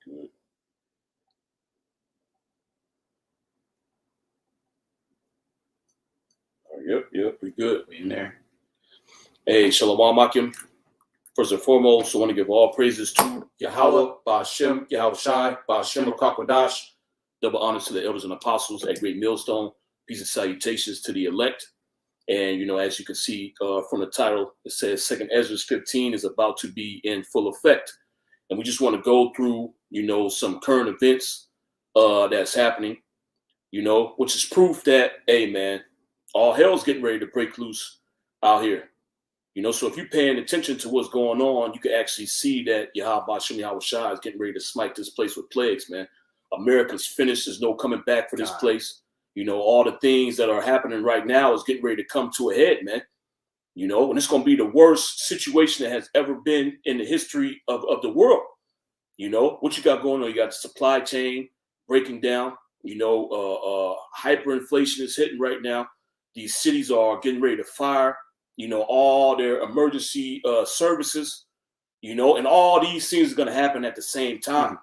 Good. Yep, we good. We in there. Hey, Shalom Akim. First and foremost, I want to give all praises to Yahweh, Ba'ashem, Yahweh Shai, Ba'ashem Rakakwadash. Double honors to the elders and apostles at Great Millstone. Peace and salutations to the elect. And, as you can see from the title, it says 2nd Esdras 15 is about to be in full effect. And we just want to go through, some current events that's happening, which is proof that, hey, man, all hell's getting ready to break loose out here. So if you're paying attention to what's going on, you can actually see that Yahweh Ba'ashem Yahweh Shai is getting ready to smite this place with plagues, man. America's finished. There's no coming back for this place. All the things that are happening right now is getting ready to come to a head, man. And it's going to be the worst situation that has ever been in the history of the world. What you got going on? You got the supply chain breaking down. Hyperinflation is hitting right now. These cities are getting ready to fire. All their emergency services, and all these things are going to happen at the same time,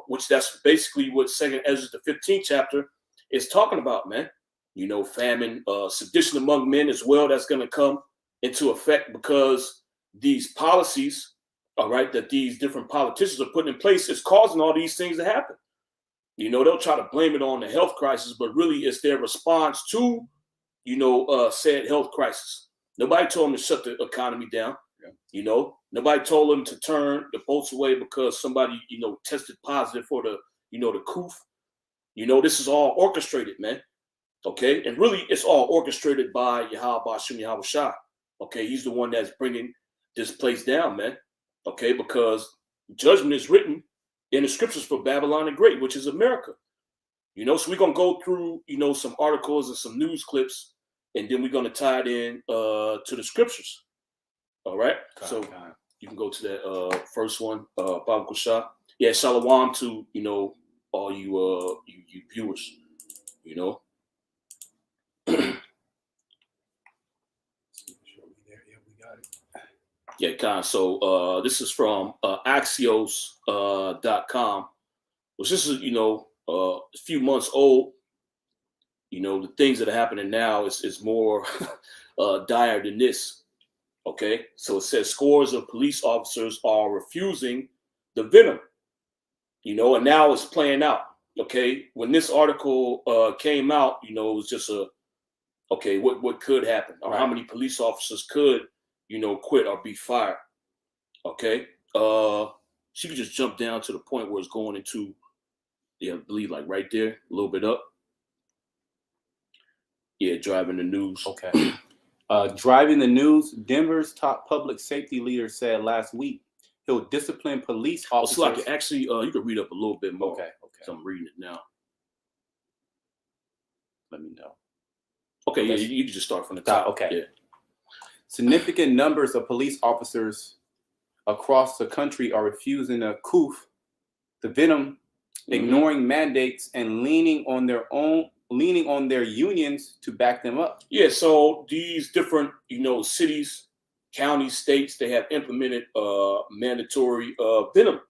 which that's basically what 2nd Esdras, the 15th chapter, is talking about, man. Famine, sedition among men as well, that's going to come into effect because these policies, all right, that these different politicians are putting in place is causing all these things to happen. They'll try to blame it on the health crisis, but really it's their response to said health crisis. Nobody told them to shut the economy down. Yeah. Nobody told them to turn the boats away because somebody, tested positive for the COOF. This is all orchestrated, man. Okay. And really it's all orchestrated by Yahweh Ba'ashem Yahweh Shai. Okay. He's the one that's bringing this place down, man. Okay. Because judgment is written in the scriptures for Babylon the Great, which is America. So we're going to go through, some articles and some news clips, and then we're going to tie it in to the scriptures. All right. So you can go to that first one, Baba Kusha. Yeah, shalom to, all you viewers, Yeah, Khan. So this is from Axios.com, which this is, a few months old. The things that are happening now is more dire than this. Okay, so it says scores of police officers are refusing the venom. And now it's playing out. Okay, when this article came out, it was just what could happen, or how many police officers could quit or be fired. Okay, she could just jump down to the point where it's going into. Yeah, I believe like right there, a little bit up. Yeah, driving the news. Okay. Driving the news, Denver's top public safety leader said last week he'll discipline police officers. So like actually, you can read up a little bit more. Okay. So I'm reading it now. Let me know. Okay, yeah, you can just start from the top. Okay. Yeah. Significant numbers of police officers across the country are refusing the COOF, the venom, ignoring mandates and leaning on their unions to back them up. Yeah, so these different, cities, counties, states, they have implemented mandatory venom.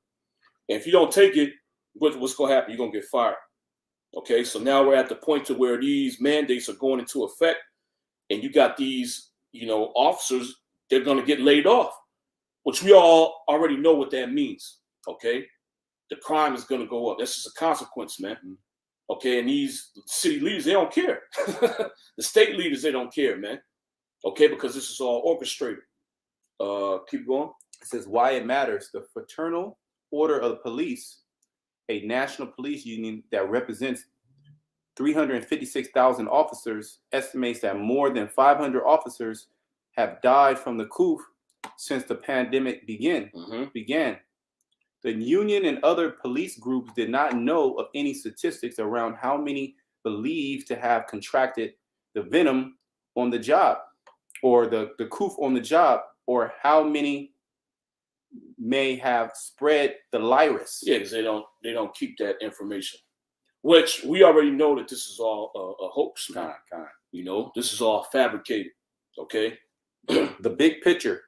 And if you don't take it, what's going to happen? You're going to get fired. Okay, so now we're at the point to where these mandates are going into effect, and you got these, officers, they're going to get laid off, which we all already know what that means. Okay. The crime is going to go up. That's just a consequence, man. Okay, and these city leaders, they don't care. The state leaders, they don't care, man. Okay, because this is all orchestrated. Keep going. It says why it matters. The Fraternal Order of the Police, a national police union that represents 356,000 officers, estimates that more than 500 officers have died from the COOF since the pandemic began. The union and other police groups did not know of any statistics around how many believed to have contracted the venom on the job, or the COOF on the job, or how many may have spread the virus. Yeah, because they don't keep that information, which we already know that this is all a hoax. This is all fabricated. Okay. The big picture.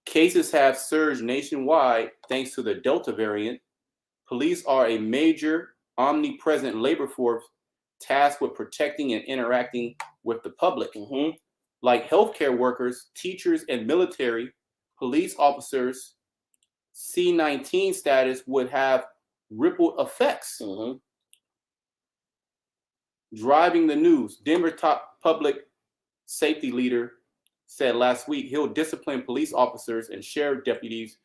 Cases have surged nationwide thanks to the Delta variant. Police are a major, omnipresent labor force tasked with protecting and interacting with the public. Like healthcare workers, teachers, and military, police officers' C-19 status would have ripple effects. Driving the news, Denver top public safety leader said last week he'll discipline police officers and sheriff deputies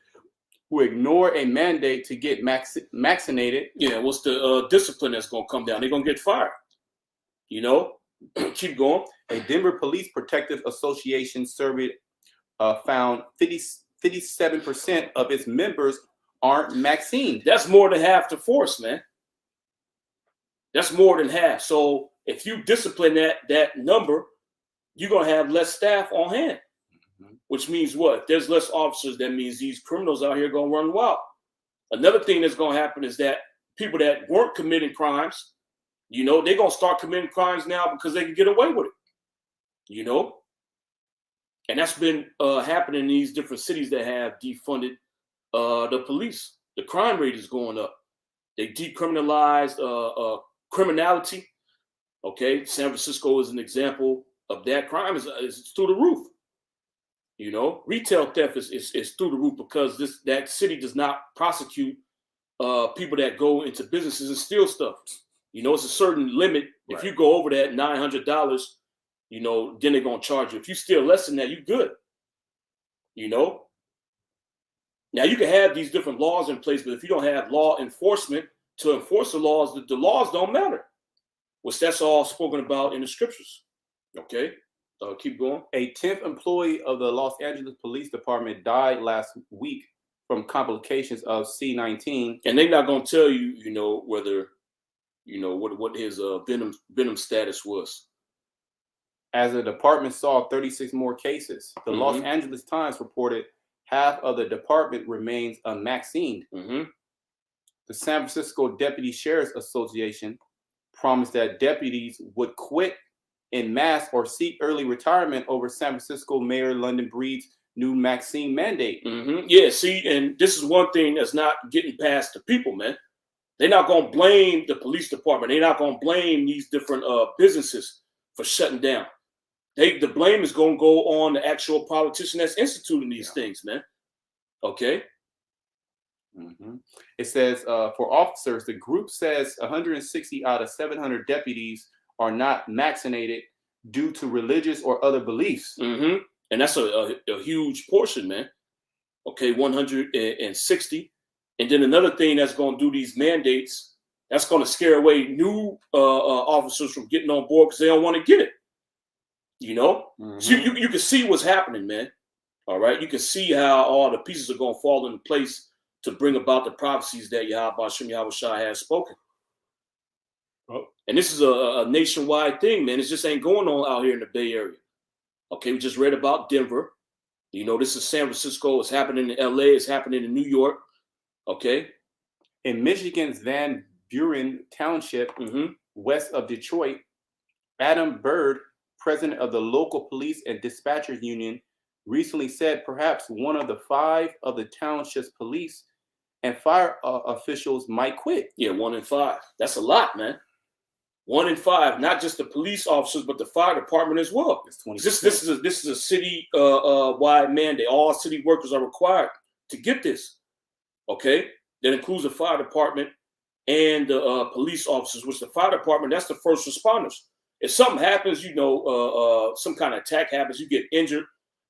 who ignore a mandate to get vaccinated. Yeah, what's the discipline that's going to come down? They're going to get fired. You know, keep going. A Denver Police Protective Association survey found 57% of its members aren't vaccinated. That's more than half the force, man. That's more than half. So if you discipline that number, you're going to have less staff on hand. Which means what? If there's less officers, that means these criminals out here going to run wild. Another thing that's going to happen is that people that weren't committing crimes, you know, they're going to start committing crimes now because they can get away with it. You know? And that's been happening in these different cities that have defunded the police. The crime rate is going up. They decriminalized criminality. Okay, San Francisco is an example of that. Crime is through the roof. You know, retail theft is through the roof because that city does not prosecute people that go into businesses and steal stuff. You know, it's a certain limit. Right. If you go over that $900, you know, then they're gonna charge you. If you steal less than that, you're good. You know. Now you can have these different laws in place, but if you don't have law enforcement to enforce the laws don't matter. Which that's all spoken about in the scriptures. Okay. Keep going. A 10th employee of the Los Angeles Police Department died last week from complications of C-19. And they're not going to tell you, you know, whether, you know, what his venom status was. As the department saw 36 more cases. The Los Angeles Times reported half of the department remains unvaccinated. The San Francisco Deputy Sheriff's Association promised that deputies would quit in mass or seek early retirement over San Francisco Mayor London Breed's new vaccine mandate. Yeah, see, and this is one thing that's not getting past the people, man. They're not going to blame the police department. They're not going to blame these different businesses for shutting down. The blame is going to go on the actual politician that's instituting these things, man. Okay? It says, for officers, the group says 160 out of 700 deputies are not vaccinated due to religious or other beliefs. And that's a huge portion, man. Okay, 160. And then another thing that's going to do these mandates, that's going to scare away new officers from getting on board because they don't want to get it. You know? So you can see what's happening, man. All right? You can see how all the pieces are going to fall into place to bring about the prophecies that Yahweh Shai has spoken. And this is a nationwide thing, man. It just ain't going on out here in the Bay Area. Okay, we just read about Denver. You know, this is San Francisco. It's happening in LA. It's happening in New York. Okay. In Michigan's Van Buren Township, west of Detroit, Adam Bird, president of the local police and dispatchers union, recently said perhaps one of the 5 of the township's police and fire officials might quit. Yeah, 1 in 5. That's a lot, man. 1 in 5, not just the police officers, but the fire department as well. This is a city wide mandate. All city workers are required to get this. Okay, that includes the fire department and the police officers. Which the fire department, that's the first responders. If something happens, you know, some kind of attack happens, you get injured.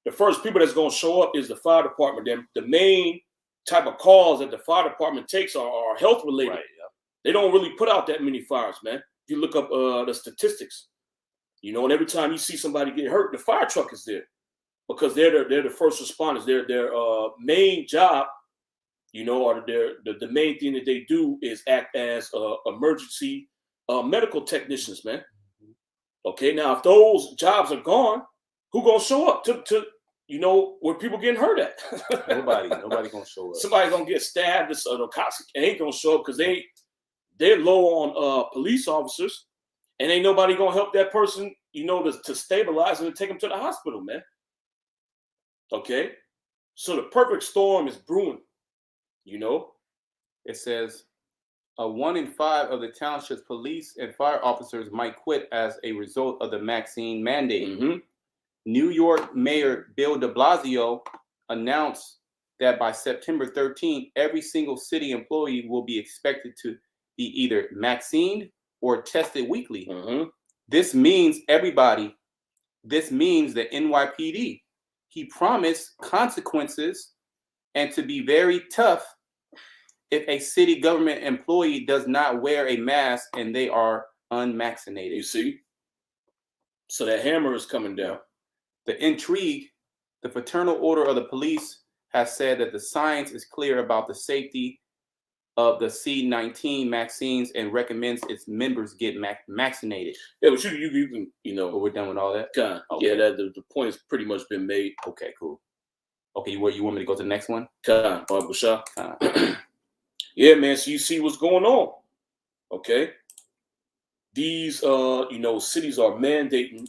The first people that's going to show up is the fire department. Then the main type of calls that the fire department takes are health related. Right, yeah. They don't really put out that many fires, man. If you look up the statistics, you know, and every time you see somebody get hurt, the fire truck is there because they're the first responders. Their main job, you know, or the main thing that they do is act as emergency medical technicians, man. Okay, now if those jobs are gone, who gonna show up to you know where people getting hurt at? Nobody gonna show up. Somebody's gonna get stabbed. The cops ain't gonna show up because they're low on police officers, and ain't nobody gonna help that person, you know, to stabilize and to take them to the hospital, man. Okay, so the perfect storm is brewing. You know, it says 1 in 5 of the township's police and fire officers might quit as a result of the vaccine mandate. Mm-hmm. New York Mayor Bill de Blasio announced that by September 13th, every single city employee will be expected to be either vaccinated or tested weekly. Mm-hmm. This means everybody. This means the NYPD. He promised consequences and to be very tough if a city government employee does not wear a mask and they are unvaccinated. You see? So that hammer is coming down. The intrigue, the Fraternal Order of the Police has said that the science is clear about the safety of the C-19 vaccines and recommends its members get vaccinated. Yeah, but you can, you know. But we're done with all that? Okay. Yeah, the point has pretty much been made. Okay, cool. Okay, you want me to go to the next one? Bashar. Yeah, man, so you see what's going on. Okay. These, cities are mandating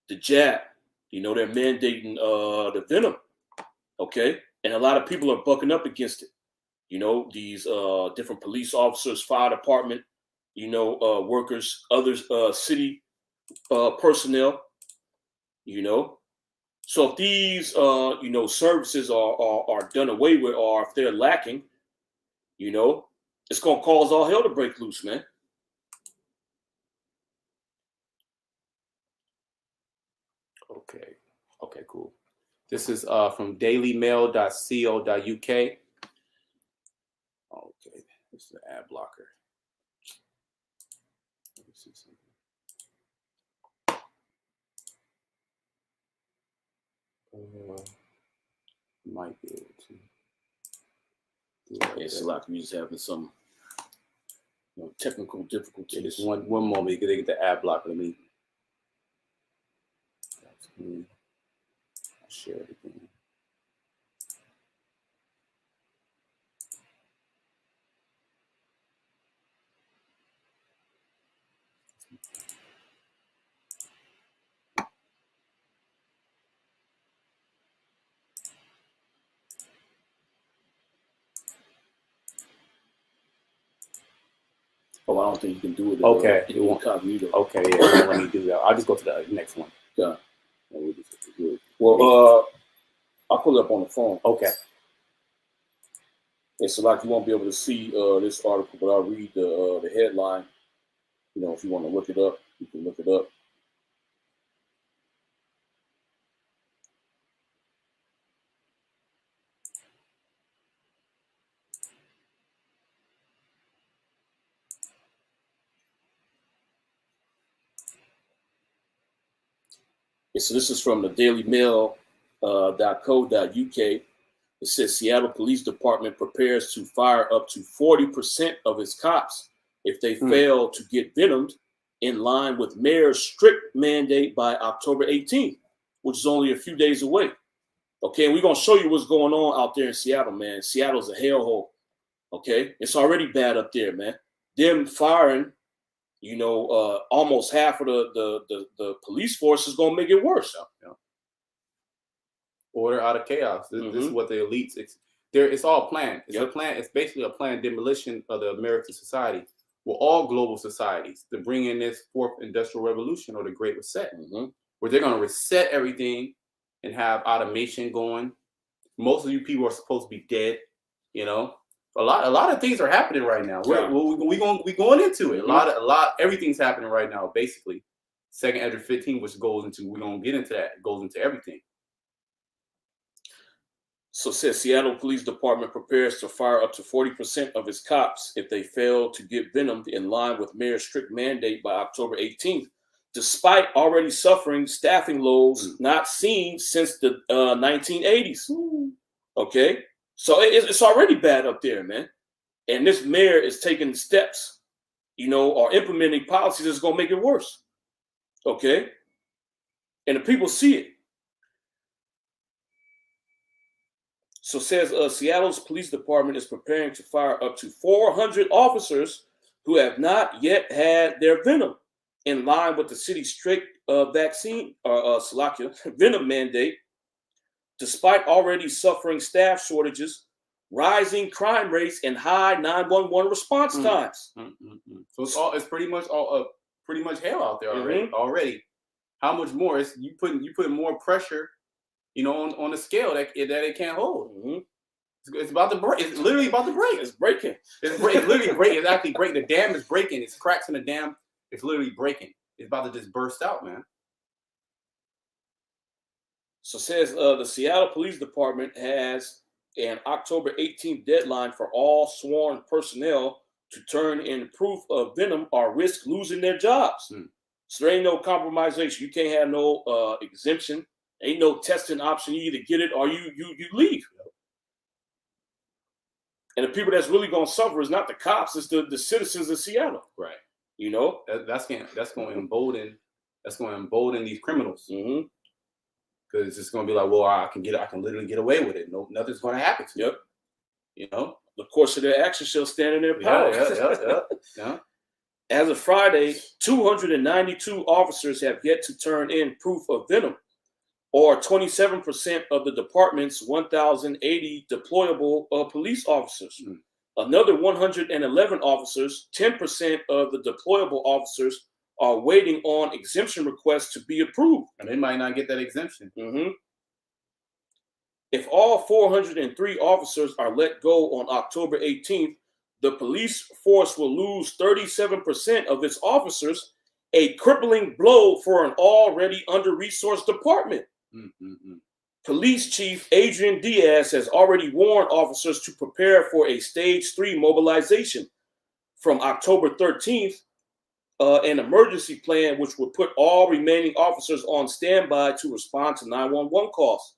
the jab. You know, they're mandating the venom. Okay. And a lot of people are bucking up against it. You know, these different police officers, fire department, workers, others, city personnel, So if these, services are done away with, or if they're lacking, it's going to cause all hell to break loose, man. Okay, cool. This is from dailymail.co.uk. Okay, this is the ad blocker. Let me see something. Might be able to. Yeah, it's like we just having some technical difficulties. Just one moment, because they get the ad blocker. Let me share it again. Oh, I don't think you can do it. Okay. Incognito. Okay, yeah, let me do that. I'll just go to the next one. Yeah. Well, I'll pull it up on the phone. Okay. It's like you won't be able to see this article, but I'll read the headline. If you want to look it up, you can look it up. So this is from the dailymail.co.uk. It says Seattle Police Department prepares to fire up to 40% of its cops if they fail to get venomed, in line with mayor's strict mandate by October 18th, which is only a few days away. Okay, and we're going to show you what's going on out there in Seattle, man. Seattle's a hellhole. Okay, it's already bad up there, man. Them firing, almost half of the police force is going to make it worse. Yeah. Order out of chaos. This is what the elites. It's all planned. It's a plan. It's basically a planned demolition of the American society. Well, all global societies, to bring in this fourth industrial revolution, or the Great Reset, where they're going to reset everything and have automation going. Most of you people are supposed to be dead. A lot of things are happening right now. We're going into it. Everything's happening right now. Basically, second Esdras 15, which goes into, we're gonna get into that. Goes into everything. So, says Seattle Police Department prepares to fire up to 40% of its cops if they fail to get venomed, in line with mayor's strict mandate by October 18th, despite already suffering staffing lows not seen since the 1980s. Okay, so it's already bad up there, man. And this mayor is taking steps, or implementing policies that's going to make it worse. Okay, and the people see it. So says Seattle's police department is preparing to fire up to 400 officers who have not yet had their venom, in line with the city's strict vaccine venom mandate, despite already suffering staff shortages rising crime rates, and high 911 response times. So it's pretty much hell out there already. How much more? You putting more pressure, on the scale that it can't hold. It's about to break. It's literally about to break. It's breaking. It's literally breaking. It's actually breaking. The dam is breaking. It's cracks in the dam. It's literally breaking. It's about to just burst out, man. So it says the Seattle Police Department has an October 18th deadline for all sworn personnel to turn in proof of venom or risk losing their jobs. So there ain't no compromisation. You can't have no exemption. Ain't no testing option. You either get it or you leave. And the people that's really going to suffer is not the cops, it's the citizens of Seattle. Right. That's going to embolden these criminals. Because it's just going to be like, well, I can literally get away with it. No, nothing's going to happen to me. Yep. The course of their action shall stand in their power. Yeah. As of Friday, 292 officers have yet to turn in proof of venom, or 27% of the department's 1,080 deployable police officers. Another 111 officers, 10% of the deployable officers, are waiting on exemption requests to be approved. And they might not get that exemption. If all 403 officers are let go on October 18th, the police force will lose 37% of its officers, a crippling blow for an already under-resourced department. Police Chief Adrian Diaz has already warned officers to prepare for a Stage 3 mobilization. From October 13th, an emergency plan which would put all remaining officers on standby to respond to 911 calls.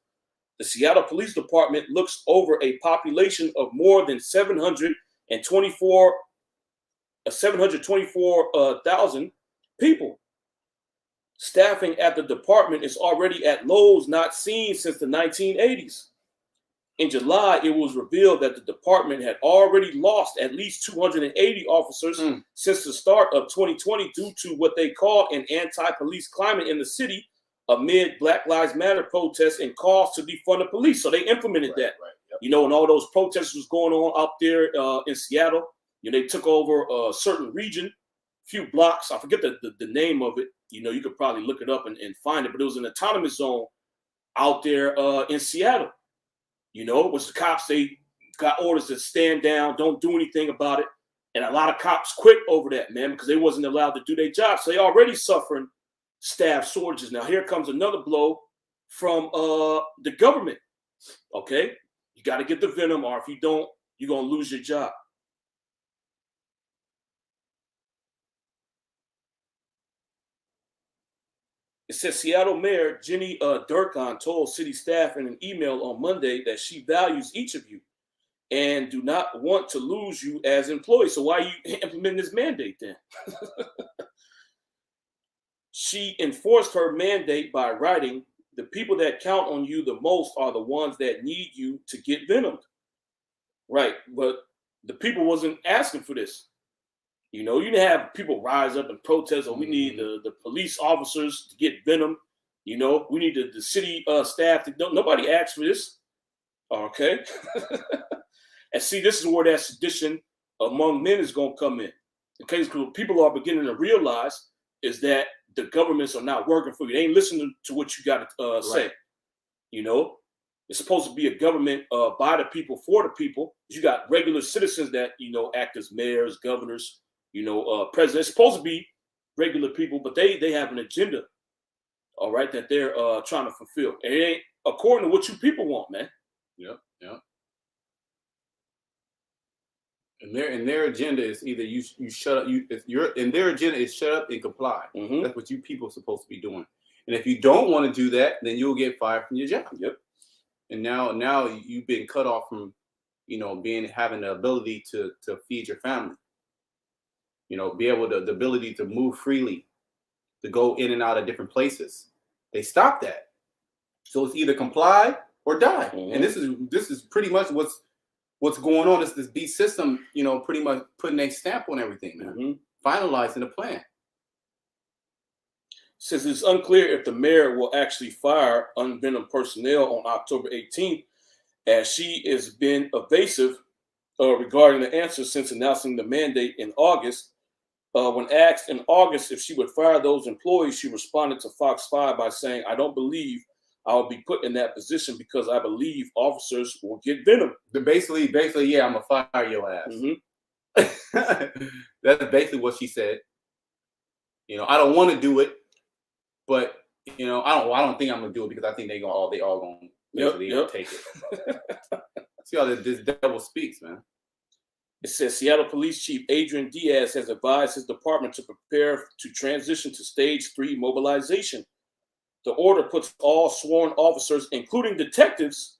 The Seattle Police Department looks over a population of more than 724,000 people. Staffing at the department is already at lows not seen since the 1980s. In July, it was revealed that the department had already lost at least 280 officers since the start of 2020 due to what they call an anti-police climate in the city amid Black Lives Matter protests and calls to defund the police. So they implemented that. And all those protests was going on out there in Seattle. They took over a certain region, few blocks. I forget the name of it. You could probably look it up and find it, but it was an autonomous zone out there in Seattle. Which the cops, they got orders to stand down, don't do anything about it. And a lot of cops quit over that, man, because they wasn't allowed to do their job. So they already suffering staff shortages. Now here comes another blow from the government. Okay, you got to get the venom, or if you don't, you're going to lose your job. It says Seattle Mayor Jenny Durkan told city staff in an email on Monday that she values each of you and do not want to lose you as employees. So why are you implementing this mandate then? She enforced her mandate by writing, "The people that count on you the most are the ones that need you to get venomed." Right, but the people wasn't asking for this. You didn't have people rise up and protest, or we need the police officers to get venom. We need the city staff to. Nobody asked for this. Okay. And see, this is where that sedition among men is going to come in. Okay, because what people are beginning to realize is that the governments are not working for you. They ain't listening to what you got to say. It's supposed to be a government by the people, for the people. You got regular citizens that, act as mayors, governors, presidents. It's supposed to be regular people, but they have an agenda, all right, that they're trying to fulfill. And it ain't according to what you people want, man. Yep. And their agenda is either you shut up, and their agenda is shut up and comply. That's what you people are supposed to be doing. And if you don't want to do that, then you'll get fired from your job. Yep. And now you've been cut off from, having the ability to feed your family. Be able to the ability to move freely, to go in and out of different places. They stopped that. So it's either comply or die. And this is pretty much what's going on. Is this beast system, pretty much putting a stamp on everything, man. Finalizing the plan. Since it's unclear if the mayor will actually fire unvenomed personnel on October 18th, as she has been evasive regarding the answer since announcing the mandate in August. When asked in August if she would fire those employees, she responded to Fox 5 by saying, "I don't believe I'll be put in that position because I believe officers will get venom." Basically, yeah, I'm gonna fire your ass. Mm-hmm. That's basically what she said. You know, I don't want to do it, but you know, I don't think I'm gonna do it because I think they all gonna basically take it. See how this devil speaks, man. It says Seattle Police Chief Adrian Diaz has advised his department to prepare to transition to stage 3 mobilization. The order puts all sworn officers, including detectives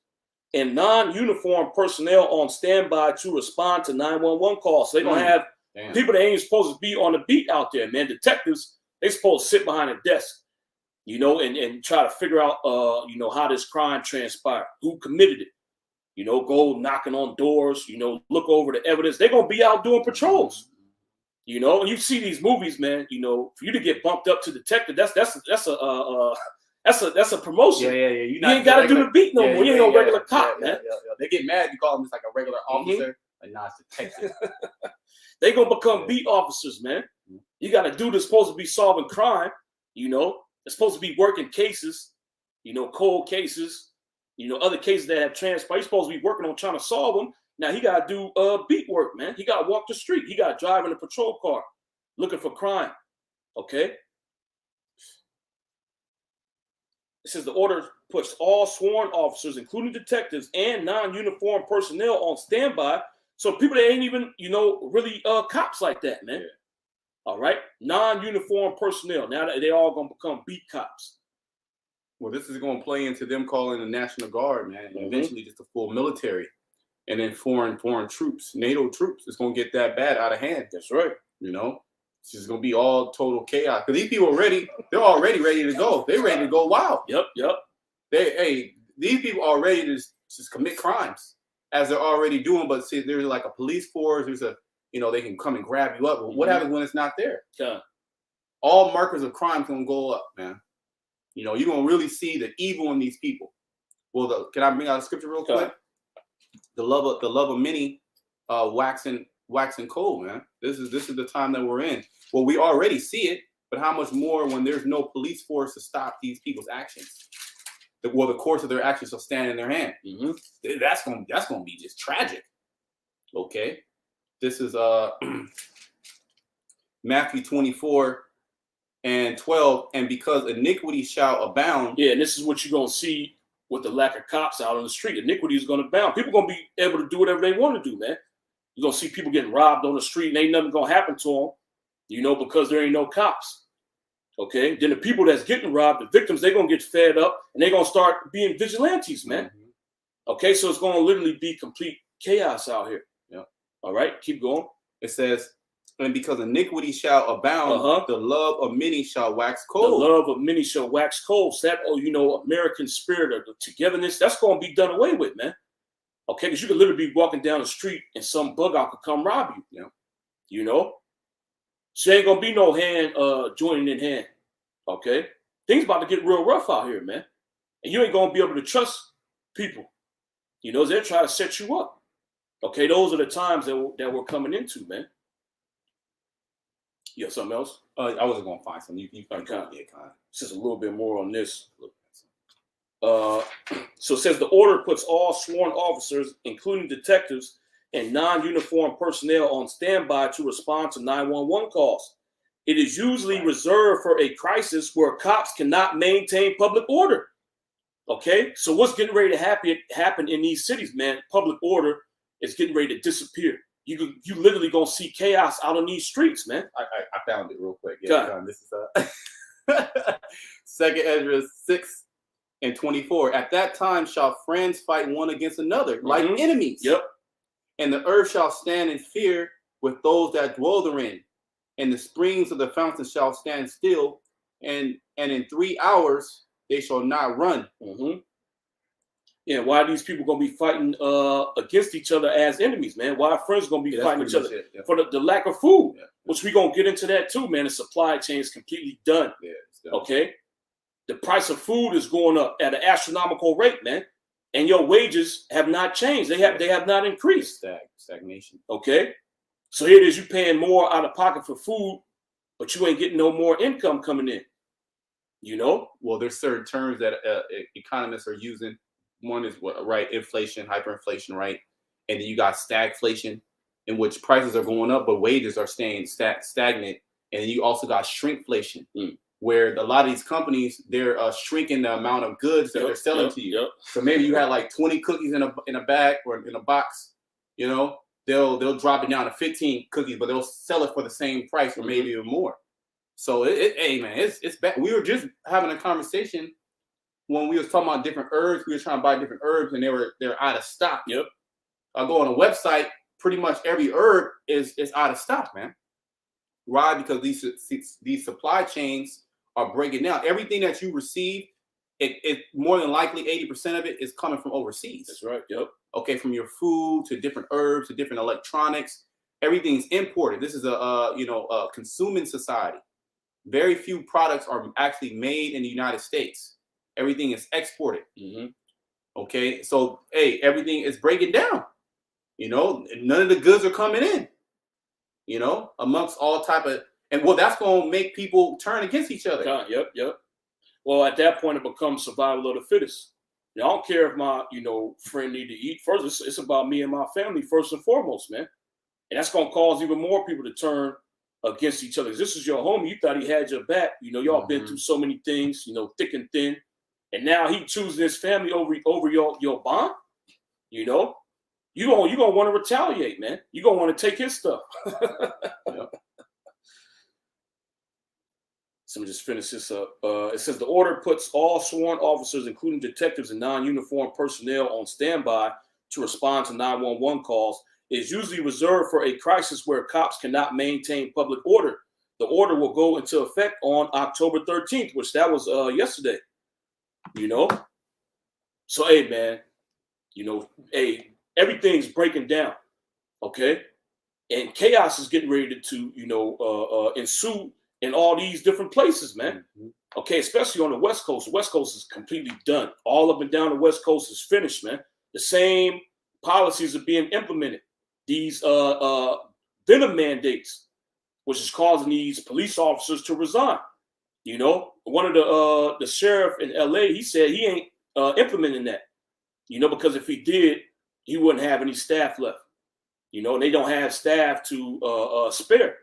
and non-uniformed personnel, on standby to respond to 911 calls. So they're gonna have people that ain't supposed to be on the beat out there, man. Detectives, they supposed to sit behind a desk, you know, and try to figure out, you know, how this crime transpired, who committed it. You know, go knocking on doors, you know, look over the evidence. They're going to be out doing patrols. You know, and you see these movies, man, you know, for you to get bumped up to detective, that's a promotion. Yeah. You ain't got to do the beat no more. You ain't no regular cop, man. They get mad. You call them just like a regular officer. Like, nah, it's detective. They going to become beat officers, man. You got to do this supposed to be solving crime, you know. It's supposed to be working cases, you know, cold cases. You know, other cases that have transpired, he's supposed to be working on trying to solve them. Now he got to do beat work, man. He got to walk the street. He got to drive in a patrol car looking for crime. Okay? It says the order puts all sworn officers, including detectives and non-uniformed personnel, on standby. So people that ain't even, you know, really cops like that, man. Yeah. All right? Non-uniformed personnel. Now that they all going to become beat cops. Well, this is going to play into them calling the National Guard, man, and eventually just a full military, and then foreign troops, NATO troops. It's going to get that bad out of hand. That's right. You know, it's just going to be all total chaos. Because these people they're already ready to go. They're ready to go wild. Yep. These people are ready to just commit crimes as they're already doing. But see, there's like a police force. There's a, you know, they can come and grab you up. But what happens when it's not there? Yeah. All markers of crime going to go up, man. You know, you're going to really see the evil in these people. Well, can I bring out a scripture real quick? The love of many waxing cold, man. This is the time that we're in. Well, we already see it, but how much more when there's no police force to stop these people's actions? The course of their actions will stand in their hand. That's going to be just tragic. Okay? This is Matthew 24 and 12, and because iniquity shall abound. Yeah, and this is what you're going to see with the lack of cops out on the street. Iniquity is going to abound. People going to be able to do whatever they want to do, man. You're going to see people getting robbed on the street, and ain't nothing going to happen to them, you know, because there ain't no cops. Okay? Then the people that's getting robbed, the victims, they're going to get fed up, and they're going to start being vigilantes, man. Okay? So it's going to literally be complete chaos out here. Yeah. All right? Keep going. It says, and because iniquity shall abound, the love of many shall wax cold. The love of many shall wax cold. So that, you know, American spirit of the togetherness, that's going to be done away with, man. Okay, because you could literally be walking down the street and some bug out could come rob you. Yeah. You know? So ain't going to be no hand joining in hand. Okay? Things about to get real rough out here, man. And you ain't going to be able to trust people. You know, they'll try to set you up. Okay, those are the times that we're coming into, man. You have something else? I wasn't going to find something. You okay. Just a little bit more on this. So it says the order puts all sworn officers, including detectives and non-uniformed personnel, on standby to respond to 911 calls. It is usually reserved for a crisis where cops cannot maintain public order. Okay? So what's getting ready to happen in these cities, man? Public order is getting ready to disappear. You literally gonna see chaos out on these streets, man. I found it real quick. Yeah, this is 2 Esdras 6 and 24. At that time shall friends fight one against another, like enemies. Yep. And the earth shall stand in fear with those that dwell therein, and the springs of the fountain shall stand still, and in 3 hours they shall not run. Yeah, why are these people going to be fighting against each other as enemies, man? Why are friends going to be fighting each other? For the lack of food, which we're going to get into that too, man. The supply chain is completely done. Okay? The price of food is going up at an astronomical rate, man. and your wages have not changed. They have not increased. Stagnation. Okay, so here it is. You paying more out of pocket for food, but you ain't getting no more income coming in. You know. Well, there's certain terms that economists are using. One is inflation, hyperinflation, right, and then you got stagflation, in which prices are going up but wages are staying stagnant, and then you also got shrinkflation. Where a lot of these companies, they're shrinking the amount of goods that they're selling to you. So maybe you had like 20 cookies in a bag or in a box, you know, they'll drop it down to 15 cookies, but they'll sell it for the same price or maybe even more. So hey man, it's bad. We were just having a conversation when we was talking about different herbs. We were trying to buy different herbs and they're out of stock. I go on a website, pretty much every herb is out of stock, man. Why? Because these supply chains are breaking down. Everything that you receive, it more than likely 80% of it is coming from overseas. That's right. Okay, from your food to different herbs to different electronics, everything's imported. This is a consuming society. Very few products are actually made in the United States. Everything is exported. Okay, so hey, everything is breaking down. You know, none of the goods are coming in. You know, amongst all type of. And well, that's going to make people turn against each other. Yep. Well, at that point, it becomes survival of the fittest. I don't care if my, friend need to eat. First, it's about me and my family first and foremost, man. And that's going to cause even more people to turn against each other. This is your homie. You thought he had your back. Y'all been through so many things, thick and thin. And now he choosing his family over your bond. You're going to want to retaliate, man. You're going to want to take his stuff. So let me just finish this up. It says the order puts all sworn officers, including detectives and non-uniformed personnel, on standby to respond to 911 calls. It is usually reserved for a crisis where cops cannot maintain public order. The order will go into effect on October 13th, which that was yesterday. So hey, man, hey, everything's breaking down, okay, and chaos is getting ready to ensue in all these different places, man. Okay, especially on the West Coast. The West Coast is completely done. All up and down the West Coast is finished, man. The same policies are being implemented. These venom mandates, which is causing these police officers to resign. One of the sheriff in LA, he said he ain't implementing that. Because if he did, he wouldn't have any staff left. And they don't have staff to spare.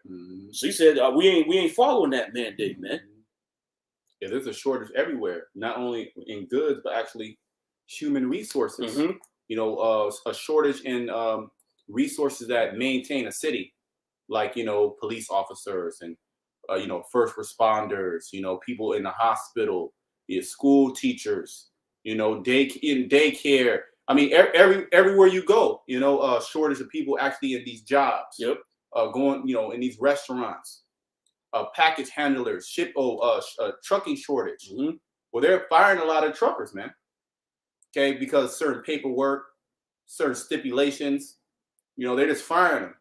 So he said, we ain't following that mandate, man. Yeah, there's a shortage everywhere, not only in goods, but actually human resources. A shortage in resources that maintain a city, like, police officers and, first responders, people in the hospital, school teachers, daycare. I mean, everywhere you go, shortage of people actually in these jobs. Going, in these restaurants, package handlers, trucking shortage. Well, they're firing a lot of truckers, man. Okay, because certain paperwork, certain stipulations, they're just firing them,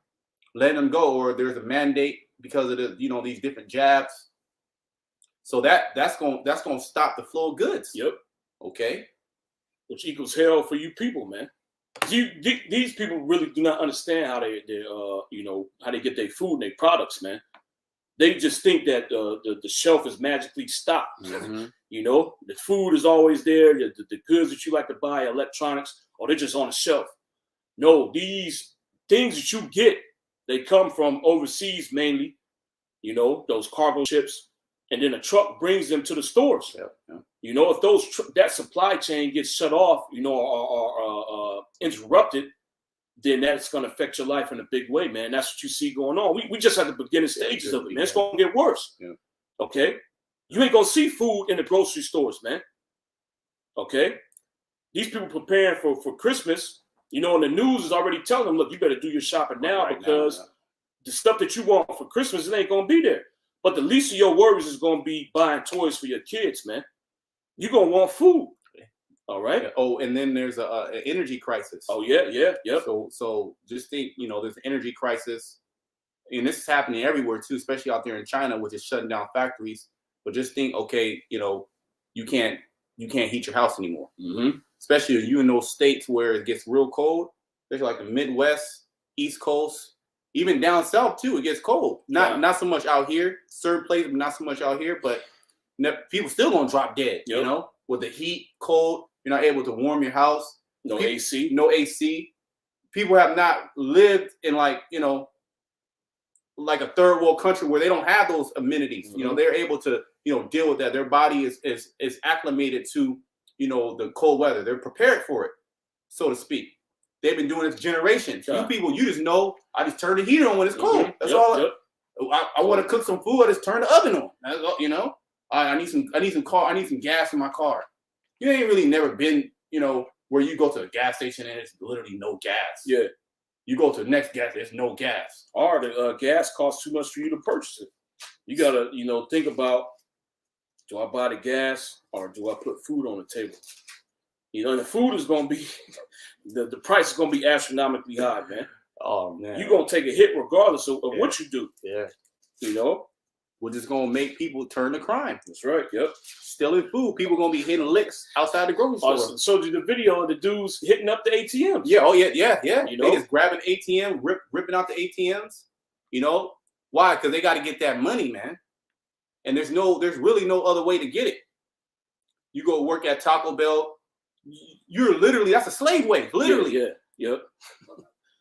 letting them go, or there's a mandate because of the, these different jabs. So that's gonna stop the flow of goods. Okay. Which equals hell for you people, man. These people really do not understand how how they get their food and their products, man. They just think that the shelf is magically stocked. The food is always there. The goods that you like to buy, electronics, or they're just on the shelf. No, these things that you get, they come from overseas mainly. Those cargo ships, and then a truck brings them to the stores. If that supply chain gets shut off, or interrupted, then that's going to affect your life in a big way, man. That's what you see going on. We just at the beginning stages of it, man. It's going to get worse. Okay? You ain't going to see food in the grocery stores, man. Okay? These people preparing for Christmas, and the news is already telling them, look, you better do your shopping now because the stuff that you want for Christmas, it ain't going to be there. But the least of your worries is going to be buying toys for your kids, man. You're going to want food. All right. Yeah. Oh, and then there's an energy crisis. Oh, yeah. So just think, there's an energy crisis. And this is happening everywhere, too, especially out there in China, which is shutting down factories. But just think, okay, you can't heat your house anymore. especially you in those states where it gets real cold. There's like the Midwest, East Coast, even down south too. It gets cold. Not so much out here. Certain places, but not so much out here. But people still gonna drop dead. Yep. You know, with the heat, cold. You're not able to warm your house. No AC. No AC. People have not lived in like a third world country where they don't have those amenities. Mm-hmm. You know, they're able to deal with that. Their body is acclimated to the cold weather. They're prepared for it, so to speak. They've been doing this generations. Yeah. You people, you just know. I just turn the heater on when it's cold. That's all. Yep. I want to cook some food. I just turn the oven on. That's all, I need some gas in my car. You ain't really never been where you go to a gas station and it's literally no gas. Yeah. You go to the next gas, there's no gas. Or the gas costs too much for you to purchase it. You gotta think about, do I buy the gas or do I put food on the table? And the food is gonna be the price is gonna be astronomically high, man. Oh man, you're gonna take a hit regardless of what you do. Yeah, we're just gonna make people turn to crime. That's right. Yep, stealing food. People gonna be hitting licks outside the grocery store. So did the video of the dudes hitting up the ATMs? Yeah. Oh yeah. They just grabbing ATM, ripping out the ATMs. Why? Because they got to get that money, man. And there's really no other way to get it. You go work at Taco Bell. You're literally, that's a slave wage, literally. Yeah. Yep.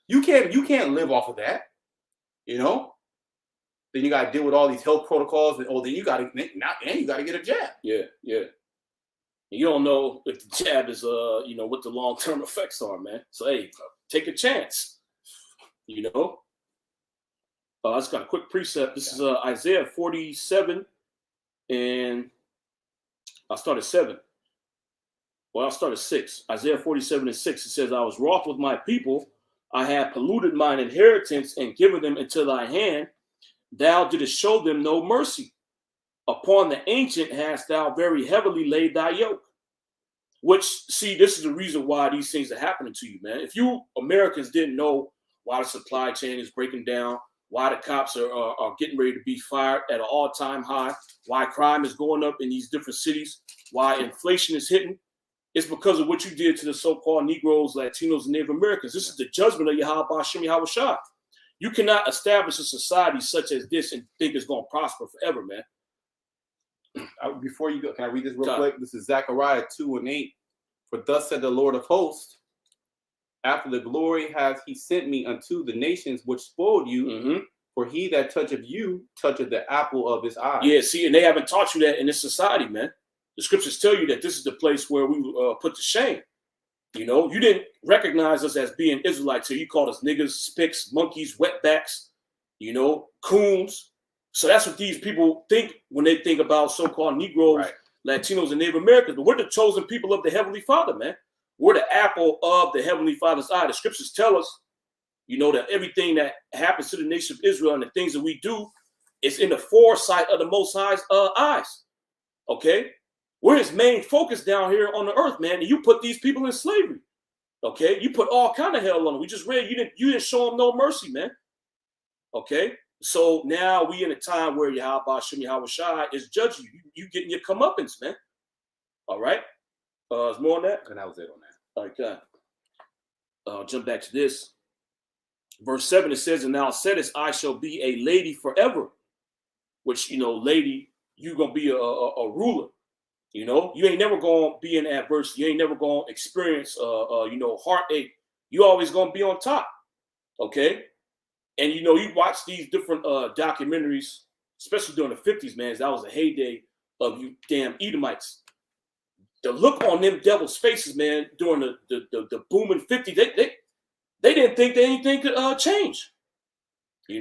You can't live off of that. Then you got to deal with all these health protocols, and then you got to get a jab. Yeah. You don't know if the jab is what the long-term effects are, man. So hey, take a chance. I just got a quick precept. This is Isaiah 47, and I started 7. Well, I started 6. Isaiah 47 and 6. It says, I was wroth with my people. I have polluted mine inheritance and given them into thy hand. Thou didst show them no mercy. Upon the ancient hast thou very heavily laid thy yoke. Which, see, this is the reason why these things are happening to you, man. If you Americans didn't know why the supply chain is breaking down, why the cops are getting ready to be fired at an all-time high, why crime is going up in these different cities, why inflation is hitting, it's because of what you did to the so-called Negroes, Latinos, and Native Americans. This is the judgment of Yahweh Hashem Yahweh Shai. You cannot establish a society such as this and think it's going to prosper forever, man. Before you go, can I read this real quick? This is Zechariah 2:8. For thus said the Lord of hosts, after the glory hath he sent me unto the nations which spoiled you, mm-hmm. for he that toucheth you toucheth the apple of his eye. Yeah, see, and they haven't taught you that in this society, man. The scriptures tell you that this is the place where we put to shame. You didn't recognize us as being Israelites, so you called us niggas, spicks, monkeys, wetbacks, coons. So that's what these people think when they think about so-called Negroes, right, Latinos, and Native Americans. But we're the chosen people of the Heavenly Father, man. We're the apple of the Heavenly Father's eye. The scriptures tell us, that everything that happens to the nation of Israel and the things that we do is in the foresight of the Most High's eyes. Okay? We're his main focus down here on the earth, man. And you put these people in slavery. Okay? You put all kind of hell on them. We just read you didn't show them no mercy, man. Okay? So now we in a time where Yahweh Hashem Yahweh Shai is judging you. You getting your comeuppance, man. All right? There's more on that? And that was it on that. All right, good. I'll jump back to this. Verse 7, it says, and thou saidest, I shall be a lady forever. Which, lady, you're going to be a ruler. You ain't never going to be in adversity. You ain't never going to experience, heartache. You always going to be on top. Okay? And, you watch these different documentaries, especially during the 50s, man. That was a heyday of you damn Edomites. The look on them devil's faces, man, during the booming 50s, they didn't think that anything could change. They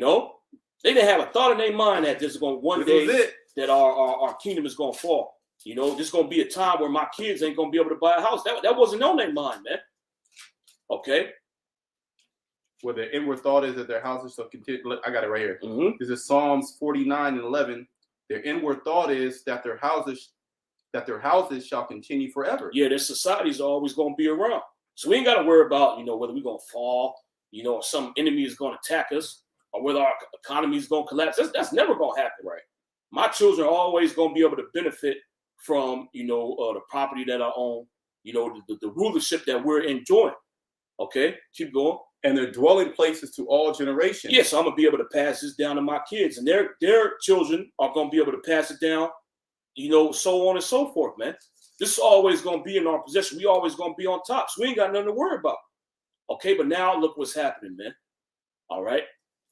didn't have a thought in their mind that this is going to one day that our kingdom is going to fall. This is going to be a time where my kids ain't going to be able to buy a house. That wasn't on their mind, man. Okay. Where the inward thought is that their houses shall continue. I got it right here. Mm-hmm. This is Psalms 49:11. Their inward thought is that their houses shall continue forever. Yeah, their societies are always going to be around. So we ain't got to worry about, whether we're going to fall, or some enemy is going to attack us, or whether our economy is going to collapse. That's never going to happen, right? My children are always going to be able to benefit from, the property that I own, you know, the rulership that we're enjoying. Okay, keep going. And they're dwelling places to all generations. Yes, I'm gonna be able to pass this down to my kids, and their children are gonna be able to pass it down, you know, so on and so forth, man. This is always gonna be in our possession. We always gonna be on top, so we ain't got nothing to worry about. Okay, but now look what's happening, man. All right,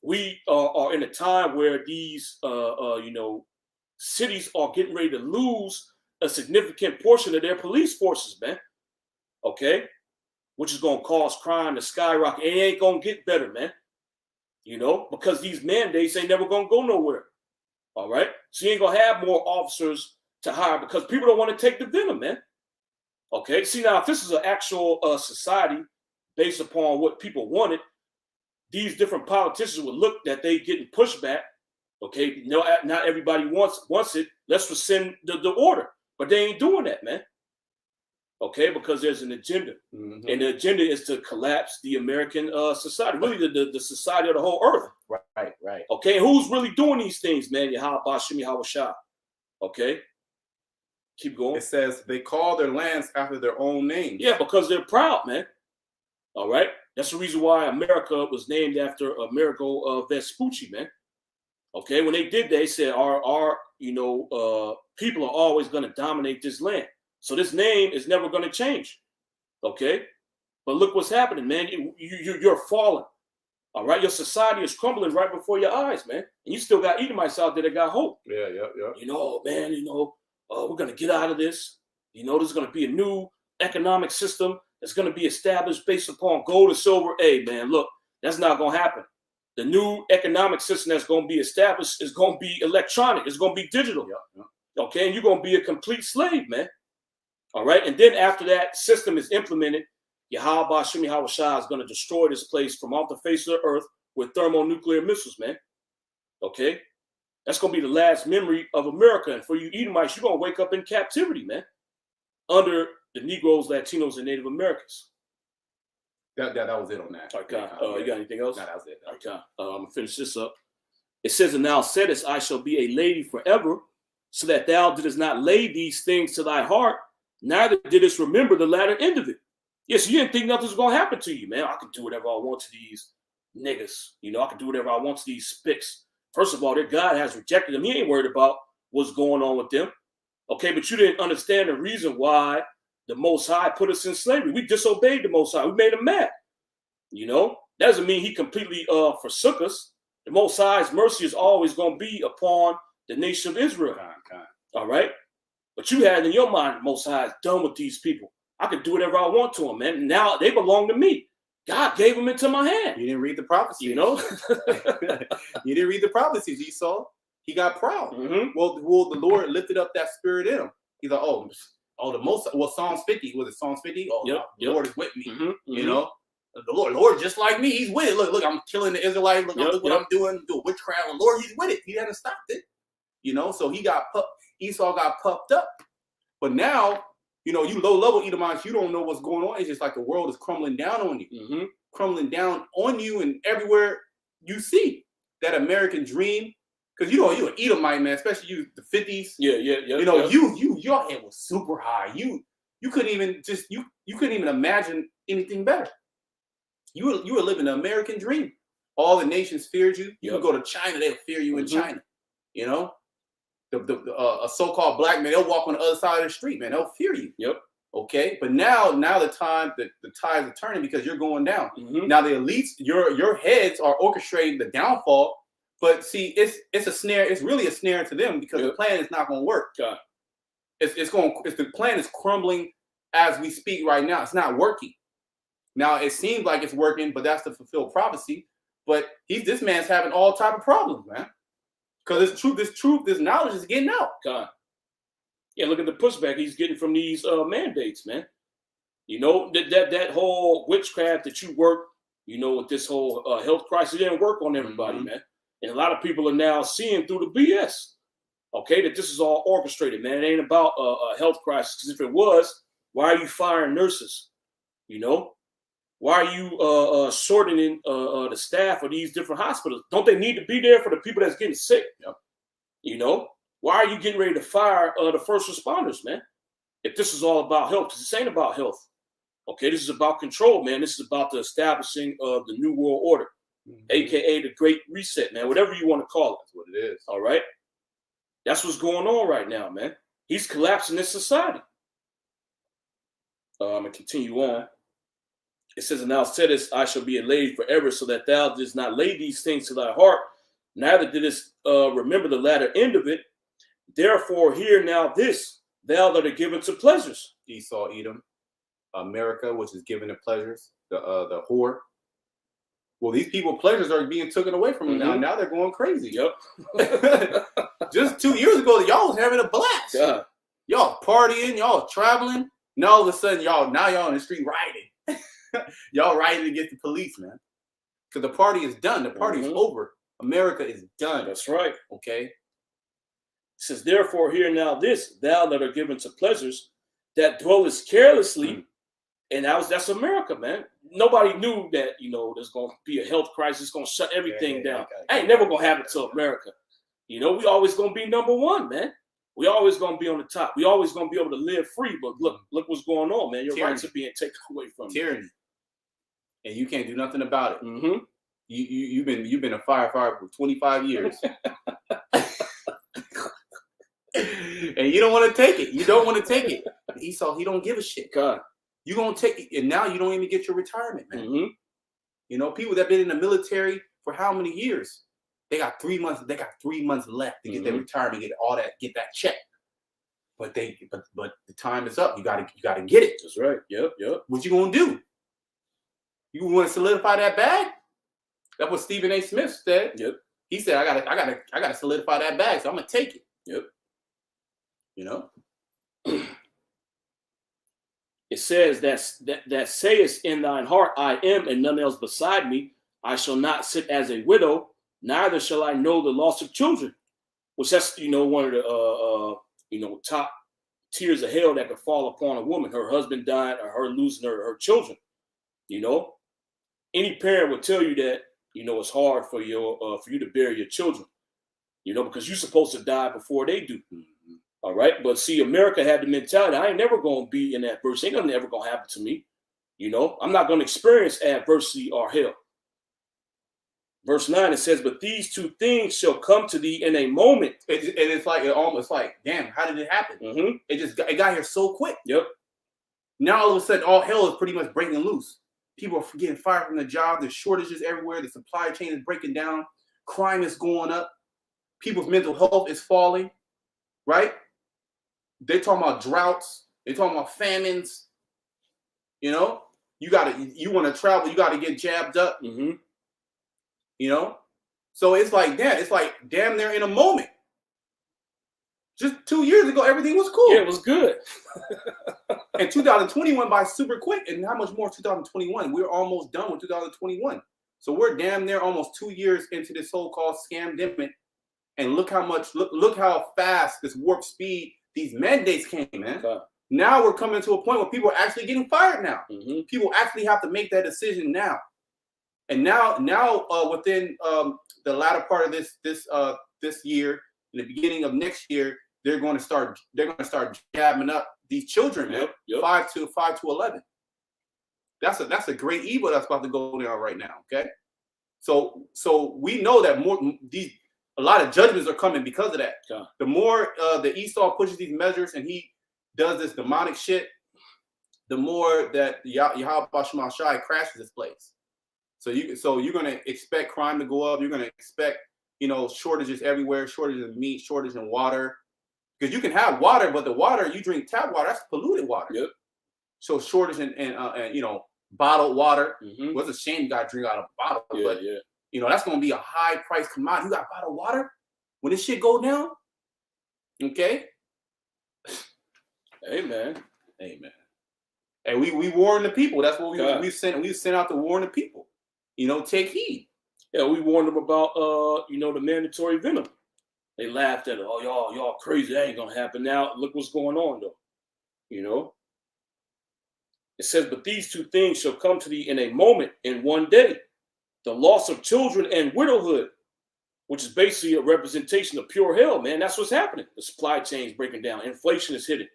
we are in a time where these, you know, cities are getting ready to lose a significant portion of their police forces, man. Okay, which is going to cause crime to skyrocket. It ain't going to get better, man. You know, because these mandates ain't never going to go nowhere. All right, so you ain't going to have more officers to hire because people don't want to take the venom, man. Okay, see, now if this is an actual society based upon what people wanted, these different politicians would look that they getting pushback. Okay, no, not everybody wants it. Let's rescind the order, but they ain't doing that, man. Okay, because there's an agenda, and the agenda is to collapse the American society, really the society of the whole earth. Right. Okay, and who's really doing these things, man? Yahweh Shimi Hawashah. Okay, keep going. It says they call their lands after their own names. Yeah, because they're proud, man. All right, that's the reason why America was named after Amerigo Vespucci, man. Okay, when they did, they said our you know people are always going to dominate this land. So this name is never going to change, okay? But look what's happening, man. You're falling, all right? Your society is crumbling right before your eyes, man. And you still got Edomites out there that got hope. Yeah. You know, man, you know, we're going to get out of this. You know, there's going to be a new economic system that's going to be established based upon gold and silver. Hey, man, look, that's not going to happen. The new economic system that's going to be established is going to be electronic. It's going to be digital, okay? And you're going to be a complete slave, man. All right, and then after that system is implemented, Yahweh Shimi Hawashah is going to destroy this place from off the face of the earth with thermonuclear missiles, man. Okay, that's going to be the last memory of America. And for you Edomites, you're going to wake up in captivity, man, under the Negroes, Latinos, and Native Americans. That was it on that. Okay, you got anything else? No, that was it. Okay, I'm going to finish this up. It says, and thou saidest, I shall be a lady forever, so that thou didst not lay these things to thy heart, neither didst remember the latter end of it. Yes, you didn't think nothing was going to happen to you, man. I can do whatever I want to these niggas. You know, I can do whatever I want to these spicks. First of all, their God has rejected them. He ain't worried about what's going on with them. Okay, but you didn't understand the reason why the Most High put us in slavery. We disobeyed the Most High. We made him mad. You know, that doesn't mean he completely forsook us. The Most High's mercy is always going to be upon the nation of Israel. All right? But you had in your mind, the Most High is done with these people. I can do whatever I want to them, man. Now they belong to me. God gave them into my hand. You didn't read the prophecies. You know? You didn't read the prophecies, Esau. He got proud. Well, the Lord lifted up that spirit in him. He's like, the most, well, Psalms 50. Was it Psalms 50? The Lord is with me. You know? The Lord, just like me, he's with it. Look, I'm killing the Israelites. Look what I'm doing. Do witchcraft. The Lord, he's with it. He hasn't stopped it. You know? So Esau got puffed up. But now, you know, you low-level Edomites, you don't know what's going on. It's just like the world is crumbling down on you. Crumbling down on you, and everywhere you see that American dream. Because, you know, you're an Edomite, man, especially you, the 50s. Yeah. You know, your head was super high. You couldn't even you couldn't even imagine anything better. You were living the American dream. All the nations feared you. You could go to China, they'll fear you in China. You know? A so-called black man, they'll walk on the other side of the street, man. They'll fear you. Okay, but now the tides are turning because you're going down. Now the elites, your heads are orchestrating the downfall. But see, it's a snare. It's really a snare to them because the plan is not going to work. The plan is crumbling as we speak right now. It's not working. Now it seems like it's working, but that's to fulfill prophecy. But this man's having all type of problems, man. Because this knowledge is getting out. God. Yeah, look at the pushback he's getting from these mandates, man. You know, that whole witchcraft that you work, you know, with this whole health crisis, it didn't work on everybody, man. And a lot of people are now seeing through the BS, okay, that this is all orchestrated, man. It ain't about a health crisis. Because if it was, why are you firing nurses? You know? Why are you shortening the staff of these different hospitals? Don't they need to be there for the people that's getting sick? You know? Why are you getting ready to fire the first responders, man? if this is all about health, because this ain't about health. Okay, this is about control, man. This is about the establishing of the New World Order, aka the Great Reset, man. Whatever you want to call it. That's what it is. All right? That's what's going on right now, man. He's collapsing this society. I'm going to continue on. It says, and thou saidest, I shall be allayed forever, so that thou didst not lay these things to thy heart, neither didst remember the latter end of it. Therefore, hear now this, thou that are given to pleasures. Esau, Edom, America, which is given to pleasures, the whore. Well, these people pleasures are being taken away from them now. Now they're going crazy. Yep. Just 2 years ago, y'all was having a blast. Yeah. Y'all partying, y'all traveling. Now all of a sudden, y'all in the street rioting. Y'all rioting against the police, man. Because the party is done. The party is over. America is done. That's right. Okay. It says, therefore, hear now this, thou that are given to pleasures, that dwellest carelessly. And that's America, man. Nobody knew that, there's going to be a health crisis, going to shut everything down. Ain't never going to happen to America. We always going to be number one, man. We always going to be on the top. We always going to be able to live free. But look what's going on, man. Your rights are being taken away from you. Tyranny. And you can't do nothing about it. You've been a firefighter for 25 years. And you don't want to take it. You don't want to take it. Esau, he don't give a shit. God. You're going to take it. And now you don't even get your retirement, man. People that have been in the military for how many years? They got 3 months. They got 3 months left to get their retirement, get that check. But the time is up. You gotta get it. That's right. Yep. What you gonna do? You want to solidify that bag? That's what Stephen A. Smith said. Yep. He said, I gotta solidify that bag, so I'm gonna take it. Yep. It says that sayest in thine heart, I am, and none else beside me. I shall not sit as a widow, neither shall I know the loss of children. Which that's one of the top tiers of hell that could fall upon a woman. Her husband died, or her losing her children. Any parent would tell you that it's hard for you to bury your children. Because you're supposed to die before they do. All right. But see, America had the mentality, I ain't never going to be in adversity. Ain't nothing ever going to happen to me. I'm not going to experience adversity or hell. Verse 9, it says, but these two things shall come to thee in a moment. And it's like, it almost like, damn, how did it happen? It got here so quick. Yep. Now all of a sudden, all hell is pretty much breaking loose. People are getting fired from their job. There's shortages everywhere. The supply chain is breaking down. Crime is going up. People's mental health is falling. Right? They're talking about droughts. They're talking about famines. You want to travel. You got to get jabbed up. So it's like that. It's like damn near in a moment. Just 2 years ago, everything was cool. Yeah, it was good. And 2020 went by super quick. And how much more 2021? We're almost done with 2021. So we're damn near almost 2 years into this so-called scamdemic. And look how fast this warp speed, these mandates came, man. God. Now we're coming to a point where people are actually getting fired now. People actually have to make that decision now. And now, within the latter part of this year, in the beginning of next year, they're going to start jabbing up these children, man. Yep. 5 to 11. That's a great evil that's about to go down right now. Okay, so we know that a lot of judgments are coming because of that. Yeah. The more the Esau pushes these measures and he does this demonic shit, the more that Yahweh Shema Shai crashes this place. So you're gonna expect crime to go up. You're gonna expect shortages everywhere, shortages of meat, shortage in water. Because you can have water, but the water you drink tap water, that's polluted water. Yep. So shortage in bottled water. Well, it's a shame you gotta drink out of a bottle, but that's gonna be a high price commodity. You got bottled water when this shit go down. Okay. Amen. And we warn the people. That's what we sent out to warn the people. Take heed. Yeah, we warned them about the mandatory venom. They laughed at it. Oh, y'all crazy. That ain't gonna happen. Now look what's going on though. It says, but these two things shall come to thee in a moment, in one day. The loss of children and widowhood, which is basically a representation of pure hell, man. That's what's happening. The supply chain is breaking down. Inflation is hitting.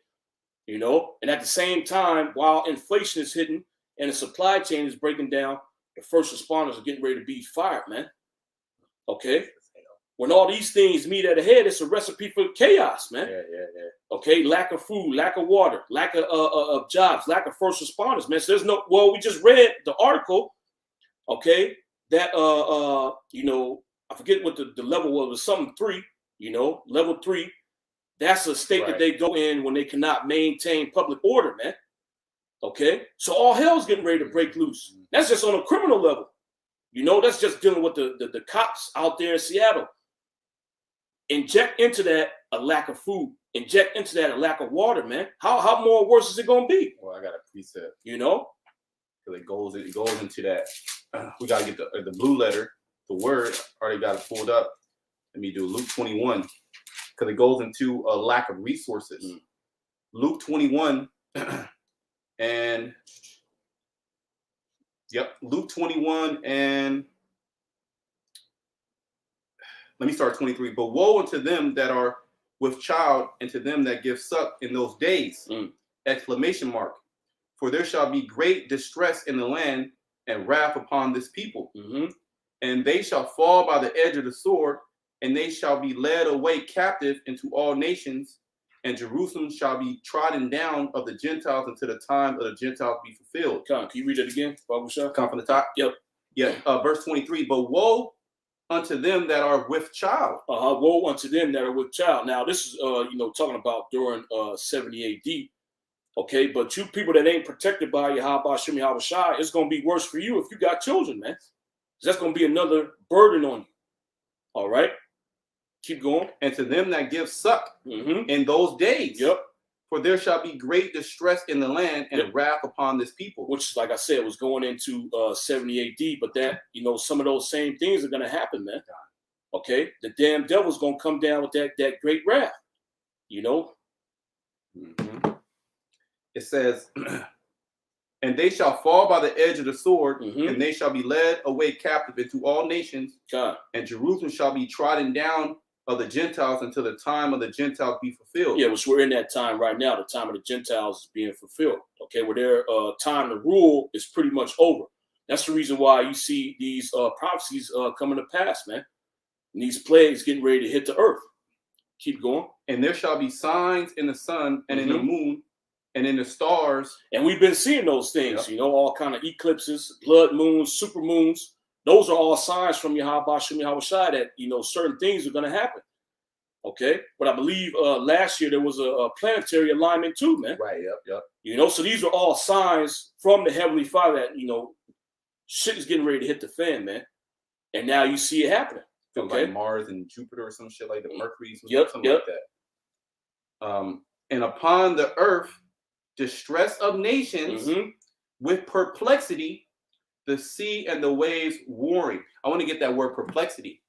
you know. And at the same time, while inflation is hitting and the supply chain is breaking down, the first responders are getting ready to be fired, man. Okay? When all these things meet at a head, it's a recipe for chaos, man. Okay? Lack of food, lack of water, lack of jobs, lack of first responders, man. So there's no, well, we just read the article, okay, that, you know, I forget what the level was, it was something 3, you know, level 3. That's a state that they go in when they cannot maintain public order, man. Okay? So all hell's getting ready to break loose. That's just on a criminal level. You know, that's just dealing with the cops out there in Seattle. Inject into that a lack of food. Inject into that a lack of water, man. How more worse is it going to be? Well, I got a precept. You know? Because it goes into that. We got to get the blue letter, the word. Already got it pulled up. Let me do Luke 21. Because it goes into a lack of resources. Luke 21 and Luke 21 and let me start 23. But woe unto them that are with child and to them that give suck in those days! Exclamation mark. For there shall be great distress in the land and wrath upon this people. And they shall fall by the edge of the sword, and they shall be led away captive into all nations, and Jerusalem shall be trodden down of the Gentiles until the time of the Gentiles be fulfilled. Can you read it again, Bible Shah? Come from the top? Yep. Yeah, verse 23. But woe unto them that are with child. Woe unto them that are with child. Now, this is, you know, talking about during 70 AD. Okay, but you people that ain't protected by Yahweh Shem Yahweh Shai, it's going to be worse for you if you got children, man. That's going to be another burden on you. All right? Keep going. And to them that give suck in those days. For there shall be great distress in the land and wrath upon this people. Which, like I said, was going into 70 AD. But that, you know, some of those same things are going to happen, man. Okay? The damn devil's going to come down with that great wrath. You know? It says, and they shall fall by the edge of the sword, and they shall be led away captive into all nations. And Jerusalem shall be trodden down of the Gentiles until the time of the Gentiles be fulfilled. Yeah, which we're in that time right now. The time of the Gentiles is being fulfilled. Okay, where their time to rule is pretty much over. That's the reason why you see these prophecies coming to pass, man. And these plagues getting ready to hit the earth. Keep going. And there shall be signs in the sun and in the moon and in the stars. And we've been seeing those things, you know, all kind of eclipses, blood moons, super moons. Those are all signs from Yahweh Shem Yahweh Shai that, you know, certain things are going to happen. Okay. But I believe last year there was a planetary alignment too, man. Right. Yep. You know, so these are all signs from the Heavenly Father that, you know, shit is getting ready to hit the fan, man. And now you see it happening. Okay. Like Mars and Jupiter or some shit like that. Mercury, something like that. And upon the earth, distress of nations with perplexity, the sea and the waves warring. I want to get that word perplexity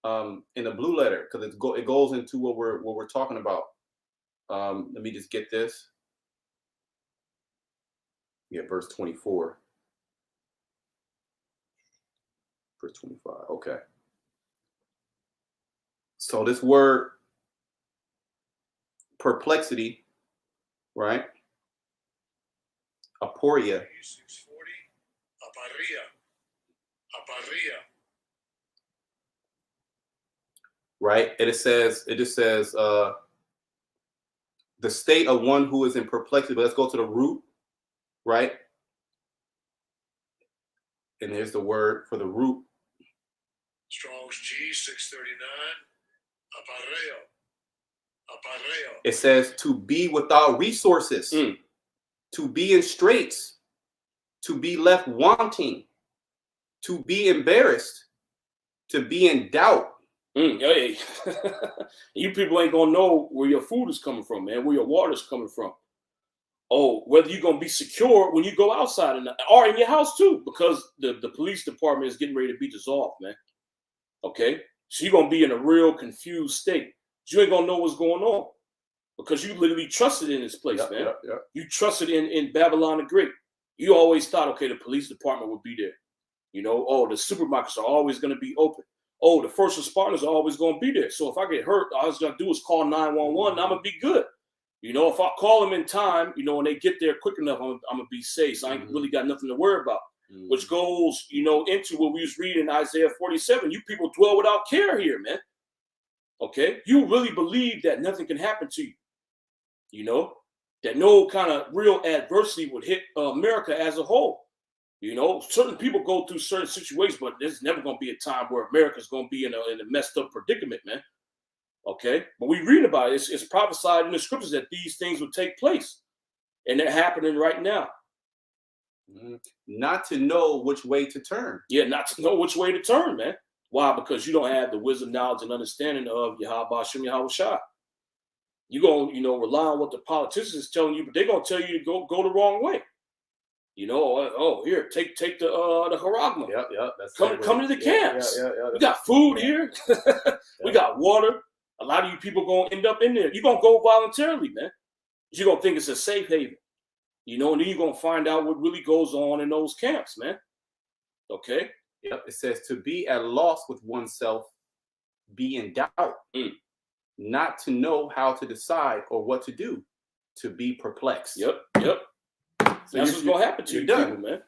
in the blue letter because it goes into what we're talking about. Let me just get this. Yeah, verse 24. Verse 25. Okay. So this word perplexity, right? Aporia. 640. Aparia. Right? And it just says the state of one who is in perplexity. But let's go to the root, right? And there's the word for the root. Strong's G 639. Apareo. It says to be without resources, to be in straits, to be left wanting, to be embarrassed, to be in doubt. Hey. You people ain't gonna know where your food is coming from, man, where your water is coming from. Oh, whether you're gonna be secure when you go outside or in your house too, because the police department is getting ready to be dissolved, man. Okay, so you're gonna be in a real confused state. You ain't gonna know what's going on because you literally trusted in this place, man. You trusted in Babylon the Great. You always thought, okay, the police department would be there. You know, oh, the supermarkets are always going to be open. Oh, the first responders are always going to be there. So if I get hurt, all I was going to do is call 911 and I'm going to be good. You know, if I call them in time, you know, and they get there quick enough, I'm gonna be safe. So I ain't really got nothing to worry about. Which goes, you know, into what we was reading in Isaiah 47. You people dwell without care here, man. Okay, you really believe that nothing can happen to you. You know, that no kind of real adversity would hit America as a whole. You know, certain people go through certain situations, but there's never going to be a time where America's going to be in a messed up predicament, man. Okay, but we read about it. It's prophesied in the scriptures that these things will take place, and they're happening right now. Not to know which way to turn. Yeah, not to know which way to turn, man. Why? Because you don't have the wisdom, knowledge, and understanding of Yahweh Hashem Yahweh Shah. You're going to, you know, rely on what the politicians telling you, but they're going to tell you to go the wrong way. You know, oh, here, take the haragma. Yep. Come to the camps. Yeah. We got food here. We got water. A lot of you people going to end up in there. You're going to go voluntarily, man. You're going to think it's a safe haven. You know, and then you're going to find out what really goes on in those camps, man. Okay? Yep. It says to be at loss with oneself, be in doubt, not to know how to decide or what to do, to be perplexed. Yep. So that's what's going to happen to you, people, man.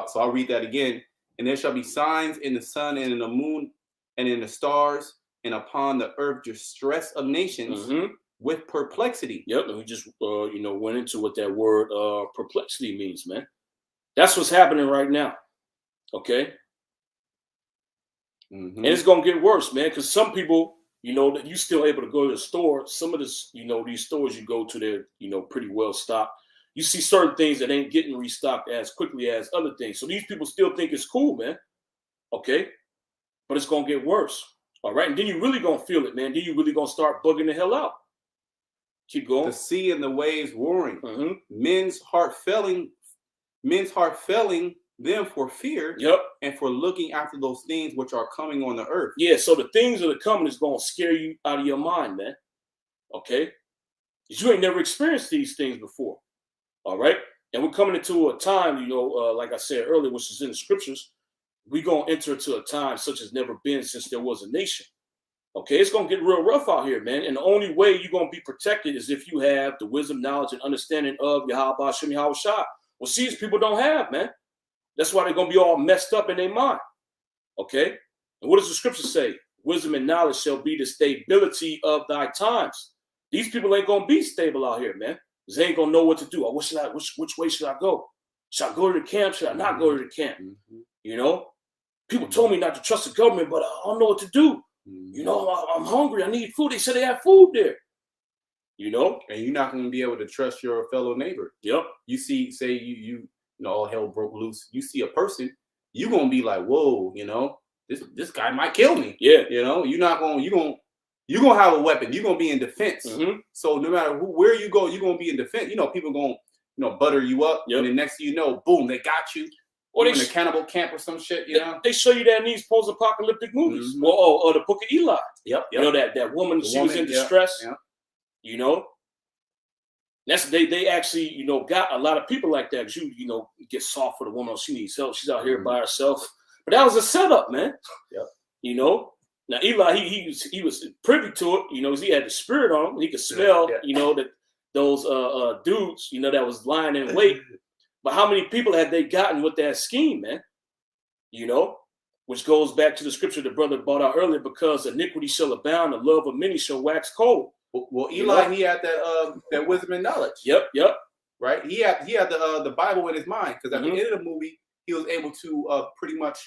So I'll read that again. And there shall be signs in the sun and in the moon and in the stars and upon the earth distress of nations with perplexity. Yep, and we just you know, went into what that word perplexity means, man. That's what's happening right now. Okay? And it's going to get worse, man, because some people, you know, that you still able to go to the store. Some of this, you know, these stores you go to, they're, you know, pretty well stocked. You see certain things that ain't getting restocked as quickly as other things. So these people still think it's cool, man. Okay? But it's going to get worse. All right? And then you really going to feel it, man. Then you really going to start bugging the hell out. Keep going. The sea and the waves roaring. Men's heart failing them for fear. Yep. And for looking after those things which are coming on the earth. Yeah, so the things that are coming is going to scare you out of your mind, man. Okay? Because you ain't never experienced these things before. All right? And we're coming into a time, you know, like I said earlier, which is in the scriptures, we're going to enter into a time such as never been since there was a nation. Okay? It's going to get real rough out here, man. And the only way you're going to be protected is if you have the wisdom, knowledge, and understanding of Yahweh Hashem Yahweh Shah. Well, see, these people don't have, man. That's why they're going to be all messed up in their mind. Okay? And what does the scripture say? Wisdom and knowledge shall be the stability of thy times. These people ain't going to be stable out here, man. They ain't going to know what to do. Which way should I go? Should I go to the camp? Should I not go to the camp? You know? People told me not to trust the government, but I don't know what to do. You know, I'm hungry. I need food. They said they have food there. You know? And you're not going to be able to trust your fellow neighbor. Yep. You see, say you know, all hell broke loose. You see a person, you're going to be like, whoa, you know, this guy might kill me. Yeah. You know, you're going to have a weapon. You're going to be in defense. So no matter where you go, you're going to be in defense. You know, people going to, you know, butter you up. Yep. And the next thing you know, boom, they got you. Or in a cannibal camp or some shit, you know? They show you that in these post-apocalyptic movies. Or the Book of Eli. Yep. You know, that woman, she was in distress. Yep. You know? That's they actually, you know, got a lot of people like that. You know, get soft for the woman. She needs help. She's out here by herself. But that was a setup, man. Yep. You know? Now, Eli, he was privy to it, you know, because he had the spirit on him. He could smell, you know, that those dudes, you know, that was lying in wait. But how many people had they gotten with that scheme, man? You know, which goes back to the scripture the brother brought out earlier, because iniquity shall abound, the love of many shall wax cold. Well, Eli, he had that wisdom and knowledge. Yep. Right? He had the Bible in his mind, because at the end of the movie, he was able to pretty much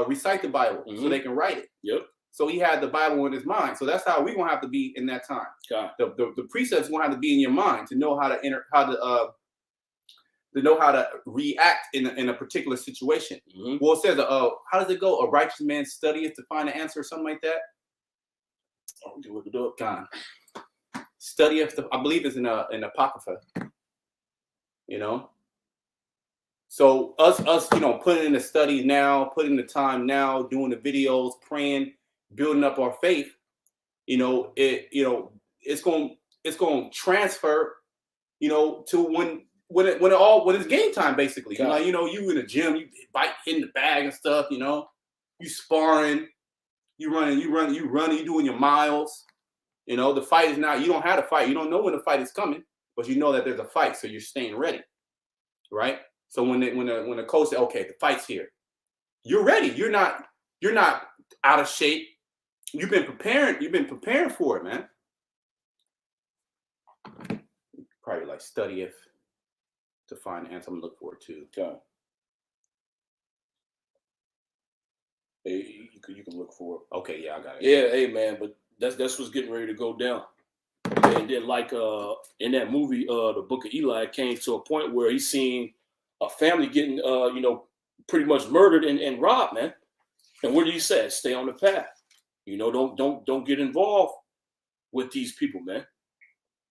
recite the Bible so they can write it. Yep. So he had the Bible in his mind. So that's how we're gonna have to be in that time. God. The precepts gonna have to be in your mind to know how to know how to react in a particular situation. Well, it says, how does it go? A righteous man studieth to find an answer, or something like that. Oh, we can look it up. God. Studieth, I believe it's in Apocrypha. You know. So us, you know, putting in the study now, putting the time now, doing the videos, praying, building up our faith. You know, it's going to transfer, you know, to when it's game time, basically. God. Like, you know, you in the gym, you hitting the bag and stuff, you know, you sparring, you running, you doing your miles, You know, the fight is not, you don't have to fight. You don't know when the fight is coming, but you know that there's a fight, so you're staying ready, right? So when the coach said, okay, the fight's here, you're ready. You're not out of shape. You've been preparing for it, man. Probably like study if to find the answer. I'm gonna look for it too. Okay. Hey, you can look for it. Okay, yeah, I got it. Yeah, hey man, but that's what's getting ready to go down. And then like in that movie, the Book of Eli, it came to a point where he's seeing a family getting pretty much murdered and robbed, man. And what did he say? Stay on the path. You know, don't get involved with these people, man.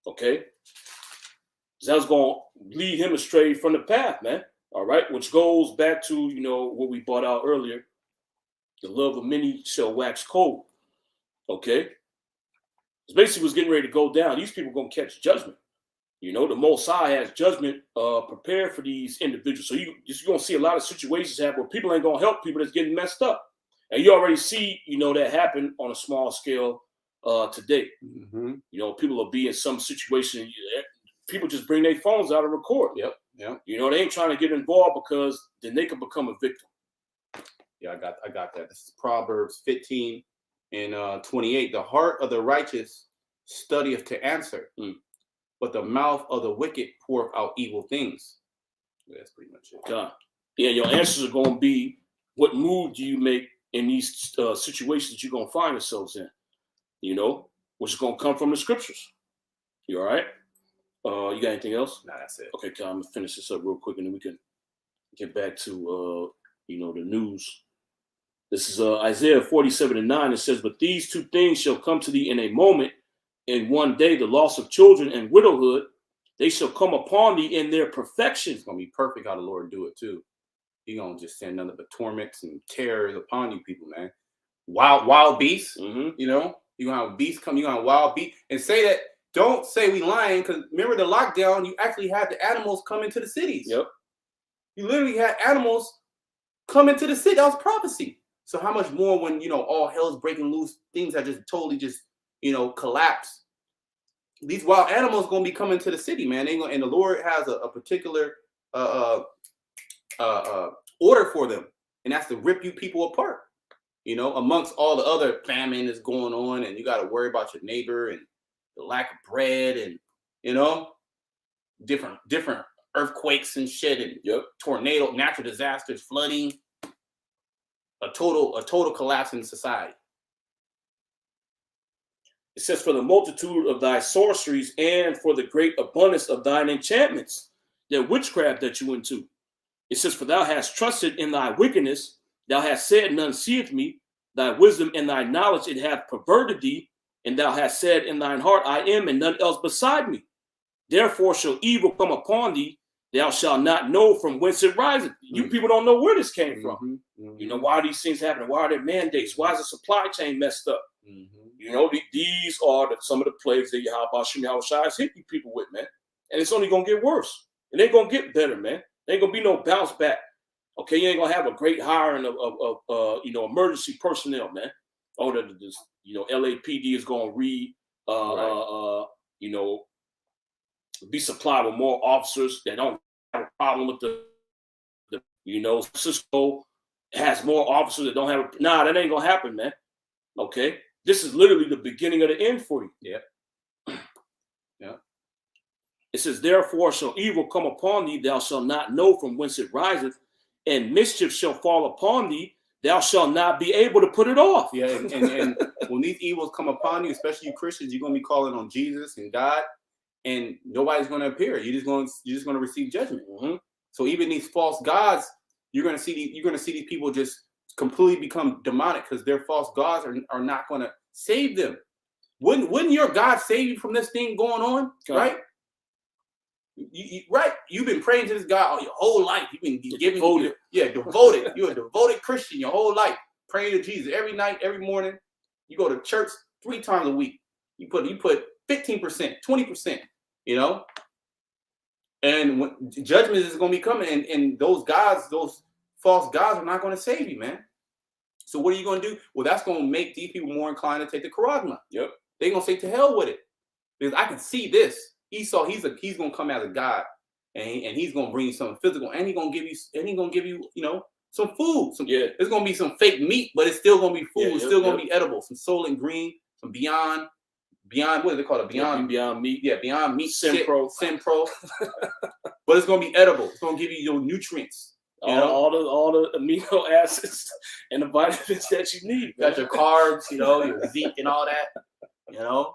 Okay? That was going to lead him astray from the path, man. All right? Which goes back to, what we brought out earlier. The love of many shall wax cold. Okay? It's basically what's getting ready to go down. These people are going to catch judgment. The Most High has judgment prepared for these individuals. So you're going to see a lot of situations happen where people ain't going to help people that's getting messed up. And you already see, that happen on a small scale today. Mm-hmm. People will be in some situation. People just bring their phones out and record. Yep. They ain't trying to get involved because then they can become a victim. Yeah, I got that. This is Proverbs 15 and 28. The heart of the righteous studieth to answer, but the mouth of the wicked poureth out evil things. Yeah, that's pretty much it. God. Yeah, your answers are going to be what move do you make in these situations you're going to find yourselves in, which is going to come from the scriptures. You all right? You got anything else? No, that's it. Okay, I'm going to finish this up real quick and then we can get back to, the news. This is Isaiah 47:9. It says, but these two things shall come to thee in a moment, in one day, the loss of children and widowhood, they shall come upon thee in their perfection. It's going to be perfect how the Lord do it too. He's going to just send nothing but torments and terrors upon you people, man. Wild beasts, mm-hmm. You're going to have beasts come, you're going to have wild beasts. And say that, don't say we lying, because remember the lockdown, you actually had the animals come into the cities. Yep. You literally had animals come into the city. That was prophecy. So how much more when, all hell's breaking loose, things are just totally just, collapse. These wild animals going to be coming to the city, man. And the Lord has a particular order for them, and that's to rip you people apart. Amongst all the other famine that's going on, and you got to worry about your neighbor and the lack of bread, and different earthquakes and shit, and tornado, natural disasters, flooding, a total collapse in society. It says, for the multitude of thy sorceries and for the great abundance of thine enchantments, the witchcraft that you into. It says, for thou hast trusted in thy wickedness, thou hast said, none seeth me, thy wisdom and thy knowledge it hath perverted thee, and thou hast said in thine heart, I am, and none else beside me. Therefore shall evil come upon thee, thou shalt not know from whence it riseth. You people don't know where this came from. Mm-hmm. Why are these things happening? Why are there mandates? Why is the supply chain messed up? Mm-hmm. These are some of the plagues that Yahweh Shai is hitting people with, man. And it's only going to get worse. It ain't going to get better, man. There ain't going to be no bounce back. Okay, you ain't going to have a great hiring of emergency personnel, man. Oh, LAPD is going to be supplied with more officers that don't have a problem with the Cisco has more officers that don't have that ain't going to happen, man. Okay. This is literally the beginning of the end for you. Yeah. Yeah. It says, therefore shall evil come upon thee, thou shalt not know from whence it riseth, and mischief shall fall upon thee, thou shalt not be able to put it off. Yeah, and when these evils come upon you, especially you Christians, you're going to be calling on Jesus and God, and nobody's going to appear. You're just going to receive judgment. Mm-hmm. So even these false gods, you're going to see these people just completely become demonic because their false gods are not going to save them. Wouldn't your God save you from this thing going on? God. Right? Right? You've been praying to this God your whole life. You've been giving devoted. Devoted. You're a devoted Christian your whole life, praying to Jesus every night, every morning. You go to church 3 times a week. You put 15%, 20%. And when judgment is going to be coming, and those gods, those false gods, are not going to save you, man. So what are you going to do? Well, that's going to make these people more inclined to take the charagma. Yep. They're gonna say to hell with it. Because I can see this. Esau, he's gonna come as a God, and he's gonna bring you something physical, and he's gonna give you, you know, some food. It's gonna be some fake meat, but it's still gonna be food. It's still gonna be edible. Some Soylent Green, some Beyond, what do they call it? Beyond Meat. Yeah, Beyond Meat. Simpro. But it's gonna be edible. It's gonna give you your nutrients. All the amino acids and the vitamins that you need. Got your carbs, you know, your zinc and all that, you know.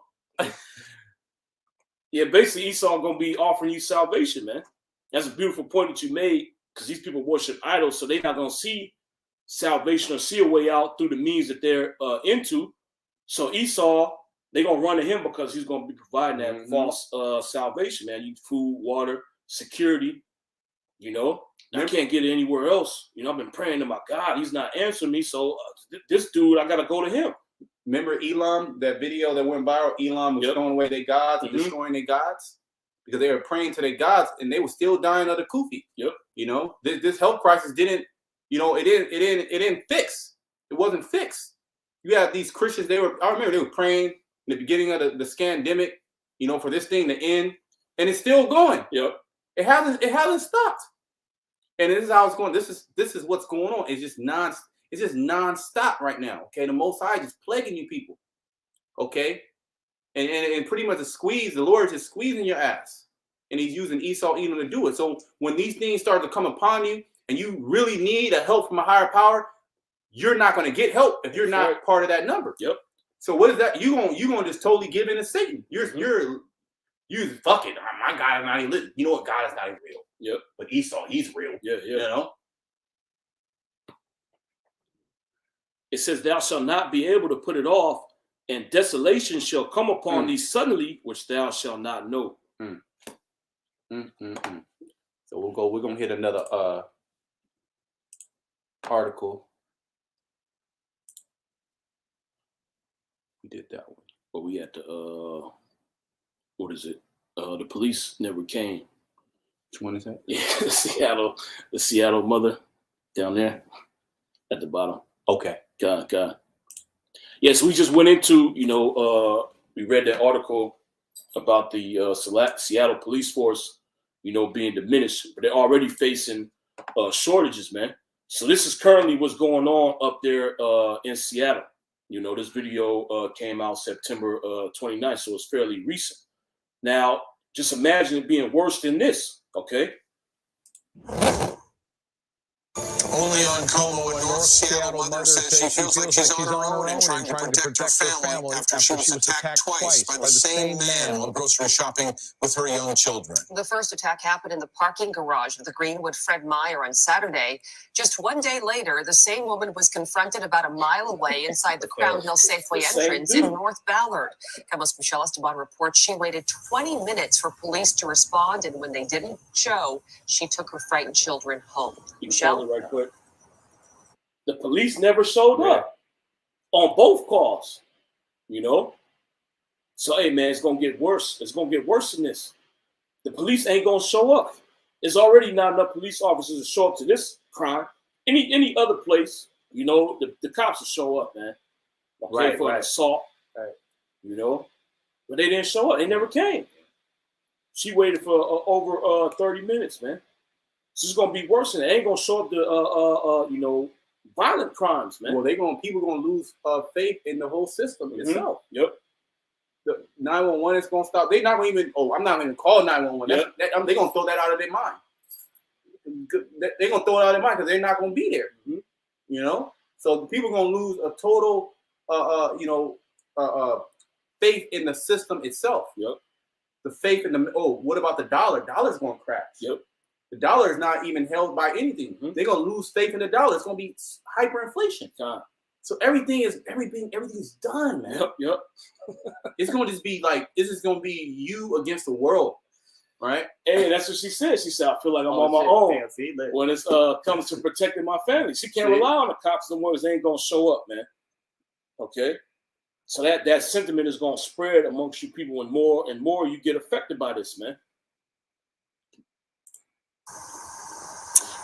Yeah, basically Esau gonna be offering you salvation, man. That's a beautiful point that you made, because these people worship idols, so they're not gonna see salvation or see a way out through the means that they're into. So Esau, they're gonna run to him because he's gonna be providing that false salvation, man. You need food, water, security, you know. I can't get it anywhere else. You know, I've been praying to my God. He's not answering me. So this dude, I got to go to him. Remember Elam, that video that went viral? Elam was throwing away their gods and destroying their gods because they were praying to their gods and they were still dying of the kufi. Yep. You know, this health crisis didn't, you know, it didn't fix. It wasn't fixed. You have these Christians, I remember they were praying in the beginning of the scandemic, you know, for this thing to end, and it's still going. Yep. It hasn't stopped. And this is how it's going. This is what's going on. It's just nonstop right now. Okay, the Most High just plaguing you people. Okay, and pretty much the Lord is just squeezing your ass, and He's using Esau Edom to do it. So when these things start to come upon you, and you really need a help from a higher power, you're not going to get help if you're not part of that number. Yep. So what is that? You gonna just totally give in to Satan? You're fuck it. My God is not even. You know what? God is not even real. Yep. But Esau, he's real. Yeah. You know? It says, thou shalt not be able to put it off, and desolation shall come upon thee suddenly, which thou shalt not know. So we're gonna hit another article. We did that one. But we had to what is it? The police never came. Which one is that? Yeah, the Seattle mother down there at the bottom. Okay. God. Yes, we just went into, you know, we read that article about the Seattle police force, you know, being diminished, but they're already facing shortages, man. So this is currently what's going on up there in Seattle. You know, this video came out September 29th, so it's fairly recent. Now, just imagine it being worse than this, okay? Only on Como, a North Seattle mother says she feels like she's on her own and trying to protect her family after she was attacked twice by the same man while grocery shopping with her young children. The first attack happened in the parking garage of the Greenwood Fred Meyer on Saturday. Just one day later, the same woman was confronted about a mile away inside the Crown Hill Safeway entrance in North Ballard. Campbell's Michelle Esteban reports she waited 20 minutes for police to respond, and when they didn't show, she took her frightened children home. Michelle? Right quick. The police never showed up on both calls, you know? So, hey, man, it's going to get worse. It's going to get worse than this. The police ain't going to show up. There's already not enough police officers to show up to this crime. Any other place, you know, the cops will show up, man. Okay, for an assault, you know? But they didn't show up. They never came. She waited for over 30 minutes, man. This is going to be worse than that. It ain't going to show up the, you know, violent crimes, man. Well, people gonna lose faith in the whole system itself. Yep. The 911 is gonna stop. They're not gonna even. I'm not gonna call 911. They're gonna throw that out of their mind. They're gonna throw it out of their mind because they're not gonna be there. You know. So the people gonna lose a total, faith in the system itself. Yep. The faith in the. What about the dollar? Dollar's gonna crash. Yep. The dollar is not even held by anything. They're gonna lose faith in the dollar. It's gonna be hyperinflation. So everything's done, man. Yep. It's gonna just be like this is gonna be you against the world, right? Hey, that's what she said. She said, "I feel like I'm on my own when it comes to protecting my family." She can't rely on the cops no more. They ain't gonna show up, man. Okay, so that sentiment is gonna spread amongst you people, and more you get affected by this, man.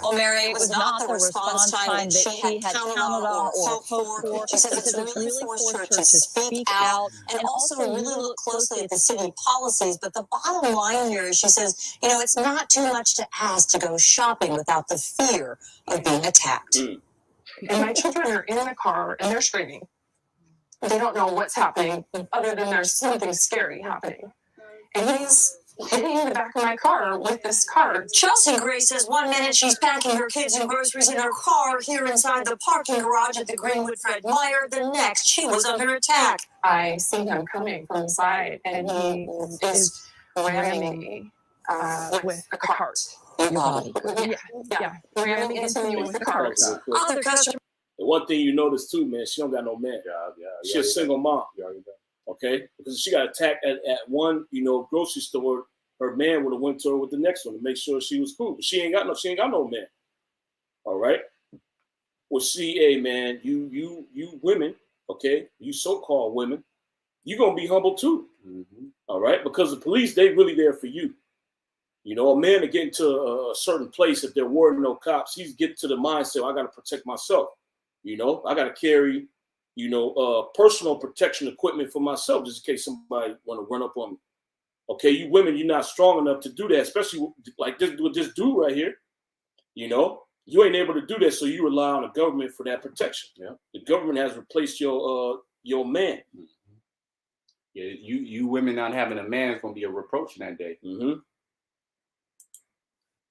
Well, Mary, it was not the response time that she had counted on or hoped for. She says it's really forced her to speak out and also really look closely at the city policies. But the bottom line here is she says, you know, it's not too much to ask to go shopping without the fear of being attacked. And my children are in the car and they're screaming. They don't know what's happening other than there's something scary happening. And he's hitting the back of my car with this card. Chelsea Gray says 1 minute she's packing her kids and groceries in her car here inside the parking garage at the Greenwood Fred Meyer. The next, she was under attack. I see him coming from the side, and he is ramming me with a cart. Your body. Yeah, ramming into me with the cart. Other customers. The one thing you notice too, man, she don't got no man. She's a single mom. Okay, because she got attacked at one, grocery store. Her man would have went to her with the next one to make sure she was cool. But she ain't got no man. All right. Well, man, you women, okay, you so-called women, you're gonna be humble too. Mm-hmm. All right, because the police, they really there for you. A man to get into a certain place, if they're worried no cops, he's getting to the mindset, I gotta protect myself. I gotta carry personal protection equipment for myself, just in case somebody want to run up on me. Okay, you women, you're not strong enough to do that, especially like this with this dude right here. You ain't able to do that, so you rely on the government for that protection. Yeah, the government has replaced your man. Mm-hmm. Yeah, you women not having a man is gonna be a reproach in that day. Mm-hmm.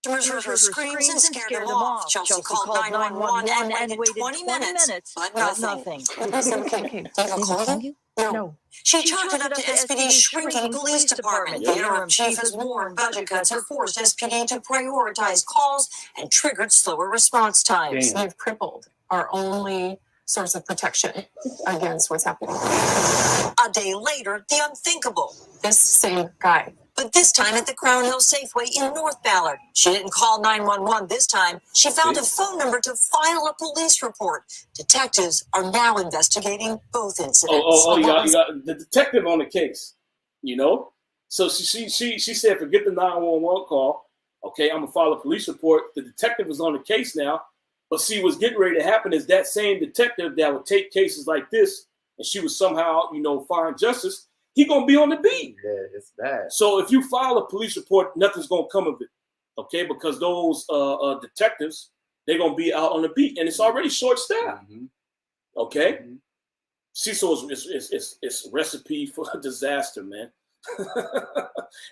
Customers heard her screams and scared them off. Chelsea called 911 and waited 20 minutes, but nothing. Okay. Call you? No. She chalked it up to SPD's shrinking police department. The interim chief has warned budget cuts have forced SPD to prioritize calls and triggered slower response times. They've crippled our only source of protection against what's happening. A day later, the unthinkable. This same guy. But this time at the Crown Hill Safeway in North Ballard. She didn't call 911 this time. She found a phone number to file a police report. Detectives are now investigating both incidents. You got the detective on the case, So she said, forget the 911 call. Okay, I'm gonna file a police report. The detective is on the case now. But see, what's getting ready to happen is that same detective that would take cases like this, and she would somehow, find justice. He gonna be on the beat. Yeah, it's bad. So if you file a police report, nothing's gonna come of it, okay? Because those detectives, they're gonna be out on the beat, and it's already short-staffed, okay? Mm-hmm. See, so it's a recipe for a disaster, man.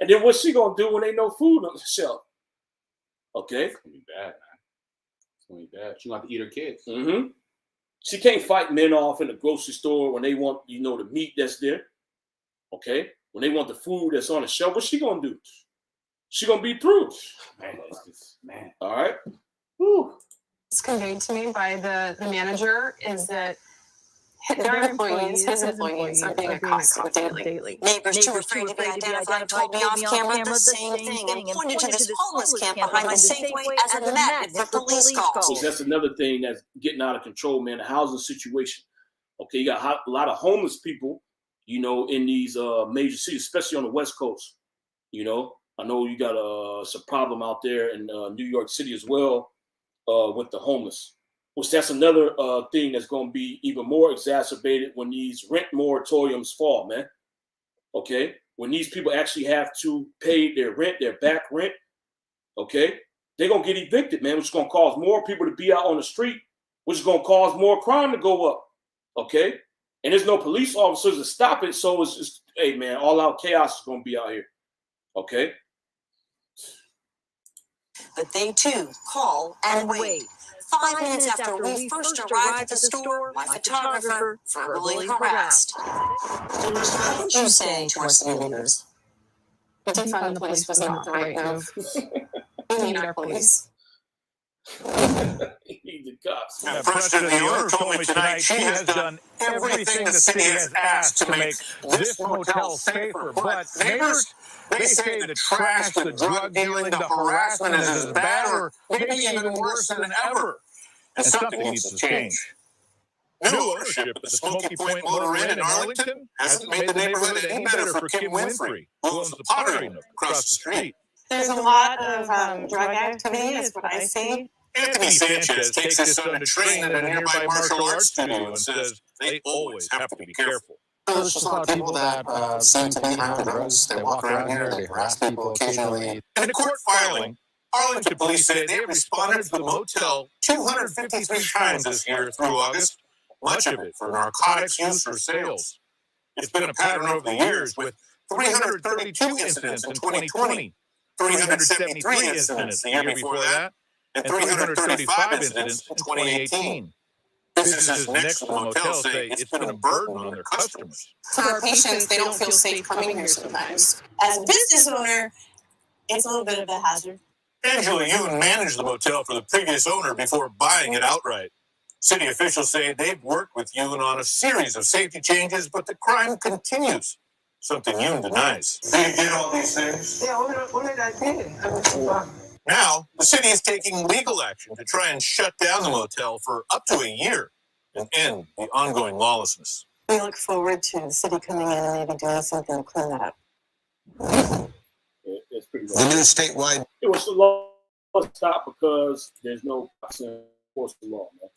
And then what's she gonna do when ain't no food on the shelf? Okay, it's gonna be bad, man. It's gonna be bad. She gonna have to eat her kids. Mm-hmm. She can't fight men off in the grocery store when they want, the meat that's there. Okay, when they want the food that's on the shelf, what's she gonna do? She gonna be through. Man. All right. Whew. It's conveyed to me by the manager is that his employees are being accosted daily. Neighbors too afraid to be identified told me off camera the same thing and pointed to this homeless camp behind the Safeway as a magnet for police calls. So that's another thing that's getting out of control, man. The housing situation. Okay, you got a lot of homeless people. In these major cities, especially on the West Coast. I know you got some problem out there in New York City as well with the homeless, which that's another thing that's going to be even more exacerbated when these rent moratoriums fall, man. Okay? When these people actually have to pay their rent, their back rent, okay? They're going to get evicted, man, which is going to cause more people to be out on the street, which is going to cause more crime to go up, okay? And there's no police officers to stop it. So it's just, hey, man, all out chaos is going to be out here. Okay? But they, too, call and wait. 5 minutes after we first arrived at the store, my photographer verbally harassed. What did you say to our neighbors? Defund the police was not the right move. We need our police. The cops. Now, Preston, the owner told me tonight she has done everything the city has asked to make this motel safer. But neighbors, they say the trash, the drug dealing, the harassment is as bad or maybe even worse than ever. And something needs to change. New ownership at the Smoky Point Motor Inn in Arlington hasn't made the neighborhood any better for Kim Winfrey, who owns the Pottery Nook across the street. There's a lot of drug activity is what I see. Anthony Sanchez takes his son to train at a nearby martial arts studio and says they always have to be careful. There's just a lot of people that seem to be high on drugs. They walk around here, they harass people occasionally. In a court filing, Arlington police say they responded to the motel 253 times this year through August, much of it for narcotics use or sales. It's been a pattern over the years with 332 incidents in 2020, 373 incidents the year before that, and 335 incidents in 2018. Businesses next to the motel say it's been a burden on their customers. For our patients, they don't feel safe coming here sometimes. As a business owner, it's a little bit of a hazard. Angela Yoon managed the motel for the previous owner before buying it outright. City officials say they've worked with Yoon on a series of safety changes, but the crime continues, something Yoon denies. They did all these things? Yeah, what did I do? Now, the city is taking legal action to try and shut down the motel for up to a year and end the ongoing lawlessness. We look forward to the city coming in and maybe doing something to clean that up. It's pretty The new statewide. It was the law stop because there's no enforce the law, man.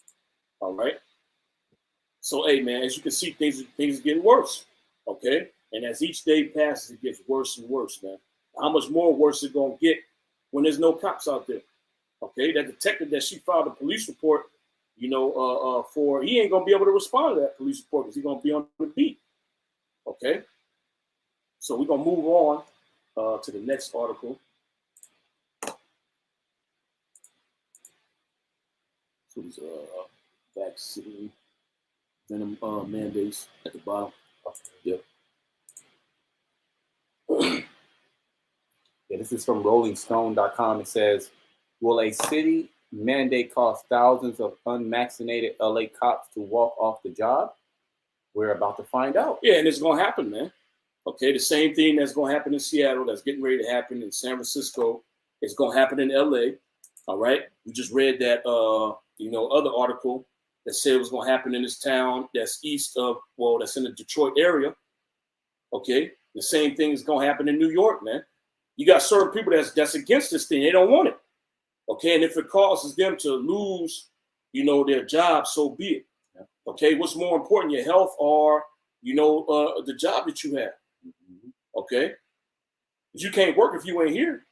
All right. So, hey, man, as you can see, things are getting worse. Okay, and as each day passes, it gets worse and worse, man. How much more worse is it gonna get when there's no cops out there? Okay, that detective that she filed a police report, for, he ain't gonna be able to respond to that police report because he's gonna be on the beat. Okay, so we're gonna move on to the next article. So these vaccine venom mandates at the bottom. Yep. Yeah, this is from RollingStone.com. It says, will a city mandate cause thousands of unvaccinated LA cops to walk off the job? We're about to find out. Yeah, and it's going to happen, man. Okay, the same thing that's going to happen in Seattle, that's getting ready to happen in San Francisco, it's going to happen in LA. All right, we just read that, other article that said it was going to happen in this town that's that's in the Detroit area. Okay, the same thing is going to happen in New York, man. You got certain people that's against this thing. They don't want it. Okay, and if it causes them to lose, their job, so be it. Okay, what's more important, your health or, the job that you have? Okay, but you can't work if you ain't here.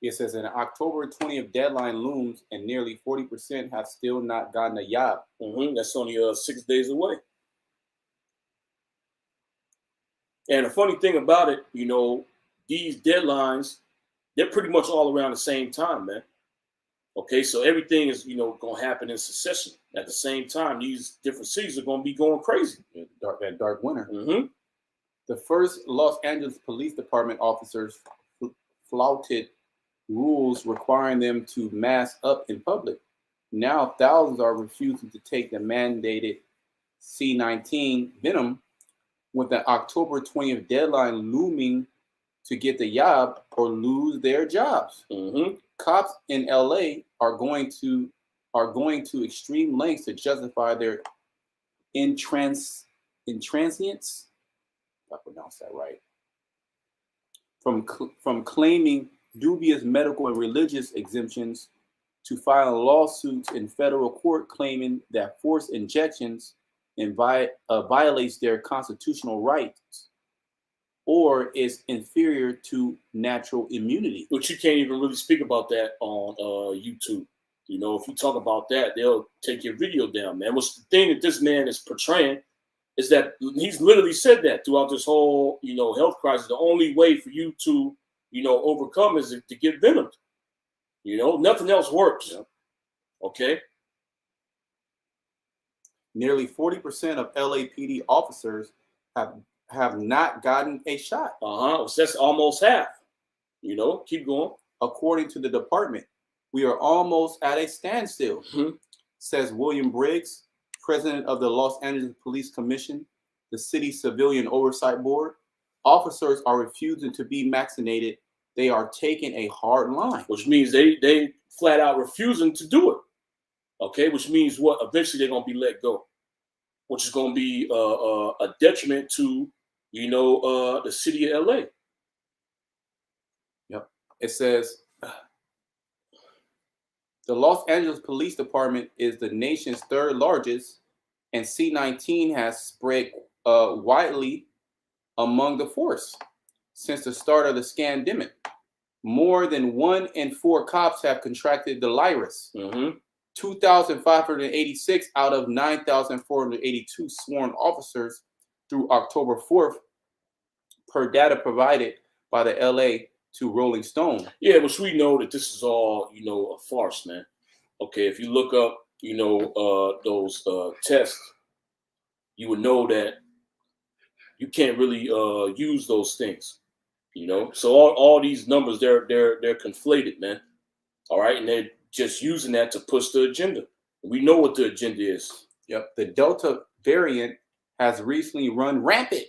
It says an October 20th deadline looms and nearly 40% have still not gotten a job. That's only 6 days away. And the funny thing about it, these deadlines, they're pretty much all around the same time, man. Okay, so everything is, going to happen in succession. At the same time, these different cities are going to be going crazy. That dark winter. Mm-hmm. The first Los Angeles Police Department officers flouted rules requiring them to mask up in public. Now thousands are refusing to take the mandated C-19 venom, with the October 20th deadline looming to get the job or lose their jobs. Cops in LA are going to extreme lengths to justify their intransience. If I pronounce that right. From claiming dubious medical and religious exemptions to filing lawsuits in federal court claiming that forced injections violates their constitutional rights or is inferior to natural immunity. But you can't even really speak about that on YouTube. If you talk about that, they'll take your video down, man. What's the thing that this man is portraying is that he's literally said that throughout this whole, health crisis. The only way for you to, overcome is to get venomed. Nothing else works. Yeah. Okay. Nearly 40% of LAPD officers have not gotten a shot. So that's almost half. Keep going. According to the department, we are almost at a standstill, says William Briggs, president of the Los Angeles Police Commission, the city's civilian oversight board. Officers are refusing to be vaccinated. They are taking a hard line. Which means they flat out refusing to do it. Okay, which means what? Eventually they're going to be let go, which is going to be a detriment to, the city of LA. Yep. It says, The Los Angeles Police Department is the nation's third largest, and C-19 has spread widely among the force since the start of the scandemic. More than 1 in 4 cops have contracted the virus. 2,586 out of 9,482 sworn officers through October 4th, per data provided by the LA to Rolling Stone. Yeah, which we know that this is all, a farce, man. Okay, if you look up, those tests, you would know that you can't really use those things, So all these numbers, they're conflated, man. All right, and they're just using that to push the agenda. We know what the agenda is. Yep, the Delta variant has recently run rampant.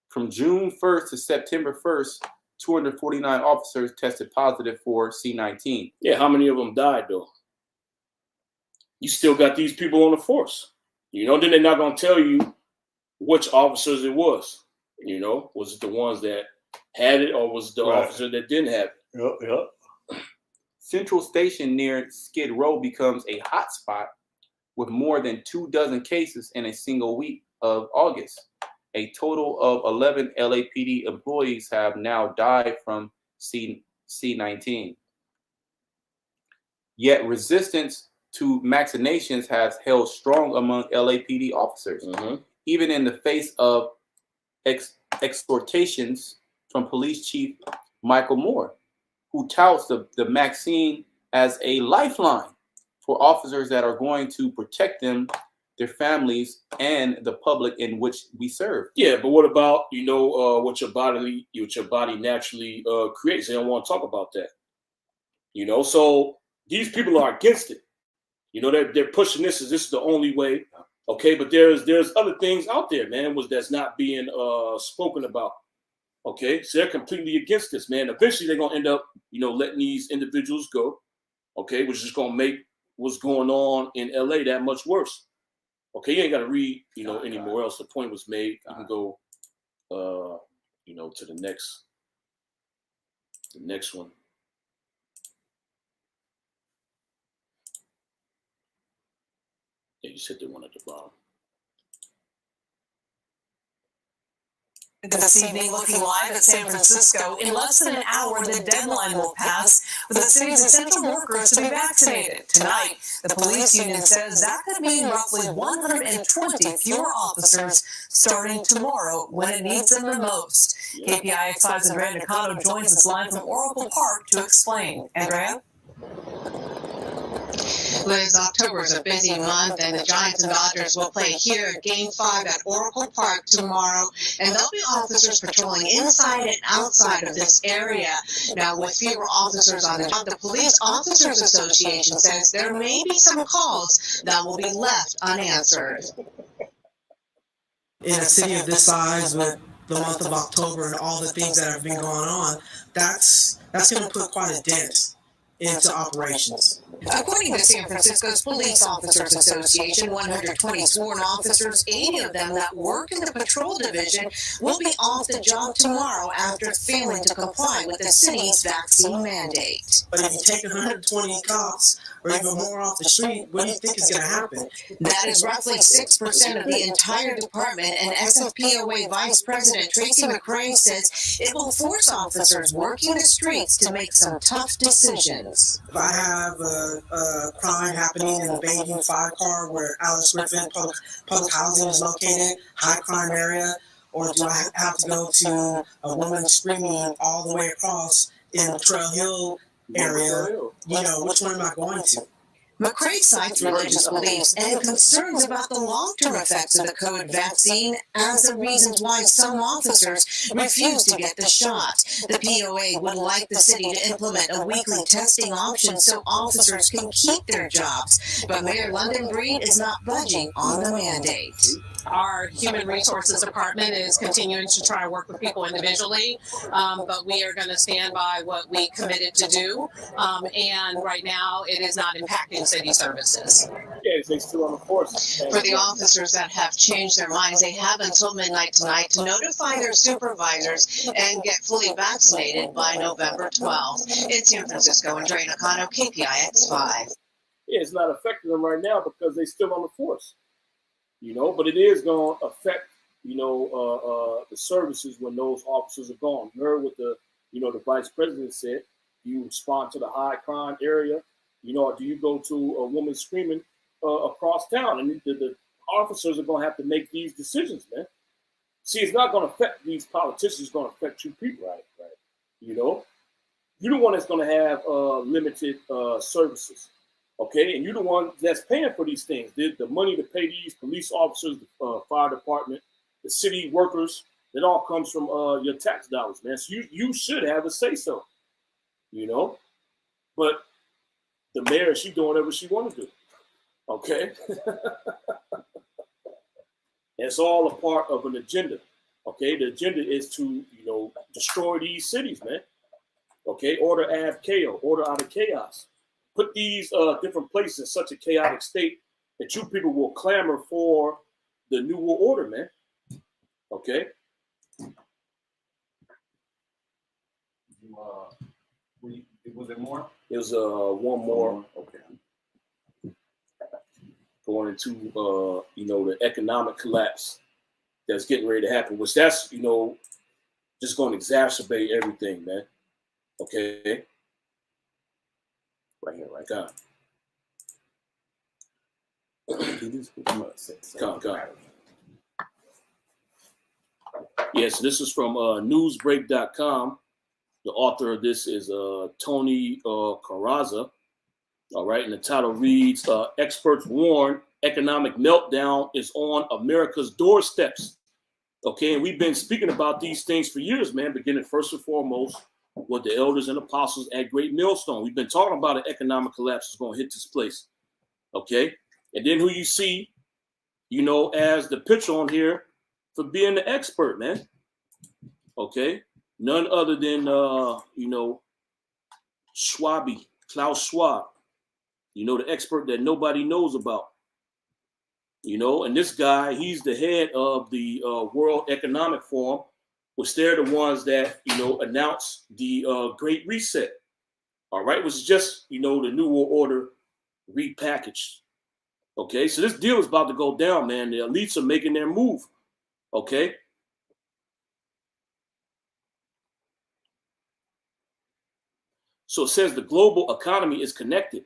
From June 1st to September 1st, 249 officers tested positive for C-19. Yeah, how many of them died, though? You still got these people on the force. Then they're not going to tell you which officers it was. Was it the ones that had it, or was it the officer that didn't have it? Yep. Central Station near Skid Row becomes a hotspot with more than 24 cases in a single week of August. A total of 11 LAPD employees have now died from C-19. Yet resistance to vaccinations has held strong among LAPD officers, even in the face of exhortations from Police Chief Michael Moore, who touts the vaccine as a lifeline for officers that are going to protect them, their families, and the public in which we serve. Yeah, but what about what your body naturally creates? They don't want to talk about that. So these people are against it. They're pushing this as this is the only way. Okay, but there's other things out there, man, that's not being spoken about. Okay, so they're completely against this, man. Eventually, they're gonna end up, letting these individuals go. Okay, which is gonna make what's going on in LA that much worse. Okay, you ain't gotta read, anymore else. The point was made. You can go, to the next one. Yeah, you said the one at the bottom. This evening, looking live at San Francisco, in less than an hour, the deadline will pass for the city's essential workers to be vaccinated. Tonight, the police union says that could mean roughly 120 fewer officers starting tomorrow when it needs them the most. KPIX5's Andrea Nakano joins us live from Oracle Park to explain. Andrea? Liz, October is a busy month, and the Giants and Dodgers will play here at Game 5 at Oracle Park tomorrow, and there'll be officers patrolling inside and outside of this area. Now, with fewer officers on the job, the Police Officers Association says there may be some calls that will be left unanswered. In a city of this size, with the month of October and all the things that have been going on, that's going to put quite a dent into operations. According to San Francisco's Police Officers Association, 120 sworn officers, 80 of them that work in the patrol division, will be off the job tomorrow after failing to comply with the city's vaccine mandate. But if you take 120 cops or even more off the street, what do you think is going to happen? That is roughly 6% of the entire department, and SFPOA Vice President Tracy McCray says it will force officers working the streets to make some tough decisions. If I have a crime happening in the Beijing 5 car where Alice Griffin public housing is located, high crime area, or do I have to go to a woman screaming all the way across in Trail Hill area? Which one am I going to? McCray cites religious beliefs and concerns about the long-term effects of the COVID vaccine as the reasons why some officers refuse to get the shot. The POA would like the city to implement a weekly testing option so officers can keep their jobs, but Mayor London Breed is not budging on the mandate. Our Human Resources Department is continuing to try to work with people individually, but we are going to stand by what we committed to do, and right now it is not impacting city services. Yeah, they still on the force. For the officers that have changed their minds, they have until midnight tonight to notify their supervisors and get fully vaccinated by November 12th. In San Francisco, Andrea Nakano, KPIX 5. Yeah, it's not affecting them right now because they're still on the force. You know, but it is going to affect, you know, the services when those officers are gone. You heard what the, you know, the vice president said. Do you respond to the high crime area? You know, or do you go to a woman screaming across town? And the officers are going to have to make these decisions, man. See, it's not going to affect these politicians. It's going to affect you people, right? You know, you're the one that's going to have limited services. Okay, and you're the one that's paying for these things. The money to pay these police officers, the fire department, the city workers, it all comes from your tax dollars, man. So you should have a say so, you know. But the mayor, she's doing whatever she want to do. Okay, it's all a part of an agenda. Okay, the agenda is to, you know, destroy these cities, man. Okay, order out of chaos. Put these different places in such a chaotic state that you people will clamor for the new world order, man. Okay. Was it more? It was one more. Okay. Going into you know, the economic collapse that's getting ready to happen, which that's, you know, just going to exacerbate everything, man. Okay. Right here, right. Come. Yes, this is from newsbreak.com. The author of this is Tony Carrazza. All right, and the title reads, experts warn economic meltdown is on America's doorsteps. Okay, and we've been speaking about these things for years, man, beginning first and foremost with the elders and apostles at Great Millstone. We've been talking about an economic collapse is going to hit this place. Okay, and then who you see, you know, as the picture on here for being the expert, man. Okay, none other than, you know, Klaus Schwab, you know, the expert that nobody knows about. You know, and this guy, he's the head of the World Economic Forum, which they're the ones that, you know, announced the Great Reset. All right, which is just, you know, the New World Order repackaged. Okay, so this deal is about to go down, man. The elites are making their move. Okay. So it says the global economy is connected.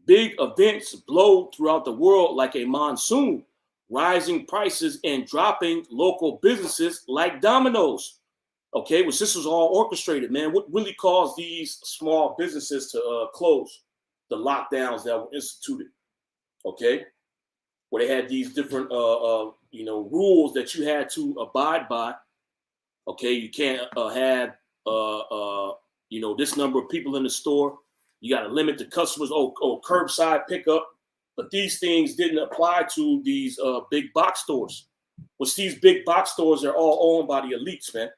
Big events blow throughout the world like a monsoon, rising prices and dropping local businesses like dominoes. Okay, which this was all orchestrated, man. What really caused these small businesses to close? The lockdowns that were instituted. Okay, where they had these different, you know, rules that you had to abide by. Okay, you can't have, you know, this number of people in the store. You got to limit the customers. Curbside pickup. But these things didn't apply to these big box stores. Which these big box stores are all owned by the elites, man.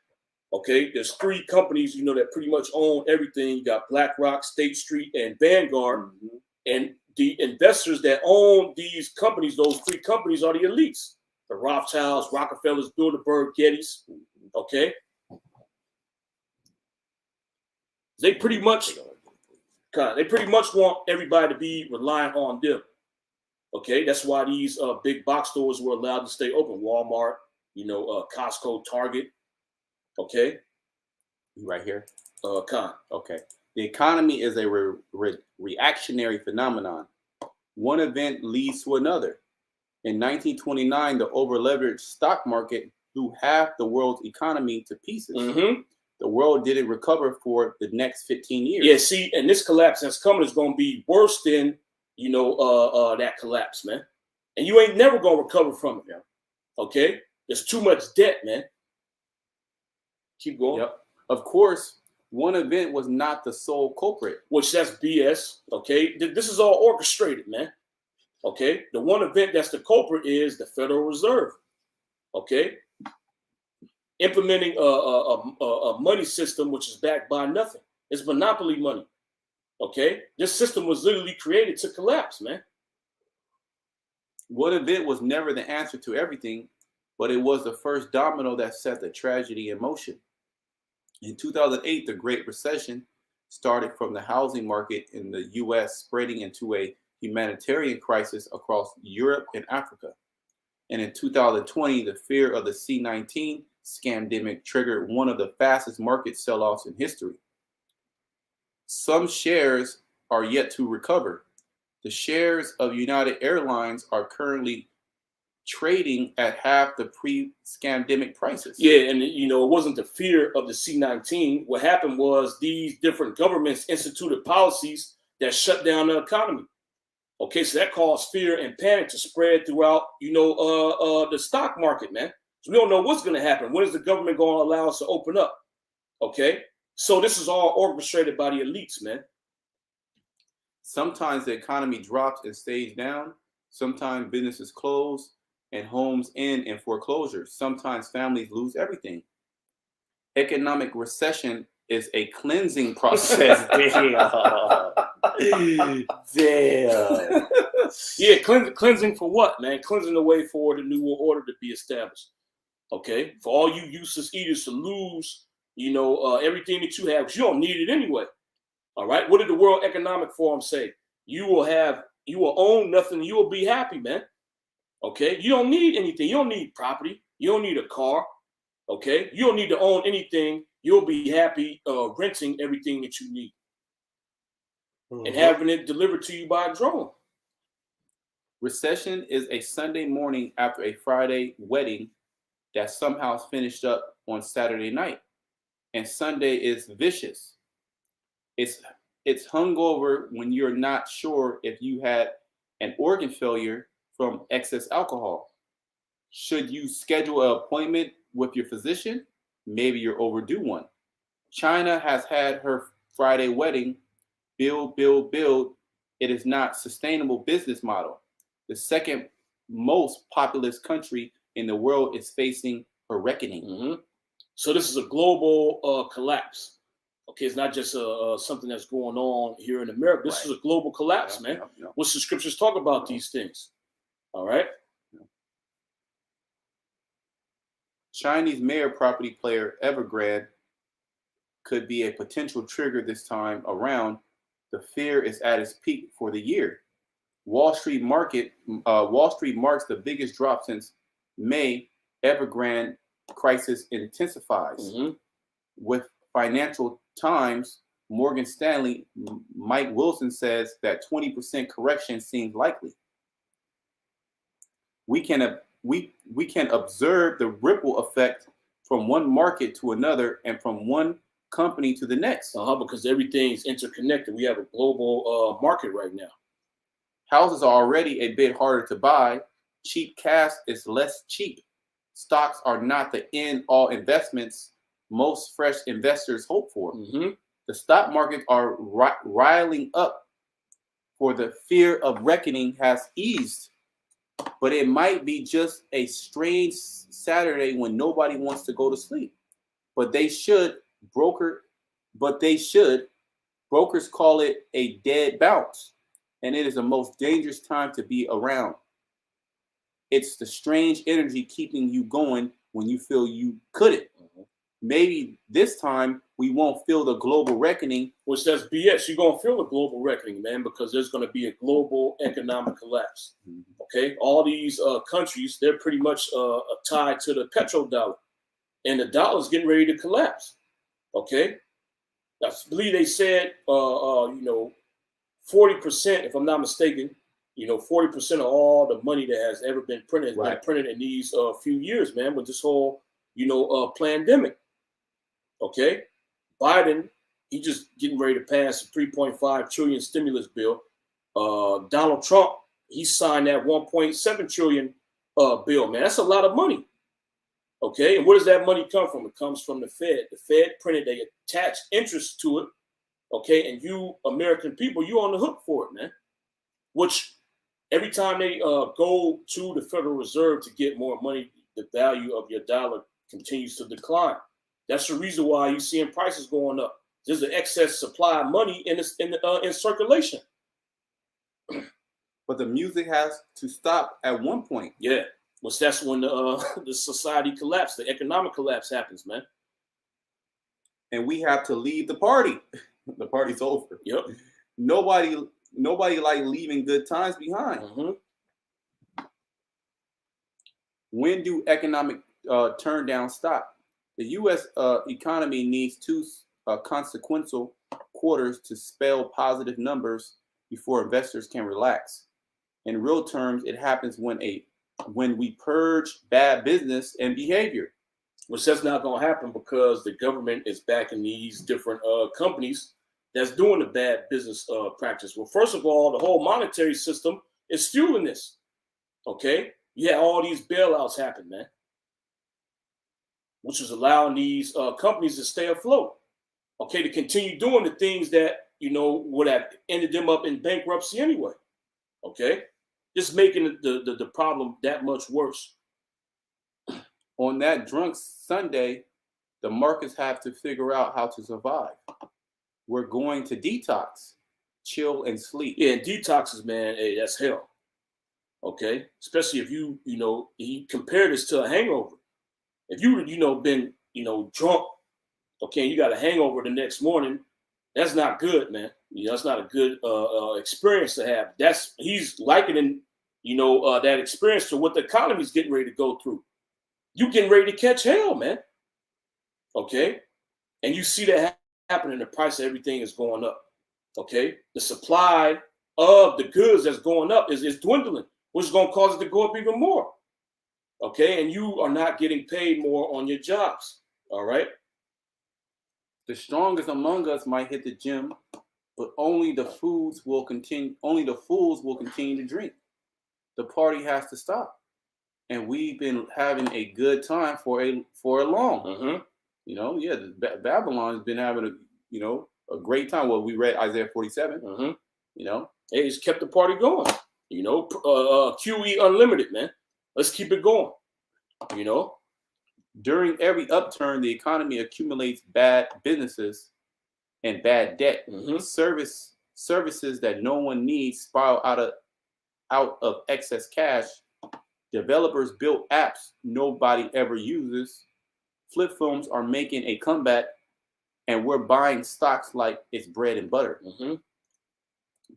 Okay, there's 3 companies, you know, that pretty much own everything. You got BlackRock, State Street, and Vanguard. Mm-hmm. And the investors that own these companies, those 3 companies, are the elites. The Rothschilds, Rockefellers, Bilderberg, Gettys. Okay. They pretty much want everybody to be reliant on them. Okay, that's why these big box stores were allowed to stay open. Walmart, you know, Costco, Target. Okay, right here. Okay. The economy is a reactionary phenomenon. One event leads to another. In 1929, the over-leveraged stock market blew half the world's economy to pieces. Mm-hmm. The world didn't recover for the next 15 years. Yeah, see, and this collapse that's coming is going to be worse than, you know, that collapse, man. And you ain't never going to recover from it, man. Okay? There's too much debt, man. Keep going. Yep. Of course, one event was not the sole culprit. Which that's BS, okay? This is all orchestrated, man. Okay? The one event that's the culprit is the Federal Reserve. Okay? Implementing a money system which is backed by nothing. It's monopoly money. Okay? This system was literally created to collapse, man. One event was never the answer to everything, but it was the first domino that set the tragedy in motion. In 2008, the Great Recession started from the housing market in the U.S., spreading into a humanitarian crisis across Europe and Africa. And in 2020, the fear of the C-19 scamdemic triggered one of the fastest market sell-offs in history. Some shares are yet to recover. The shares of United Airlines are currently trading at half the pre-scamdemic prices. Yeah, and it wasn't the fear of the C-19. What happened was these different governments instituted policies that shut down the economy. Okay, so that caused fear and panic to spread throughout, the stock market, man. So we don't know what's going to happen. When is the government going to allow us to open up? Okay, so this is all orchestrated by the elites, man. Sometimes the economy drops and stays down. Sometimes businesses close and homes end in foreclosure. Sometimes families lose everything. Economic recession is a cleansing process. Damn. Yeah, cleansing for what, man? Cleansing the way for the new order to be established. Okay, for all you useless eaters to lose, everything that you have, because you don't need it anyway. All right. What did the World Economic Forum say? You will own nothing. You will be happy, man. Okay. You don't need anything. You don't need property. You don't need a car. Okay. You don't need to own anything. You'll be happy renting everything that you need and having it delivered to you by a drone. Recession is a Sunday morning after a Friday wedding that somehow finished up on Saturday night. And Sunday is vicious. It's hungover when you're not sure if you had an organ failure from excess alcohol. Should you schedule an appointment with your physician? Maybe you're overdue one. China has had her Friday wedding. Build. It is not sustainable business model. The second most populous country in the world is facing a reckoning. Mm-hmm. So this is a global collapse. Okay, it's not just something that's going on here in America. This is a global collapse, man. What's the scriptures talk about these things? All right. Chinese mayor property player Evergrande could be a potential trigger this time around. The fear is at its peak for the year. Wall Street marks the biggest drop since May. Evergrande crisis intensifies. Mm-hmm. With Financial Times, Morgan Stanley, Mike Wilson says that 20% correction seems likely. We can observe the ripple effect from one market to another and from one company to the next. Because everything's interconnected. We have a global market right now. Houses are already a bit harder to buy. Cheap cash is less cheap. Stocks are not the end-all investments most fresh investors hope for. Mm-hmm. The stock markets are riling up, for the fear of reckoning has eased. But it might be just a strange Saturday when nobody wants to go to sleep. Brokers call it a dead bounce, and it is the most dangerous time to be around. It's the strange energy keeping you going when you feel you couldn't. Mm-hmm. Maybe this time we won't feel the global reckoning. Which that's BS. You're going to feel the global reckoning, man, because there's going to be a global economic collapse. Okay? All these countries, they're pretty much tied to the petrodollar. And the dollar's getting ready to collapse. Okay? I believe they said, 40%, if I'm not mistaken, 40% of all the money that has ever been printed has been printed in these few years, man, with this whole, pandemic. Okay? Biden, he just getting ready to pass a $3.5 trillion stimulus bill. Donald Trump, he signed that $1.7 trillion bill, man. That's a lot of money. Okay, and where does that money come from? It comes from the Fed. The Fed printed, they attach interest to it. Okay, and you American people, you on the hook for it, man. Which every time they go to the Federal Reserve to get more money, the value of your dollar continues to decline. That's the reason why you're seeing prices going up. There's an excess supply of money in circulation. But the music has to stop at one point. Yeah. Well, that's when the society collapse, the economic collapse happens, man. And we have to leave the party. The party's over. Yep. Nobody nobody like leaving good times behind. Mm-hmm. When do economic turn down stop? The U.S. Economy needs two consequential quarters to spell positive numbers before investors can relax. In real terms, it happens when we purge bad business and behavior. Which that's not going to happen because the government is backing these different companies that's doing the bad business practice. Well, first of all, the whole monetary system is fueling this. Okay, yeah, all these bailouts happen, man, which is allowing these companies to stay afloat. Okay, to continue doing the things that would have ended them up in bankruptcy anyway. Okay, just making the problem that much worse. On that drunk Sunday, the markets have to figure out how to survive. We're going to detox, chill, and sleep. Yeah, and detoxes, man, hey, that's hell. Okay, especially if you compare this to a hangover. If you been drunk, okay, and you got a hangover the next morning, that's not good, man. That's not a good experience to have. He's likening that experience to what the economy's getting ready to go through. You getting ready to catch hell, man. Okay, and you see that happening. The price of everything is going up. Okay, the supply of the goods that's going up is dwindling, which is going to cause it to go up even more. Okay, and you are not getting paid more on your jobs. All right. The strongest among us might hit the gym, but only the fools will continue to drink. The party has to stop. And we've been having a good time for a long. Mm-hmm. Babylon has been having a great time. Well, we read Isaiah 47. Mm-hmm. They just kept the party going. QE unlimited, man. Let's keep it going. During every upturn, the economy accumulates bad businesses and bad debt. Mm-hmm. Services that no one needs spiral out of excess cash. Developers built apps nobody ever uses. Flip phones are making a comeback, and we're buying stocks like it's bread and butter. Mm-hmm.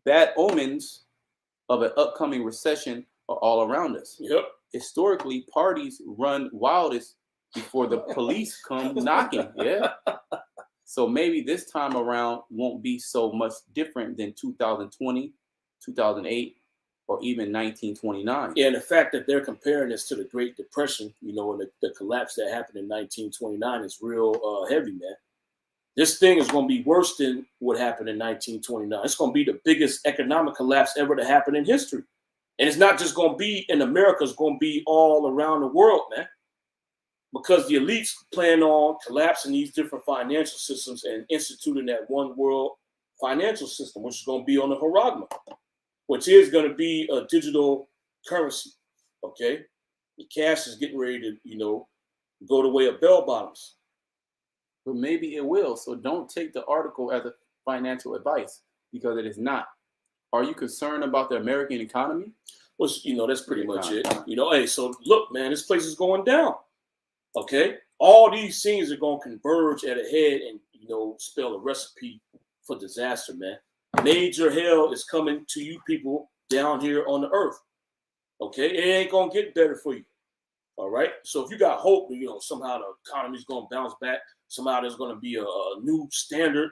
Bad omens of an upcoming recession are all around us. Yep. Historically, parties run wildest before the police come knocking. Yeah. So maybe this time around won't be so much different than 2020, 2008, or even 1929. Yeah, and the fact that they're comparing this to the Great Depression, and the collapse that happened in 1929 is real heavy, man. This thing is going to be worse than what happened in 1929. It's going to be the biggest economic collapse ever to happen in history. And it's not just going to be in America, it's going to be all around the world, man. Because the elites plan on collapsing these different financial systems and instituting that one world financial system, which is going to be on the horizon, which is going to be a digital currency. Okay, the cash is getting ready to, go the way of bell bottoms. But maybe it will. So don't take the article as a financial advice, because it is not. Are you concerned about the American economy? Well, that's pretty much it. Hey, so look, man, this place is going down. Okay, all these things are going to converge at a head and spell a recipe for disaster, man. Major hell is coming to you people down here on the earth. Okay, it ain't gonna get better for you. All right. So if you got hope, somehow the economy's gonna bounce back. Somehow there's gonna be a new standard,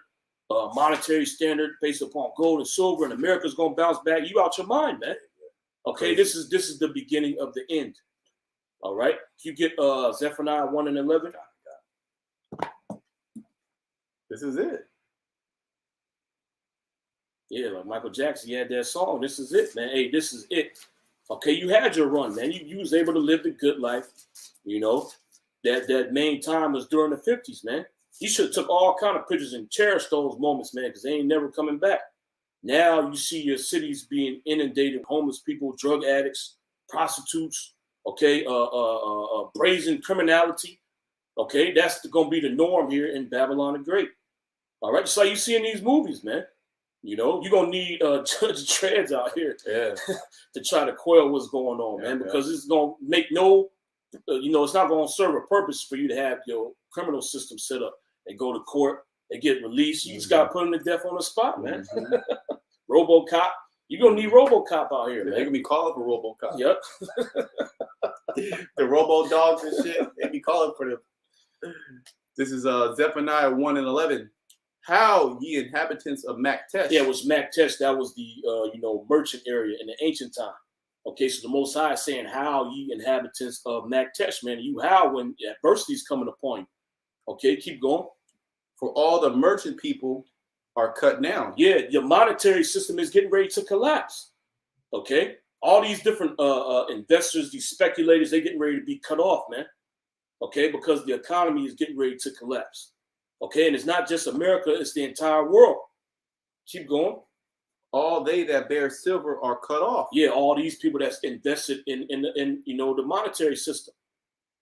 monetary standard based upon gold and silver, and America's gonna bounce back. You out your mind, man. Okay, this is the beginning of the end. All right. You get Zephaniah 1:11. This is it. Yeah, like Michael Jackson, he had that song. This is it, man. Hey, this is it. Okay, you had your run, man. You was able to live the good life. That main time was during the 50s, man. You should have took all kind of pictures and cherished those moments, man, because they ain't never coming back. Now you see your cities being inundated with homeless people, drug addicts, prostitutes, okay, brazen criminality. Okay, that's going to be the norm here in Babylon the Great. All right, just like you see in these movies, man. You're going to need Judge Dredd out here to try to quell what's going on, man, because it's going to make it's not going to serve a purpose for you to have your criminal system set up and go to court and get released. You just got to put them to death on the spot, man. RoboCop. You're going to need RoboCop out here, They're man. going to be calling for RoboCop. Yep. The Robo Dogs and shit, they be calling for them. This is Zephaniah 1:11. How ye inhabitants of Maktesh. Yeah, it was Maktesh. That was the merchant area in the ancient time. Okay, so the Most High is saying, how ye inhabitants of Maktesh, man. You how when adversity is coming upon you. Okay, keep going. For all the merchant people are cut down. Yeah, your monetary system is getting ready to collapse. Okay, all these different investors, these speculators, they're getting ready to be cut off, man. Okay, because the economy is getting ready to collapse. Okay, and it's not just America, it's the entire world. Keep going. All they that bear silver are cut off. Yeah, all these people that's invested in the monetary system.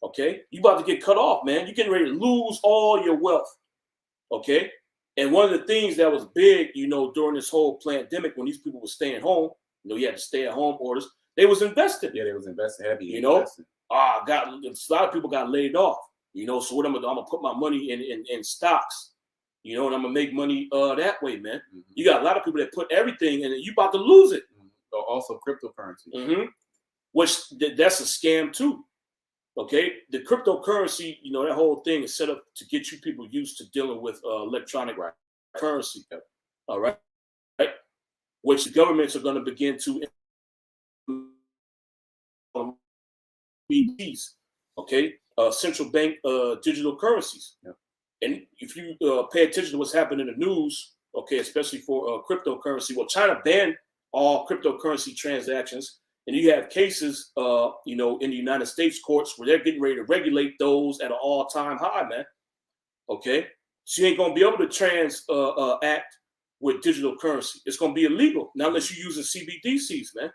Okay, you about to get cut off, man. You're getting ready to lose all your wealth. Okay, and one of the things that was big, during this whole pandemic, when these people were staying home, you had to stay at home orders. They was invested. Yeah, they was investing heavy. A lot of people got laid off. So what I'm gonna put my money in stocks. And I'm gonna make money that way, man. Mm-hmm. You got a lot of people that put everything in it. You about to lose it. Mm-hmm. Also cryptocurrency. Mm-hmm. Which that's a scam too. Okay, the cryptocurrency, that whole thing is set up to get you people used to dealing with electronic currency. All right, which the governments are going to begin to BDs. Okay, central bank digital currencies. Yeah. And if you pay attention to what's happening in the news, okay, especially for cryptocurrency, well, China banned all cryptocurrency transactions. And you have cases, in the United States courts where they're getting ready to regulate those at an all-time high, man. Okay, so you ain't gonna be able to transact with digital currency. It's gonna be illegal, not unless you're using CBDCs, man.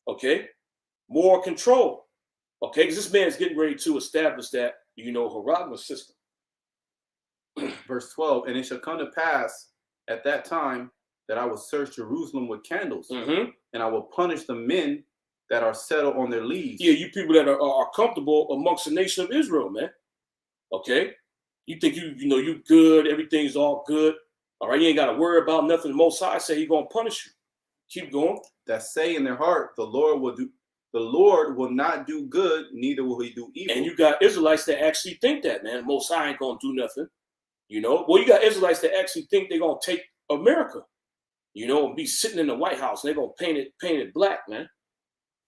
Okay, more control. Okay, because this man's getting ready to establish that Haragma system. Verse 12, and it shall come to pass at that time that I will search Jerusalem with candles, mm-hmm. and I will punish the men that are settled on their leaves. Yeah, you people that are comfortable amongst the nation of Israel, man. Okay, you think you good, everything's all good. All right, you ain't got to worry about nothing. The Most High say He gonna punish you. Keep going. That say in their heart, the Lord will not do good, neither will He do evil. And you got Israelites that actually think that, man. The Most High ain't gonna do nothing. Well, you got Israelites that actually think they're gonna take America. And be sitting in the White House. They're going to paint it black, man.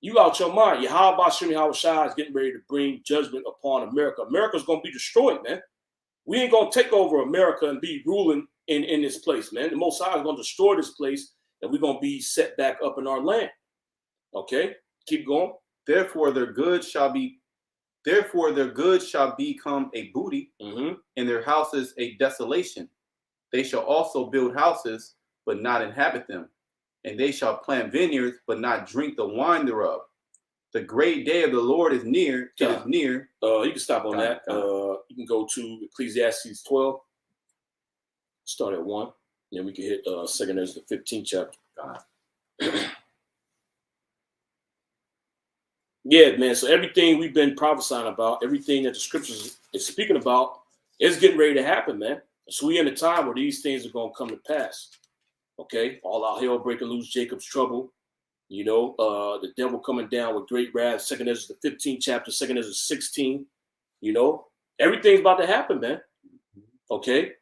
You out your mind. Yahweh Shai is getting ready to bring judgment upon America. America's going to be destroyed, man. We ain't going to take over America and be ruling in this place, man. The Most High is going to destroy this place, and we're going to be set back up in our land. Okay? Keep going. Therefore, their goods shall become a booty, mm-hmm. and their houses a desolation. They shall also build houses, but not inhabit them. And they shall plant vineyards, but not drink the wine thereof. The great day of the Lord is near. It is near. You can stop on that. You can go to Ecclesiastes 12. Start at 1. Then we can hit 2nd Esdras, the 15th chapter. Yeah, man. So everything we've been prophesying about, everything that the scriptures is speaking about, is getting ready to happen, man. So we in a time where these things are going to come to pass. Okay, all out hell breaking loose, Jacob's trouble. The devil coming down with great wrath. 2nd Esdras, the 15th chapter, 2nd Esdras 16. Everything's about to happen, man. Okay,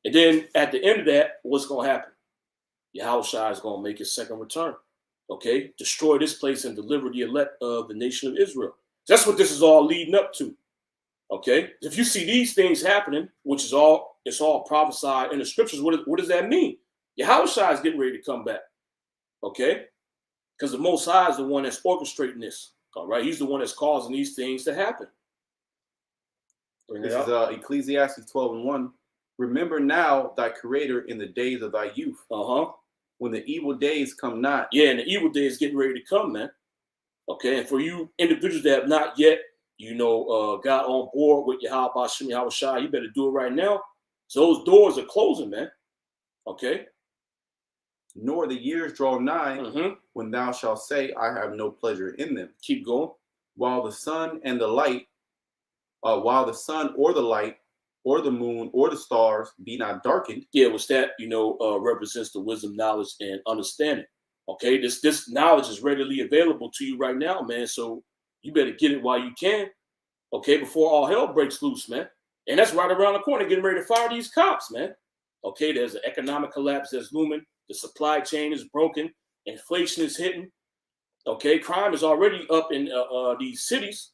and then at the end of that, what's going to happen? Yahweh Shai is going to make his second return. Okay, destroy this place and deliver the elect of the nation of Israel. That's what this is all leading up to. Okay, if you see these things happening, which is it's all prophesied in the scriptures, what does that mean? Yahweh Shai is getting ready to come back. Okay, because the Most High is the one that's orchestrating this. All right, He's the one that's causing these things to happen. This is Ecclesiastes 12:1. Remember now thy Creator in the days of thy youth. When the evil days come not. Yeah, and the evil day is getting ready to come, man. Okay, and for you individuals that have not yet, got on board with Yahweh Shai, you better do it right now. So those doors are closing, man. Okay. Nor the years draw nigh, mm-hmm. when thou shalt say, I have no pleasure in them. Keep going. While the sun or the light, or the moon or the stars be not darkened. Yeah, which that, represents the wisdom, knowledge, and understanding. Okay, this knowledge is readily available to you right now, man. So you better get it while you can. Okay, before all hell breaks loose, man. And that's right around the corner, getting ready to fire these cops, man. Okay, there's an economic collapse that's looming. The supply chain is broken. Inflation is hitting. Okay, crime is already up in these cities.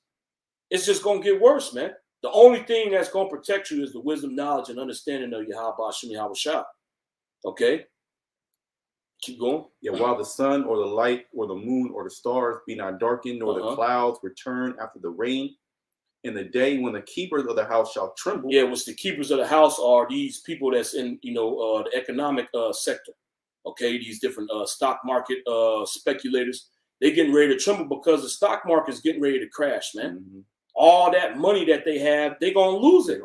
It's just going to get worse, man. The only thing that's going to protect you is the wisdom, knowledge, and understanding of Yahweh Shem Yahweh Shah. Okay? Keep going. Yeah, while the sun or the light or the moon or the stars be not darkened, nor the clouds return after the rain, in the day when the keepers of the house shall tremble. Yeah, which the keepers of the house are these people that's in, the economic sector. Okay, these different stock market speculators. They're getting ready to tremble because the stock market is getting ready to crash, man. Mm-hmm. All that money that they have, they're gonna lose it.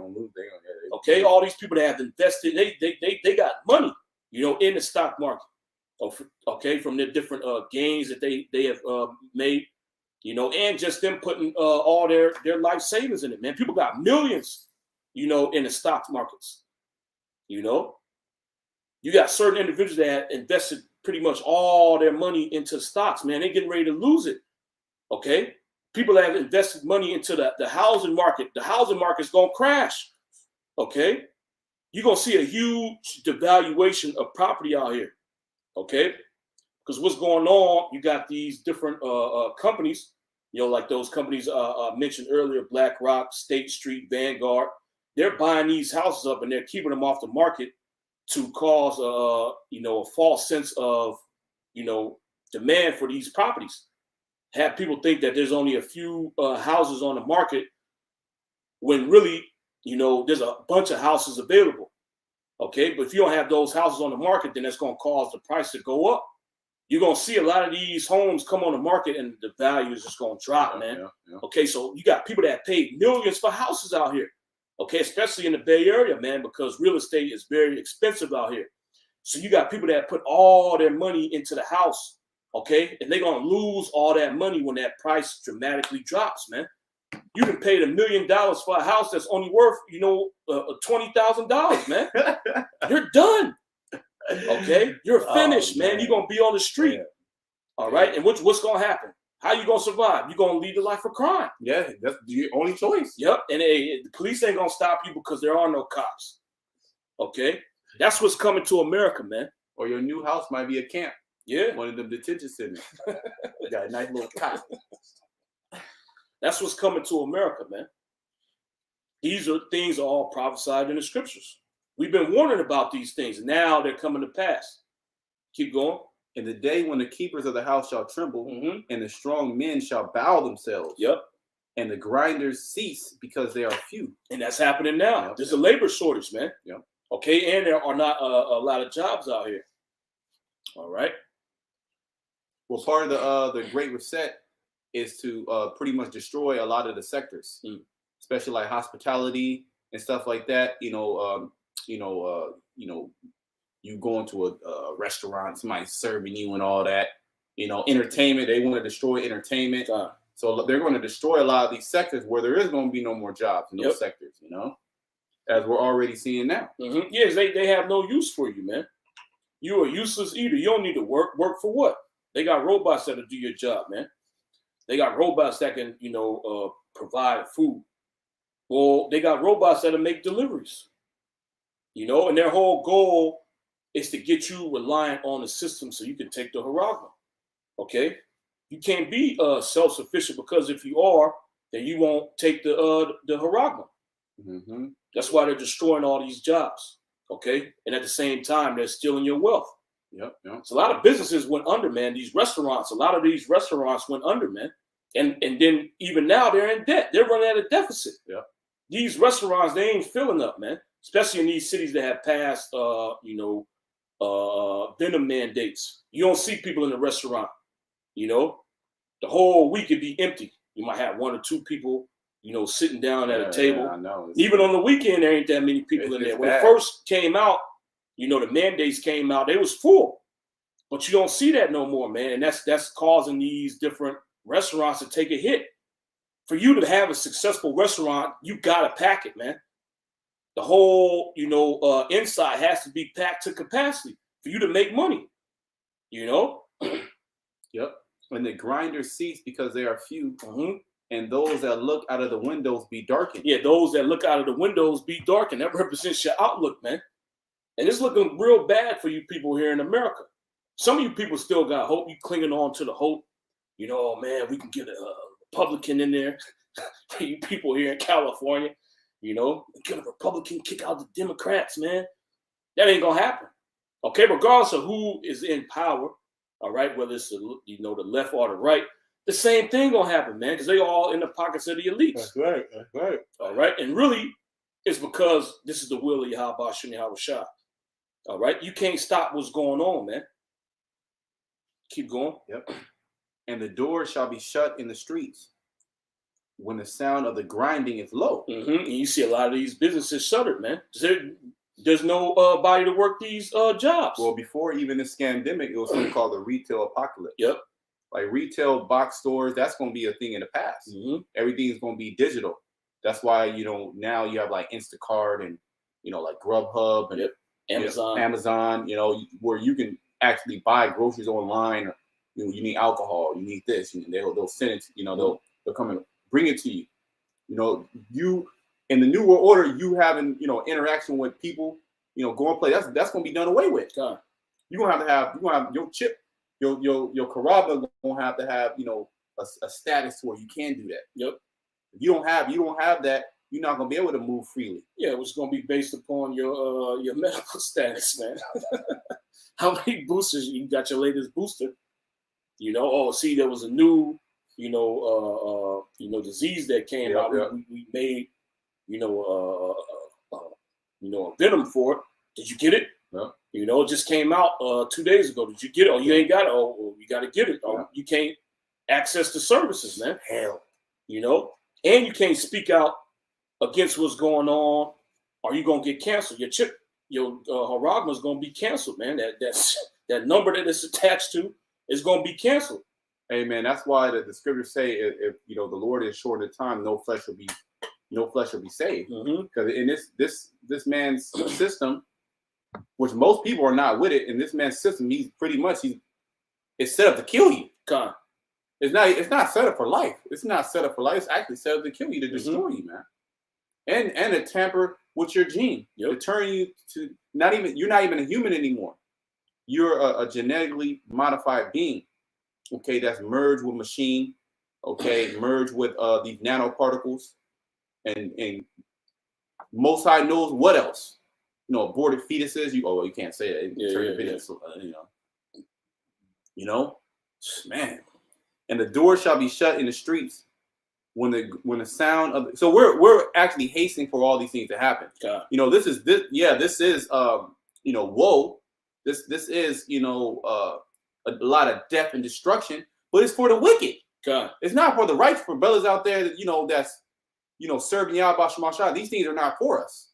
Okay, all these people that have invested, they got money, in the stock market. Okay, from the different gains that they have made, and just them putting all their life savings in it, man. People got millions, in the stock markets. You got certain individuals that invested pretty much all their money into stocks, man. They're getting ready to lose it. Okay. People that have invested money into the housing market. The housing market is going to crash. Okay. You're going to see a huge devaluation of property out here. Okay. Because what's going on, you got these different companies, like those companies mentioned earlier, BlackRock, State Street, Vanguard. They're buying these houses up and they're keeping them off the market to cause, a false sense of, demand for these properties. Have people think that there's only a few houses on the market when really, there's a bunch of houses available. Okay, but if you don't have those houses on the market, then that's going to cause the price to go up. You're going to see a lot of these homes come on the market and the value is just going to drop, man. Yeah. Okay, so you got people that paid millions for houses out here. Okay, especially in the Bay Area, man, because real estate is very expensive out here. So you got people that put all their money into the house, okay, and they're going to lose all that money when that price dramatically drops, man. You can pay $1 million for a house that's only worth, $20,000, man. You're done. Okay, you're finished, man. You're going to be on the street. Yeah. All right, and what's going to happen? How you going to survive? You're going to lead a life of crime. Yeah, that's your only choice. Yep, and the police ain't going to stop you because there are no cops. Okay, that's what's coming to America, man. Or your new house might be a camp. Yeah. One of them detention centers. Got a nice little cot. That's what's coming to America, man. These things are all prophesied in the scriptures. We've been warning about these things, and now they're coming to pass. Keep going. In the day when the keepers of the house shall tremble, and the strong men shall bow themselves. Yep. And the grinders cease because they are few. And that's happening now. Yep. There's a labor shortage, man. Yep. Okay, and there are not a lot of jobs out here. All right. Well, part of the Great Reset is to pretty much destroy a lot of the sectors, especially like hospitality and stuff like that. You go into a restaurant, somebody serving you and all that. Entertainment. They want to destroy entertainment. So they're going to destroy a lot of these sectors where there is going to be no more jobs in those sectors. As we're already seeing now. Yes, they have no use for you, man. You are useless eater. You don't need to work. Work for what? They got robots that'll do your job, man. They got robots that can, provide food. Well, they got robots that'll make deliveries. And their whole goal is to get you reliant on the system so you can take the haragma. Okay? You can't be self-sufficient, because if you are, then you won't take the haragma. That's why they're destroying all these jobs. Okay? And at the same time, they're stealing your wealth. Yep. So a lot of businesses went under, man. A lot of these restaurants went under, man. And then even now they're in debt. They're running at a deficit. Yeah. These restaurants, they ain't filling up, man. Especially in these cities that have passed, venom mandates. You don't see people in the restaurant. The whole week it'd be empty. You might have one or two people, sitting down at a table. Yeah, I know. Even on the weekend, there ain't that many people in there. When it first came out, the mandates came out, they was full. But you don't see that no more, man. And that's causing these different restaurants to take a hit. For you to have a successful restaurant, you gotta pack it, man. The whole, inside has to be packed to capacity for you to make money. Yep. And the grinders cease because they are few, and those that look out of the windows be darkened. Yeah, those that look out of the windows be darkened. That represents your outlook, man. And it's looking real bad for you people here in America. Some of you people still got hope. You clinging on to the hope. Oh man, we can get a Republican in there. For you people here in California, get a Republican, kick out the Democrats, man. That ain't gonna happen. Okay, regardless of who is in power, all right, whether it's the left or the right, the same thing gonna happen, man, because they all in the pockets of the elites. That's right. That's right. All right, and really, it's because this is the will of Yahweh Shem Yahweh Shah. All right, you can't stop what's going on, man. Keep going. Yep. And the door shall be shut in the streets when the sound of the grinding is low. And you see a lot of these businesses shuttered, man. There's no body to work these jobs. Well, before even this scandemic, it was something called the retail apocalypse. Yep. Like retail box stores, that's going to be a thing in the past. Everything's going to be digital. That's why, now you have like Instacart and, like Grubhub and Amazon, where you can actually buy groceries online. Or, you need alcohol, you need this, they'll send it, they'll come and bring it to you. You in the New World Order, you having, interaction with people, go and play. That's going to be done away with. You're going to have your chip, your Caraba going to have, a status to where you can do that. Yep. If you don't have that, you're not going to be able to move freely. Yeah, it's going to be based upon your medical status, man. How many boosters you got? Your latest booster? See, there was a new, disease that came out. Yep. We made, a venom for it. Did you get it? Yep. It just came out 2 days ago. Did you get it? Oh, you ain't got it. Oh, you got to get it. Oh, you can't access the services, man. Hell, and you can't speak out against what's going on, or you gonna get canceled. Your chip, your Haragma is gonna be canceled, man. That number that it's attached to is gonna be canceled. Hey, man, that's why the scriptures say if the Lord is short of time, no flesh will be saved. Because in this man's system, which most people are not with it, in this man's system, it's set up to kill you. God. It's not set up for life. It's not set up for life. It's actually set up to kill you, to destroy you, man. And to tamper with your gene, to turn you to you're not even a human anymore. You're a genetically modified being. Okay, that's merged with machine. Okay, merged with these nanoparticles, and Most High knows what else. Aborted fetuses. You can't say that. Man. And the door shall be shut in the streets when the sound of so we're actually hastening for all these things to happen. God. This is woe. This is a lot of death and destruction, but it's for the wicked. God. It's not for the righteous, for brothers out there that that's serving Yahweh Shemashah. These things are not for us.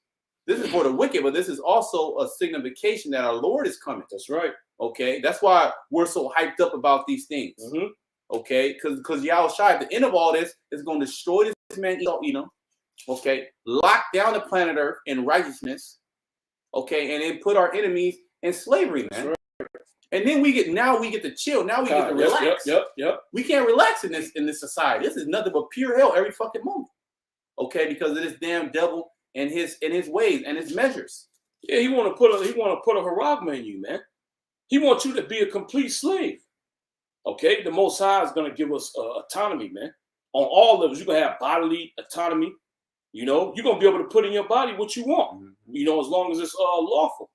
This is for the wicked, but this is also a signification that our Lord is coming. That's right. Okay, that's why we're so hyped up about these things. Okay, because Yahweh Shai, at the end of all this, is going to destroy this man, okay, lock down the planet Earth in righteousness, okay, and then put our enemies in slavery, man. Right. And then we get to chill. Now we get to relax. Yep. We can't relax in this society. This is nothing but pure hell every fucking moment. Okay, because of this damn devil and his ways and his measures. Yeah, he want to put a haragma in you, man. He wants you to be a complete slave. Okay, the Most High is going to give us autonomy, man. On all levels, you're going to have bodily autonomy. You're going to be able to put in your body what you want, as long as it's lawful.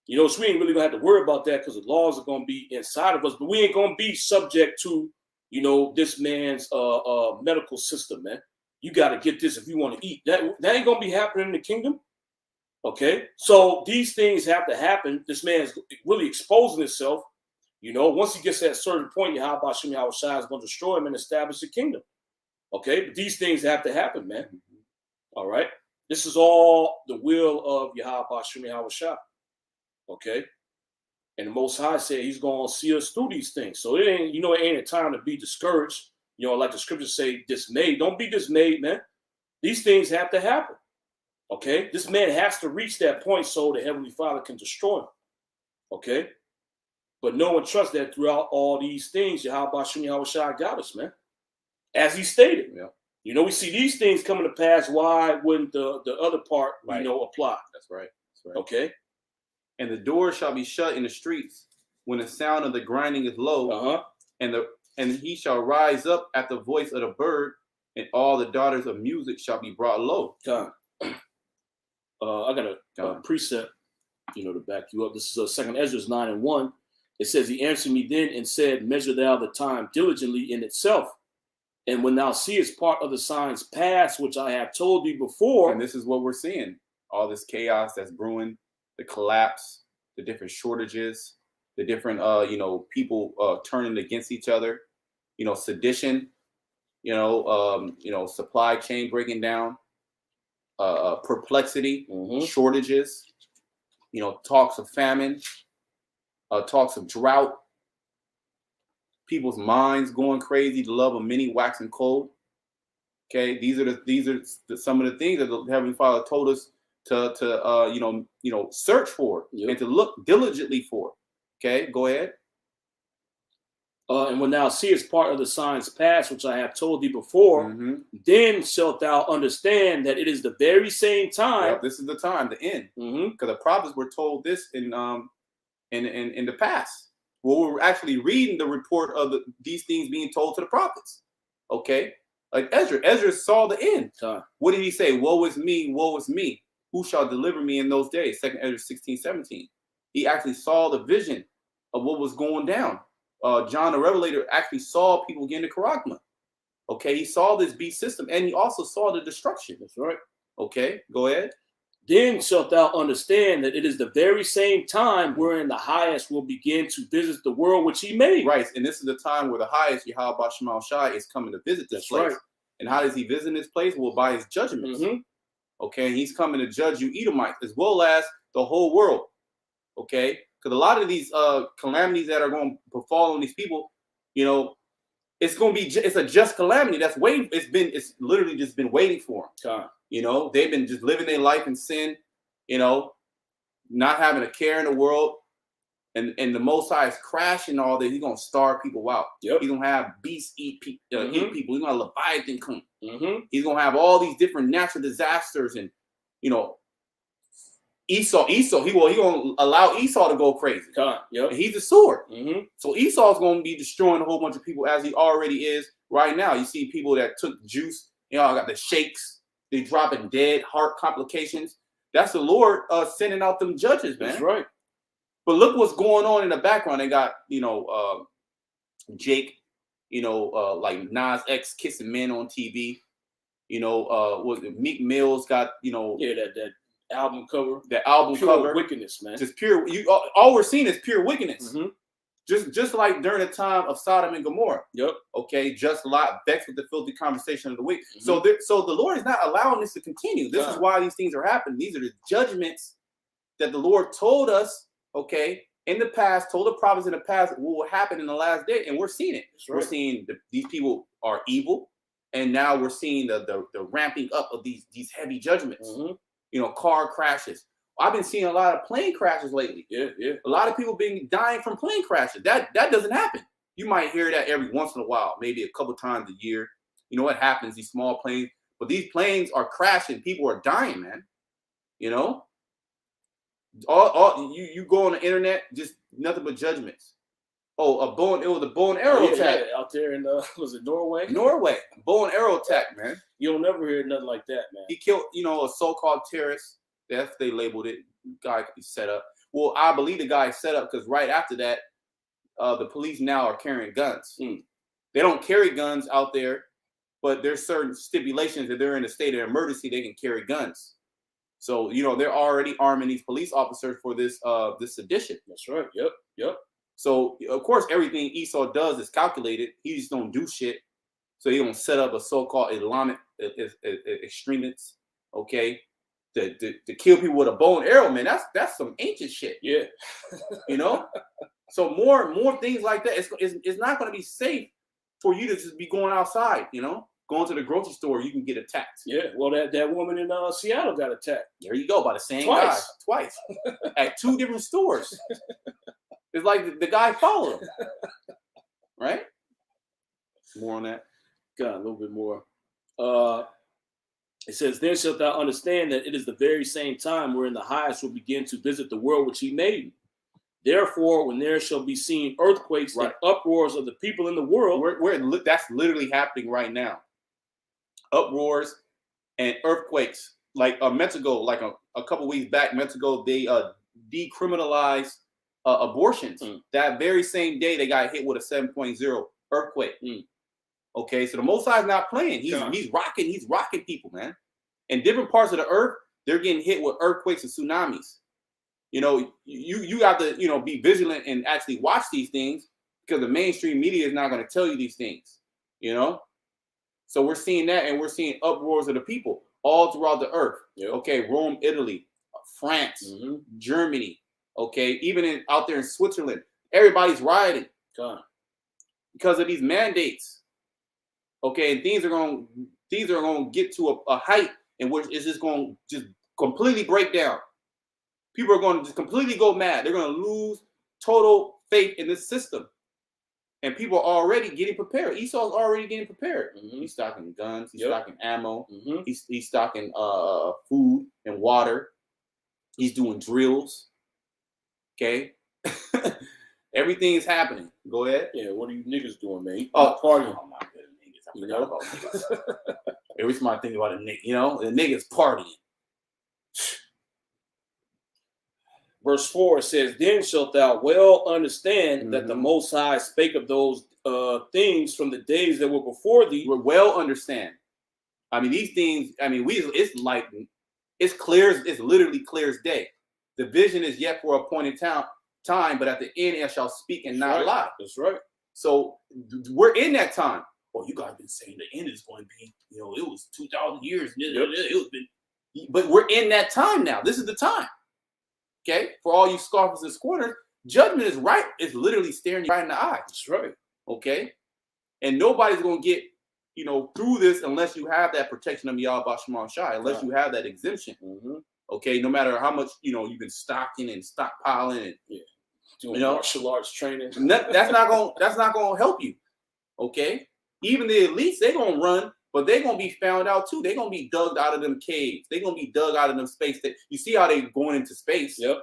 So we ain't really going to have to worry about that because the laws are going to be inside of us. But we ain't going to be subject to, this man's medical system, man. You got to get this if you want to eat. That ain't going to be happening in the kingdom. Okay, so these things have to happen. This man's really exposing himself. Once he gets to that certain point, Yahweh Shem Yahweh Shai is going to destroy him and establish the kingdom. Okay, but these things have to happen, man. All right, this is all the will of Yahweh Shem Yahweh Shai. Okay, and the Most High said He's going to see us through these things. So it ain't a time to be discouraged. Like the scriptures say, dismayed. Don't be dismayed, man. These things have to happen. Okay, this man has to reach that point so the Heavenly Father can destroy him. Okay, but no one trusts that throughout all these things, Yahweh Shai got us, man. As he stated, you know, we see these things coming to pass. Why wouldn't the other part, you know, apply? That's right. Okay. And the doors shall be shut in the streets when the sound of the grinding is low, and he shall rise up at the voice of the bird, and all the daughters of music shall be brought low. I got a precept, you know, to back you up. This is 2 Esdras 9:1. It says, he answered me then and said, measure thou the time diligently in itself. And when thou seest part of the signs pass, which I have told thee before. And this is what we're seeing. All this chaos that's brewing, the collapse, the different shortages, the different, you know, people turning against each other, you know, sedition, you know, supply chain breaking down, perplexity, shortages, you know, talks of famine, talks of drought, people's minds going crazy, the love of many waxing cold. Okay, these are some of the things that the Heavenly Father told us to you know search for and to look diligently for. Okay, go ahead. And when thou seest part of the signs pass, which I have told thee before, then shalt thou understand that it is the very same time. This is the time, the end. Because the prophets were told this in the past. Well, we're actually reading the report of these things being told to the prophets. Okay, like Ezra saw the end. What did he say? Woe is me, woe is me. Who shall deliver me in those days? 2 Ezra 16:17. He actually saw the vision of what was going down. John the Revelator actually saw people get into Charagma. Okay, he saw this beast system, and he also saw the destruction. That's right. Okay, go ahead. Then shalt thou understand that it is the very same time wherein the highest will begin to visit the world which he made. Right, and this is the time where the highest, Yahweh Shema Shai, is coming to visit this place. Right. And how does he visit this place? Well, by his judgments. Okay, and he's coming to judge you Edomites as well as the whole world. Okay, because a lot of these calamities that are going to befall on these people, you know, it's going to be it's a just calamity that's waiting. It's literally just been waiting for them. You know, they've been just living their life in sin, you know, not having a care in the world. And the Most High is crashing all that. He's going to starve people out. He's going to have beasts eat people. He's going to have Leviathan come. He's going to have all these different natural disasters. And, you know, Esau, he going to allow Esau to go crazy. And he's a sword. So Esau's going to be destroying a whole bunch of people as he already is right now. You see people that took juice, you know, got the shakes. They dropping dead, heart complications. That's the Lord sending out them judges, man. That's right. But look what's going on in the background. They got, you know, Jake, you know, like Nas X kissing men on TV. You know, Meek Mill's got, you know, that album cover. The album pure cover. Wickedness, man. Just pure. All we're seeing is pure wickedness. Just like during the time of Sodom and Gomorrah. Okay, just a lot vexed with the filthy conversation of the week. So the Lord is not allowing this to continue. This is why these things are happening. These are the judgments that the Lord told us, okay, in the past, told the prophets in the past what will happen in the last day, and we're seeing it. We're seeing these people are evil, and now we're seeing the ramping up of these heavy judgments. You know, car crashes. I've been seeing a lot of plane crashes lately. A lot of people been dying from plane crashes. That doesn't happen. You might hear that every once in a while, maybe a couple times a year. You know what happens? These small planes, but these planes are crashing. People are dying, man. You know, you go on the internet, just nothing but judgments. Oh, it was a bow and arrow attack out there in was it Norway? Norway, bow and arrow attack, man. You'll never hear nothing like that, man. He killed, you know, a so-called terrorist. That's they labeled it. Guy could be set up. Well, I believe the guy set up because right after that, the police now are carrying guns. They don't carry guns out there, but there's certain stipulations that they're in a state of emergency. They can carry guns. So you know they're already arming these police officers for this sedition. That's right. Yep. So of course everything Esau does is calculated. He just don't do shit. So he don't set up a so-called Islamic extremists. Okay. To kill people with a bow and arrow, man, that's some ancient shit. You know, so more things like that. It's not going to be safe for you to just be going outside. You know, Going to the grocery store, you can get attacked. Yeah, well, that woman in Seattle got attacked. There you go, by the same guy. Twice. At 2 different stores. It's like the guy followed him. Right? More on that. Got a little bit more. It says, then shalt thou understand that it is the very same time wherein the highest will begin to visit the world which he made. Therefore, when there shall be seen earthquakes and uproars of the people in the world. That's literally happening right now. Uproars and earthquakes. Like a month ago, like a couple weeks back, months ago, they decriminalized abortions. That very same day, they got hit with a 7.0 earthquake. Okay, so the Most High is not playing. He's rocking people, man. In different parts of the earth, they're getting hit with earthquakes and tsunamis. You know, you have to, you know, be vigilant and actually watch these things, because the mainstream media is not going to tell you these things, you know? So we're seeing that, and we're seeing uproars of the people all throughout the earth. Yep. Okay, Rome, Italy, France, Germany, okay, even out there in Switzerland, everybody's rioting because of these mandates. Okay, and things are going to get to a height in which it's just going to just completely break down. People are going to just completely go mad. They're going to lose total faith in this system. And people are already getting prepared. Esau's already getting prepared. He's stocking guns. He's stocking ammo. He's stocking food and water. He's doing drills. Okay? Everything is happening. Go ahead. Yeah, what are you niggas doing, man? Partying. Oh, my goodness, niggas. I forgot about niggas. Every time I think about a nigga, you know, the niggas partying. Verse 4 says, then shalt thou well understand that the Most High spake of those things from the days that were before thee. We'll well understand. I mean, these things, I mean, it's clear, it's literally clear as day. The vision is yet for a appointed time, but at the end it shall speak and not lie. That's right. So we're in that time. Well, you guys been saying the end is going to be, you know, it was 2,000 years. But we're in that time now. This is the time. Okay, for all you scoffers and scorners, judgment is right. It's literally staring you right in the eye. That's right. Okay, and nobody's gonna get, you know, through this unless you have that protection of Yahweh Shema Shai, unless you have that exemption. Okay, no matter how much, you know, you've been stocking and stockpiling and doing martial arts training. That's not gonna help you. Okay, even the elites, they're gonna run. But they're going to be found out too. They're going to be dug out of them caves. They're going to be dug out of them space. You see how they're going into space? Yep.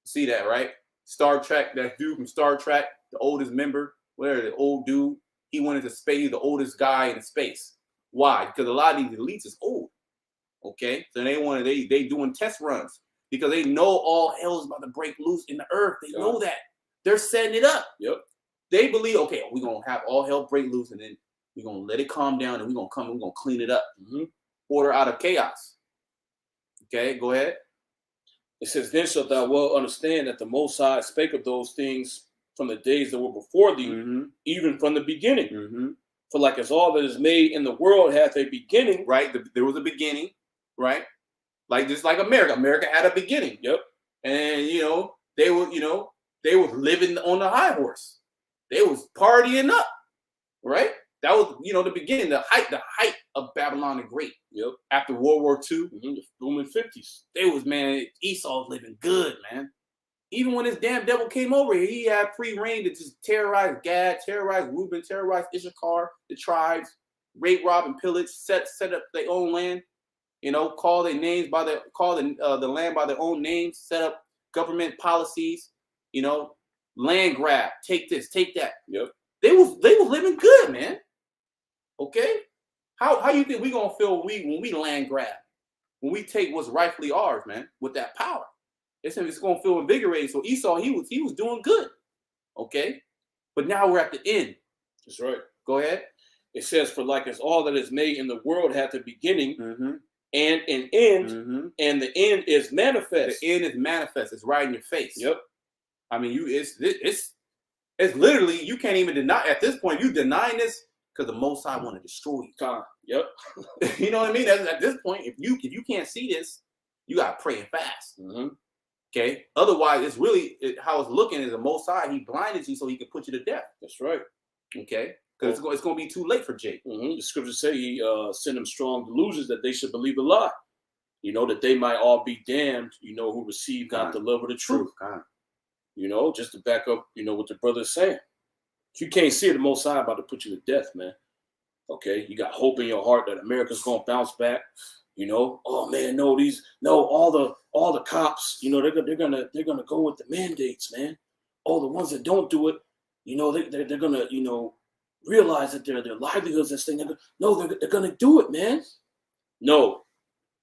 See that, right? Star Trek, that dude from Star Trek, the oldest member, the old dude, he went into space, the oldest guy in space. Why? Because a lot of these elites is old. Okay? So they doing test runs because they know all hell is about to break loose in the earth. They know that. They're setting it up. Yep. They believe, okay, we're going to have all hell break loose, and then we're going to let it calm down, and we're going to come and we're going to clean it up. Order out of chaos. Okay, go ahead. It says, then shalt thou well understand that the Most High spake of those things from the days that were before thee, even from the beginning. For like as all that is made in the world hath a beginning. Right, there was a beginning, right? Like just like America. America had a beginning. Yep. And, they were living on the high horse. They was partying up, right? That was, the beginning, the height of Babylon the Great. Yep. After World War II, the booming 50s. They was, man, Esau was living good, man. Even when this damn devil came over here, he had free reign to just terrorize Gad, terrorize Reuben, terrorize Issachar, the tribes, rape, rob, and pillage, set up their own land. Call their names call the land by their own names, set up government policies. Land grab, take this, take that. Yep. They was living good, man. Okay, how you think we gonna feel when we land grab, when we take what's rightfully ours, man, with that power? It's gonna feel invigorating. So Esau, he was doing good. Okay, but now we're at the end. That's right. Go ahead. It says, for like as all that is made in the world hath a beginning and an end, and the end is manifest. The end is manifest. It's right in your face. Yep. I mean, it's literally, you can't even deny at this point. You denying this because the Most High want to destroy you. Yep. You know what I mean? At this point, if you can't see this, you gotta pray and fast. Okay. Otherwise, it's really how it's looking is the Most High. He blinded you so he can put you to death. That's right. Okay. Because it's going to be too late for Jake. The scriptures say he sent them strong delusions that they should believe a lie. You know, that they might all be damned, you know, who received not the love of the truth. You know, just to back up, you know, what the brother is saying. You can't see it, the Most High about to put you to death, man. Okay, you got hope in your heart that America's gonna bounce back. You know, oh man, all the cops, you know, they're gonna go with the mandates, man. All the ones that don't do it, you know, they're gonna, you know, realize that their livelihoods and thing. No, they're gonna do it, man. No,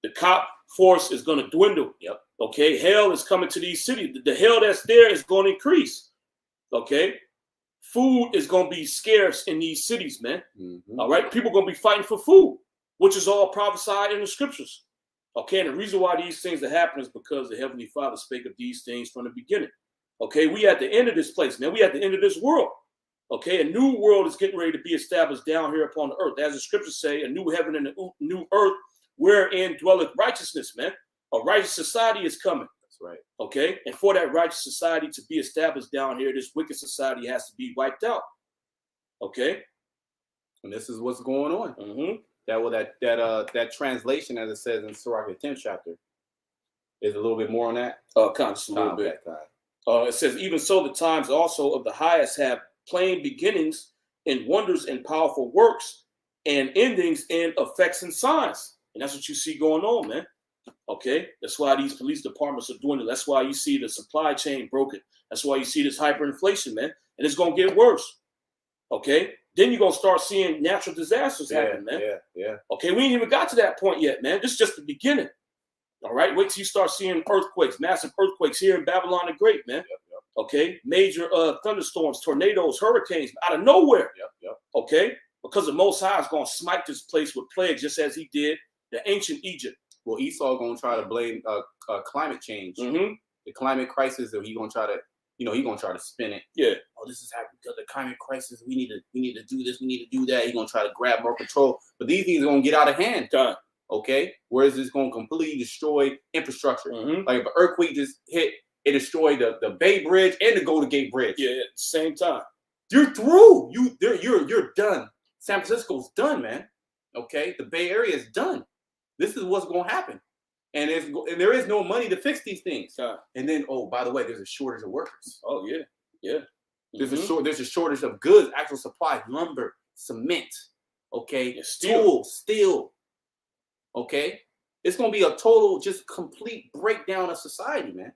the cop force is gonna dwindle. Yep. Okay, hell is coming to these cities. The hell that's there is going to increase. Okay, food is going to be scarce in these cities, man. All right, people are going to be fighting for food, which is all prophesied in the scriptures. Okay, and the reason why these things are happening is because the Heavenly Father spake of these things from the beginning. Okay, we at the end of this place, man. We at the end of this world. Okay, a new world is getting ready to be established down here upon the earth. As the scriptures say, a new heaven and a new earth wherein dwelleth righteousness, man. A righteous society is coming. That's right. Okay, and for that righteous society to be established down here, this wicked society has to be wiped out. Okay, and this is what's going on. That translation, as it says in Sirach, the 10th chapter, is a little bit more on that. Just a little bit. It says, even so, the times also of the highest have plain beginnings and wonders and powerful works and endings and effects and signs. And that's what you see going on, man. Okay, that's why these police departments are doing it. That's why you see the supply chain broken. That's why you see this hyperinflation, man. And it's going to get worse. Okay, then you're going to start seeing natural disasters happen, man. Yeah. Okay, we ain't even got to that point yet, man. This is just the beginning. All right, wait till you start seeing earthquakes, massive earthquakes here in Babylon the Great, man. Yep. Okay, major thunderstorms, tornadoes, hurricanes out of nowhere. Yep. Okay, because the Most High is going to smite this place with plagues, just as he did the ancient Egypt. Well, Esau going to try to blame climate change, the climate crisis, that he going to try to, he going to try to spin it. Yeah. Oh, this is happening because of the climate crisis. We need to do this. We need to do that. He's going to try to grab more control. But these things are going to get out of hand. Okay. Whereas it's going to completely destroy infrastructure. Like if an earthquake just hit, it destroyed the Bay Bridge and the Golden Gate Bridge. Yeah, at the same time. You're through. You're done. San Francisco's done, man. Okay. The Bay Area is done. This is what's going to happen. And there is no money to fix these things. And then, oh, by the way, there's a shortage of workers. Oh, yeah. There's a shortage of goods, actual supplies, lumber, cement, okay, steel, okay. It's going to be a total, just complete breakdown of society, man.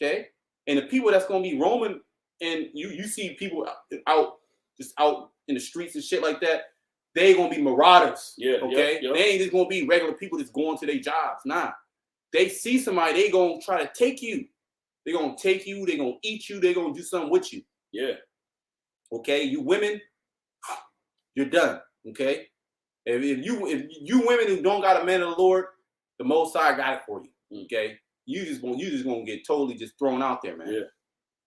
Okay. And the people that's going to be roaming, and you see people out in the streets and shit like that, they ain't gonna be marauders. Okay. They ain't just gonna be regular people that's going to their jobs. Nah. They see somebody, they gonna try to take you. They're gonna take you, they're gonna eat you, they're gonna do something with you. Yeah. Okay, you women, you're done. Okay. If you women who don't got a man of the Lord, the Most High got it for you. Okay. You just gonna get totally just thrown out there, man. Yeah.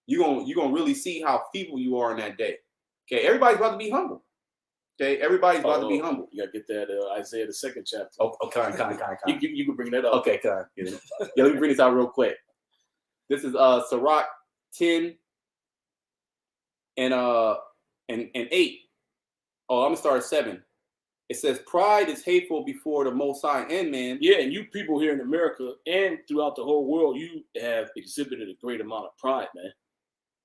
You're gonna really see how feeble you are in that day. Okay, everybody's about to be humble. Okay, everybody's about to be humble. You gotta get that Isaiah the 2nd chapter. Okay. You can bring that up. Okay, let me bring this out real quick. This is Sirach 10 and 8. Oh, I'm gonna start at 7. It says, "Pride is hateful before the Most High and man." Yeah, and you people here in America and throughout the whole world, you have exhibited a great amount of pride, man.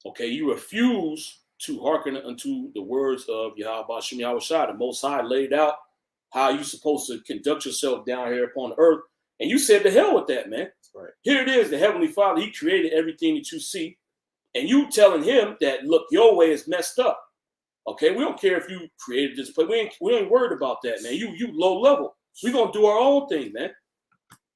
Okay, you refuse to hearken unto the words of Yahweh Bashem Yahweh Shai. The Most High laid out how you're supposed to conduct yourself down here upon the earth. And you said to hell with that, man. That's right. Here it is, the Heavenly Father, he created everything that you see. And you telling him that, look, your way is messed up. Okay, we don't care if you created this place. We ain't worried about that, man. You low level. We're going to do our own thing, man.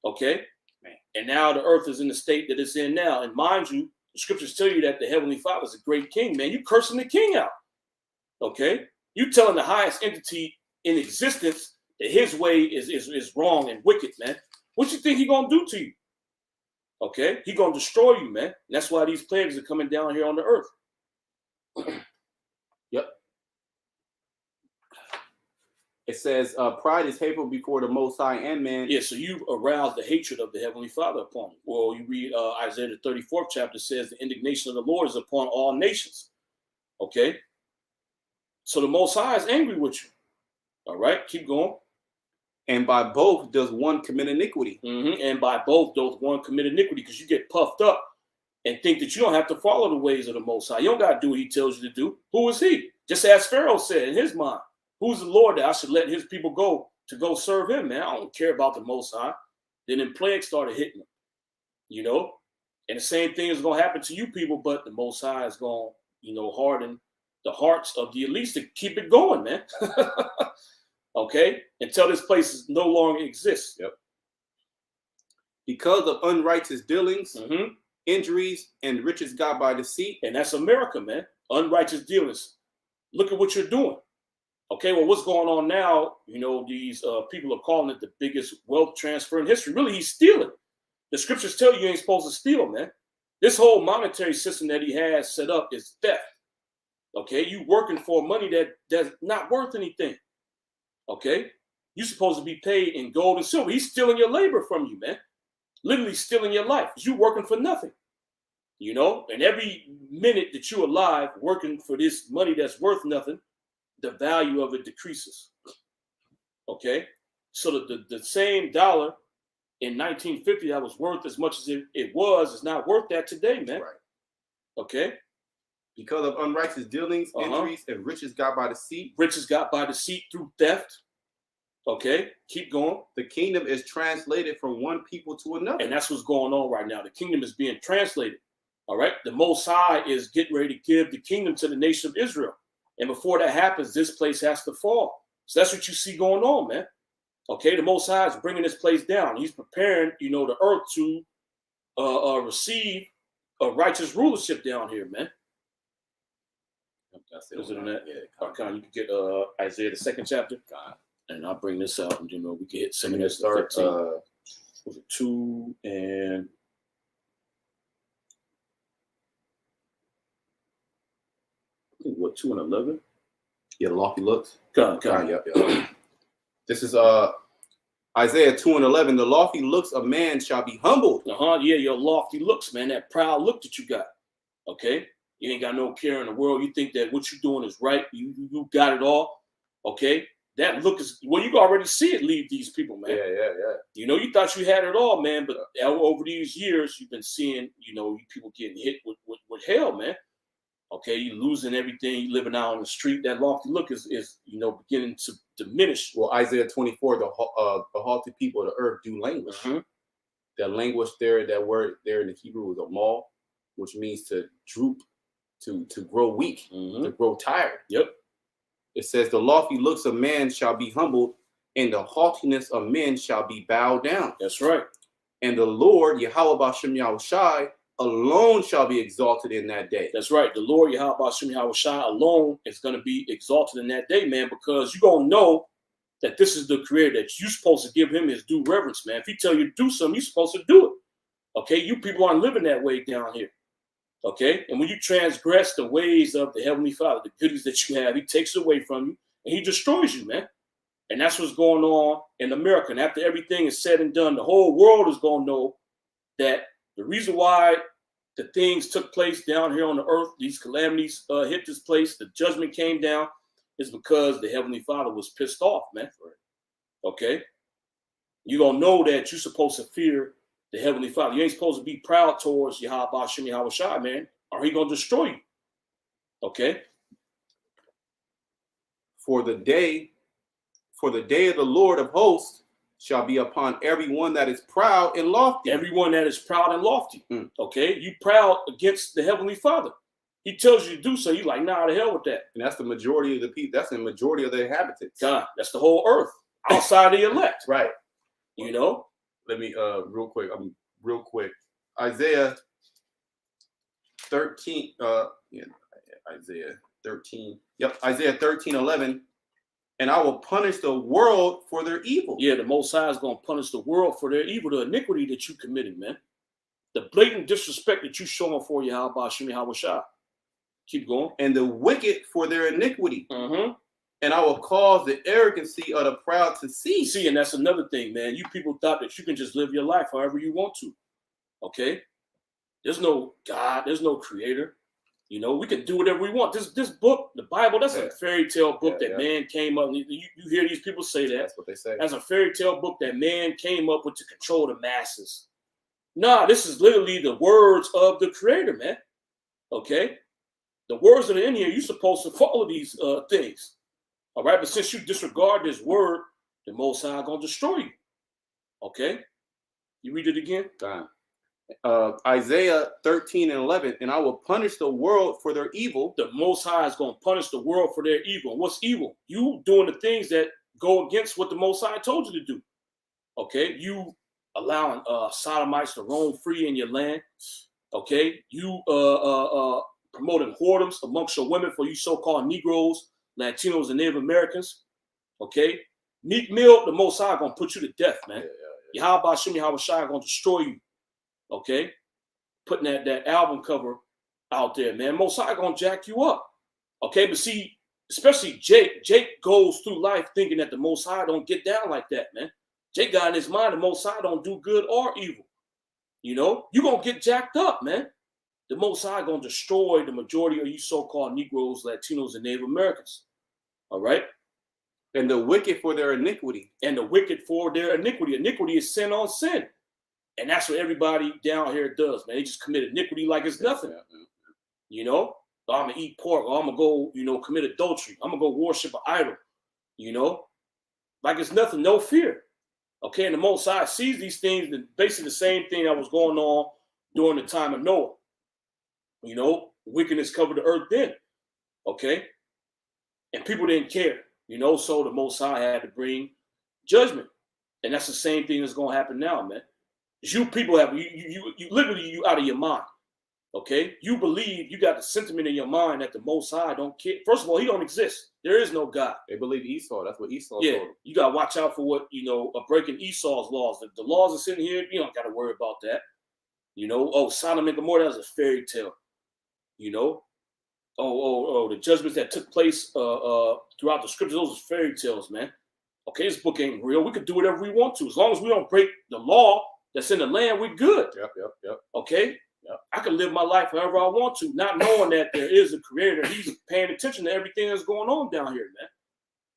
Okay? Man. And now the earth is in the state that it's in now. And mind you, the scriptures tell you that the Heavenly Father is a great king, man. You cursing the king out. Okay? You telling the highest entity in existence that his way is wrong and wicked, man. What you think he gonna do to you? Okay? He gonna destroy you, man. And that's why these plagues are coming down here on the earth. Yep. It says, pride is hateful before the Most High and man. Yeah, so you've aroused the hatred of the Heavenly Father upon you. Well, you read Isaiah the 34th chapter says the indignation of the Lord is upon all nations. Okay? So the Most High is angry with you. All right, keep going. And by both does one commit iniquity. And by both does one commit iniquity, because you get puffed up and think that you don't have to follow the ways of the Most High. You don't got to do what he tells you to do. Who is he? Just as Pharaoh said in his mind, who's the Lord that I should let his people go to go serve him, man? I don't care about the Most High. Then the plague started hitting them, you know? And the same thing is going to happen to you people, but the Most High is going to, you know, harden the hearts of the elites to keep it going, man. Okay? Until this place no longer exists. Yep. Because of unrighteous dealings, injuries, and riches got by deceit. And that's America, man. Unrighteous dealings. Look at what you're doing. Okay, well, what's going on now? You know, these people are calling it the biggest wealth transfer in history. Really, he's stealing. The scriptures tell you ain't supposed to steal, man. This whole monetary system that he has set up is theft. Okay, you working for money that's not worth anything. Okay, you're supposed to be paid in gold and silver. He's stealing your labor from you, man. Literally stealing your life. You're working for nothing. You know, and every minute that you're alive working for this money that's worth nothing, the value of it decreases. Okay, so the same dollar in 1950 that was worth as much as it was is not worth that today, man. Right. Okay. Because of unrighteous dealings, injuries, and riches got by deceit. Riches got by deceit through theft. Okay, keep going. The kingdom is translated from one people to another. And that's what's going on right now. The kingdom is being translated. All right. The Most High is getting ready to give the kingdom to the nation of Israel. And before that happens, this place has to fall. So that's what you see going on, man. Okay, the Most High is bringing this place down. He's preparing, you know, the earth to receive a righteous rulership down here, man. That's it. Is it on that? Yeah. Okay, you can get Isaiah the 2nd chapter, and I'll bring this out, and you know we can hit 7 and start. Was it 2 and? What, 2 and 11? Yeah, the lofty looks. Yep. This is Isaiah 2 and 11. The lofty looks of man shall be humbled. Yeah, your lofty looks, man. That proud look that you got. Okay, you ain't got no care in the world. You think that what you're doing is right. You got it all. Okay, that look is well. You can already see it leave these people, man. Yeah. You know, you thought you had it all, man. But over these years, you've been seeing, you know, people getting hit with hell, man. Okay, you losing everything, you living out on the street. That lofty look is you know, beginning to diminish. Well, Isaiah 24, the haughty people of the earth do languish. That language there, that word there in the Hebrew is a mal, which means to droop, to grow weak, to grow tired. Yep. It says the lofty looks of man shall be humbled, and the haughtiness of men shall be bowed down. That's right. And the Lord, Yahweh Bashem Yahushai, alone shall be exalted in that day. That's right. The Lord Yahweh Bashem Yahushai alone is going to be exalted in that day, man, because you're going to know that this is the creator, that you're supposed to give him his due reverence, man. If he tell you to do something, you're supposed to do it. Okay? You people aren't living that way down here. Okay? And when you transgress the ways of the Heavenly Father, the goodies that you have, he takes it away from you and he destroys you, man. And that's what's going on in America. And after everything is said and done, the whole world is going to know that the reason why the things took place down here on the earth, these calamities hit this place, the judgment came down, is because the Heavenly Father was pissed off, man. Okay? You're going to know that you're supposed to fear the Heavenly Father. You ain't supposed to be proud towards Yahweh Bashem Yahushai, man, or he going to destroy you. Okay? For the day of the Lord of hosts shall be upon everyone that is proud and lofty. Everyone that is proud and lofty. Okay? You proud against the Heavenly Father. He tells you to do so. You're like, nah, the hell with that. And that's the majority of the people. That's the majority of the inhabitants. God, that's the whole earth outside the elect. Right. You know? Let me real quick. Isaiah 13. Isaiah 13. Yep, Isaiah 13:11. And I will punish the world for their evil. Yeah, the Most High is going to punish the world for their evil, the iniquity that you committed, man. The blatant disrespect that you showing for Yahweh Bashem Yahushai. Keep going. And the wicked for their iniquity. And I will cause the arrogancy of the proud to cease. See, and that's another thing, man. You people thought that you can just live your life however you want to. Okay? There's no God. There's no creator. You know, we can do whatever we want. This book, the Bible, that's a fairy tale book that man came up. You hear these people say that. That's what they say. That's a fairy tale book that man came up with to control the masses. Nah, this is literally the words of the Creator, man. Okay? The words that are in here, you're supposed to follow these things. All right? But since you disregard this word, the Most High going to destroy you. Okay? You read it again? Isaiah 13:11, and I will punish the world for their evil. The Most High is going to punish the world for their evil. What's evil? You doing the things that go against what the Most High told you to do. Okay? You allowing sodomites to roam free in your land. Okay? You promoting whoredoms amongst your women for you so-called Negroes, Latinos, and Native Americans. Okay? Meek Mill, the Most High going to put you to death, man. Yahweh Shemi Hawashai going to destroy you. Okay, putting that album cover out there, man. Most High gonna jack you up. Okay, but see, especially Jake goes through life thinking that the Most High don't get down like that, man. Jake got in his mind the Most High don't do good or evil. You know, you gonna get jacked up, man. The Most High gonna destroy the majority of you so-called Negroes, Latinos, and Native Americans. All right, and the wicked for their iniquity. And the wicked for their iniquity. Iniquity is sin on sin. And that's what everybody down here does, man. They just commit iniquity like it's nothing. You know, I'm going to eat pork, or I'm going to go, you know, commit adultery. I'm going to go worship an idol, you know, like it's nothing, no fear. Okay, and the Most High sees these things, and basically the same thing that was going on during the time of Noah. You know, wickedness covered the earth then. Okay, and people didn't care, you know, so the Most High had to bring judgment. And that's the same thing that's going to happen now, man. You people have you literally you out of your mind. Okay, you believe, you got the sentiment in your mind that the Most High don't care. First of all, he don't exist. There is no God. They believe Esau. That's what Esau told them. You gotta watch out for what, you know, breaking Esau's laws. The laws are sitting here. You don't gotta worry about that. You know, oh, Sodom and Gomorrah, that's a fairy tale. You know, the judgments that took place throughout the scriptures, those are fairy tales, man. Okay, this book ain't real. We could do whatever we want to as long as we don't break the law that's in the land. We're good. Yep. Okay. I can live my life however I want to, not knowing that there is a creator. He's paying attention to everything that's going on down here, man.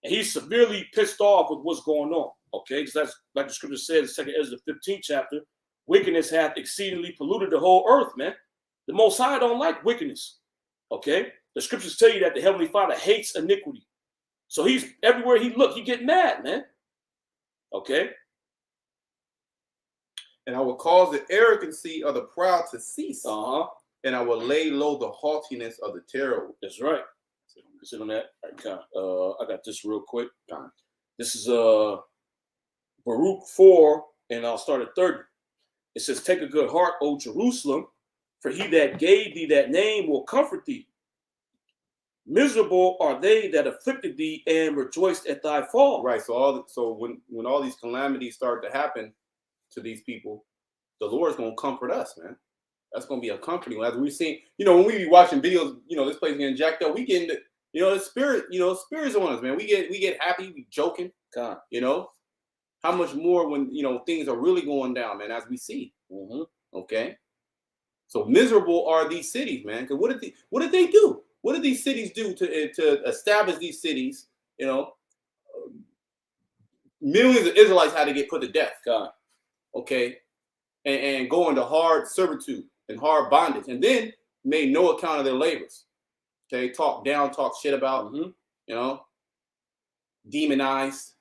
And he's severely pissed off with what's going on. Okay, because that's like the scripture says in 2 Esdras 15th chapter, wickedness hath exceedingly polluted the whole earth, man. The Most High don't like wickedness. Okay, the scriptures tell you that the Heavenly Father hates iniquity. So he's everywhere he look, he get mad, man. Okay. And I will cause the arrogancy of the proud to cease. And I will lay low the haughtiness of the terrible. That's right. Sit on that. I got this real quick. This is Baruch 4, and I'll start at 30. It says, take a good heart, O Jerusalem, for he that gave thee that name will comfort thee. Miserable are they that afflicted thee and rejoiced at thy fall. Right. So when all these calamities start to happen to these people, the Lord is going to comfort us, man. That's going to be a comforting. As we've seen, you know, when we be watching videos, you know, this place getting jacked up, we get into, you know, the spirit, you know, spirits on us, man. We get happy, we joking, you know. How much more when, you know, things are really going down, man, as we see. Okay. So miserable are these cities, man. Because what did they do? What did these cities do to establish these cities? You know, millions of Israelites had to get put to death. Okay, and go into hard servitude and hard bondage, and then made no account of their labors. Okay, talk down, talk shit about, you know, demonized,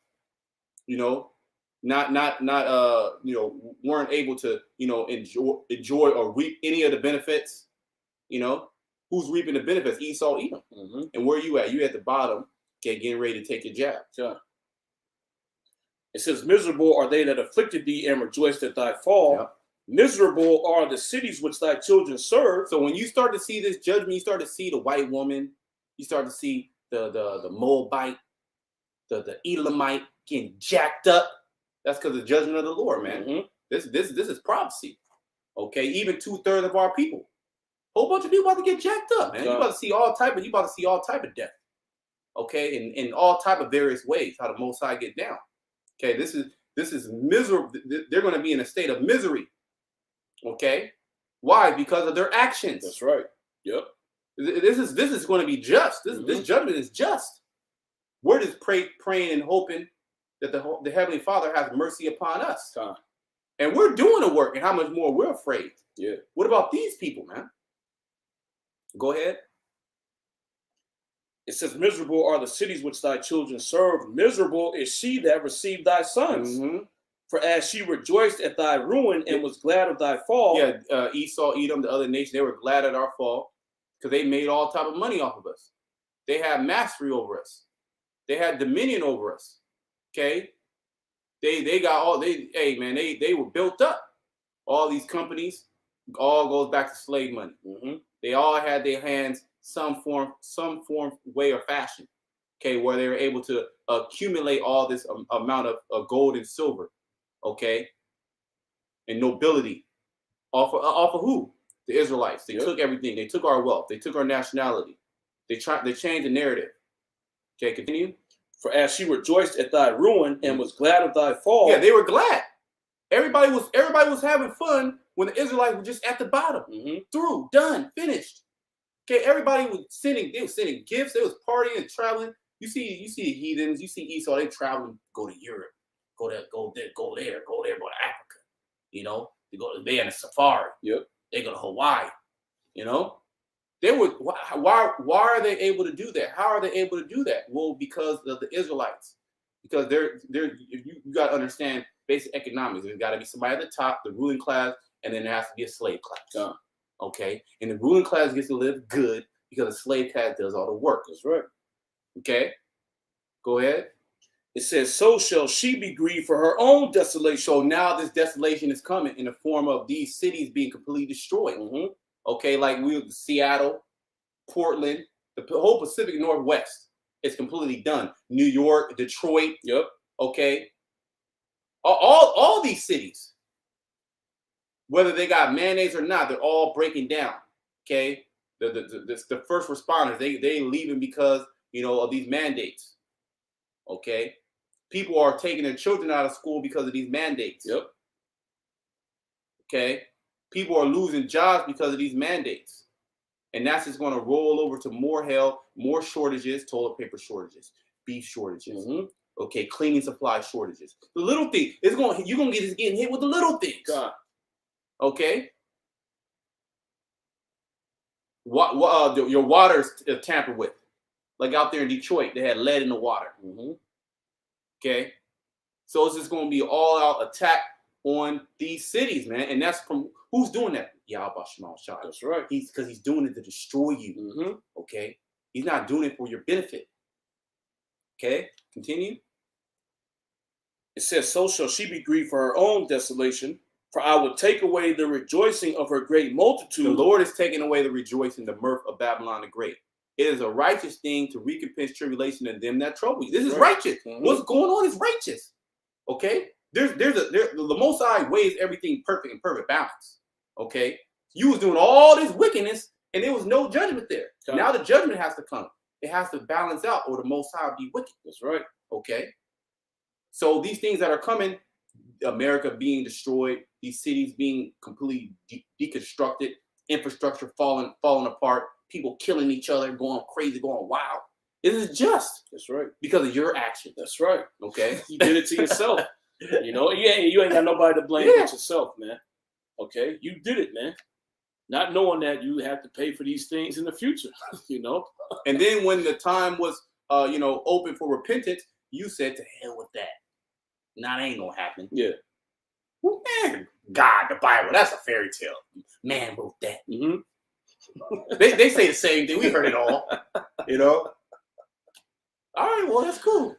you know, not you know, weren't able to, you know, enjoy or reap any of the benefits. You know, who's reaping the benefits? Esau, Edom. And where you at? You at the bottom, okay, getting ready to take your jab. It says, miserable are they that afflicted thee and rejoiced at thy fall. Miserable are the cities which thy children serve. So when you start to see this judgment, you start to see the white woman, you start to see the Moabite, the Elamite getting jacked up. That's because of the judgment of the Lord, man. This is prophecy. Okay, even 2/3 of our people, whole bunch of people about to get jacked up, man. You about to see all type of death. Okay, in all type of various ways, how the Most High get down. Okay, this is miserable. They're going to be in a state of misery. Okay, why? Because of their actions. That's right. Yep. This is going to be just. This judgment is just. We're just praying and hoping that the Heavenly Father has mercy upon us. And we're doing the work, and how much more we're afraid. Yeah. What about these people, man? Go ahead. It says, miserable are the cities which thy children serve. Miserable is she that received thy sons. For as she rejoiced at thy ruin and was glad of thy fall. Yeah, Esau, Edom, the other nation, they were glad at our fall because they made all type of money off of us. They had mastery over us. They had dominion over us. Okay? They got all, they were built up. All these companies, all goes back to slave money. They all had their hands some form, way or fashion. Okay, where they were able to accumulate all this amount of gold and silver. Okay, and nobility off of who? The Israelites. They took everything. They took our wealth. They took our nationality. They changed the narrative. Okay, continue. For as she rejoiced at thy ruin and was glad of thy fall. Yeah, they were glad. Everybody was having fun when the Israelites were just at the bottom. Through, done, finished. Okay, everybody was sending. They were sending gifts. They was partying and traveling. You see the heathens. You see Esau. They traveling, go to Europe, go there, go to Africa. You know, they in a safari. They go to Hawaii. You know, they were. Why are they able to do that? How are they able to do that? Well, because of the Israelites. Because you got to understand basic economics. There's got to be somebody at the top, the ruling class, and then there has to be a slave class. Okay, and the ruling class gets to live good because the slave class does all the work. That's right. Okay, go ahead. It says, so shall she be grieved for her own desolation. So now this desolation is coming in the form of these cities being completely destroyed. Okay, like Seattle, Portland, the whole Pacific Northwest is completely done. New York, Detroit. Okay, all these cities. Whether they got mayonnaise or not, they're all breaking down. Okay, the first responders they leaving because of these mandates. Okay, people are taking their children out of school because of these mandates. Okay, people are losing jobs because of these mandates, and that's just going to roll over to more hell, more shortages, toilet paper shortages, beef shortages. Okay, cleaning supply shortages. The little thing you're gonna getting hit with the little things. Okay. Your water's tampered with. Like out there in Detroit, they had lead in the water. Okay. So it's just going to be all-out attack on these cities, man. And that's from who's doing that? Yahweh Shema Shah. That's right. Because he's doing it to destroy you. Okay. He's not doing it for your benefit. Okay. Continue. It says, so shall she be grieved for her own desolation. For I will take away the rejoicing of her great multitude. The Lord is taking away the rejoicing, the mirth of Babylon the Great. It is a righteous thing to recompense tribulation to them that trouble you. This is righteous. What's going on is righteous. Okay? The Most High weighs everything perfect and perfect balance. Okay? You was doing all this wickedness and there was no judgment there. Now the judgment has to come. It has to balance out or the Most High be wicked. That's right. Okay? So these things that are coming, America being destroyed, these cities being completely deconstructed, infrastructure falling apart, people killing each other, going crazy, going wild. It is just. That's right. Because of your action. That's right. Okay. You did it to yourself. You ain't got nobody to blame but yourself, man. Okay. You did it, man. Not knowing that you have to pay for these things in the future, And then when the time was open for repentance, you said to hell with that. Nah, that ain't gonna happen. Yeah. Well, man, God, the Bible, that's a fairy tale. Man wrote that. They say the same thing. We heard it all. All right, well, that's cool.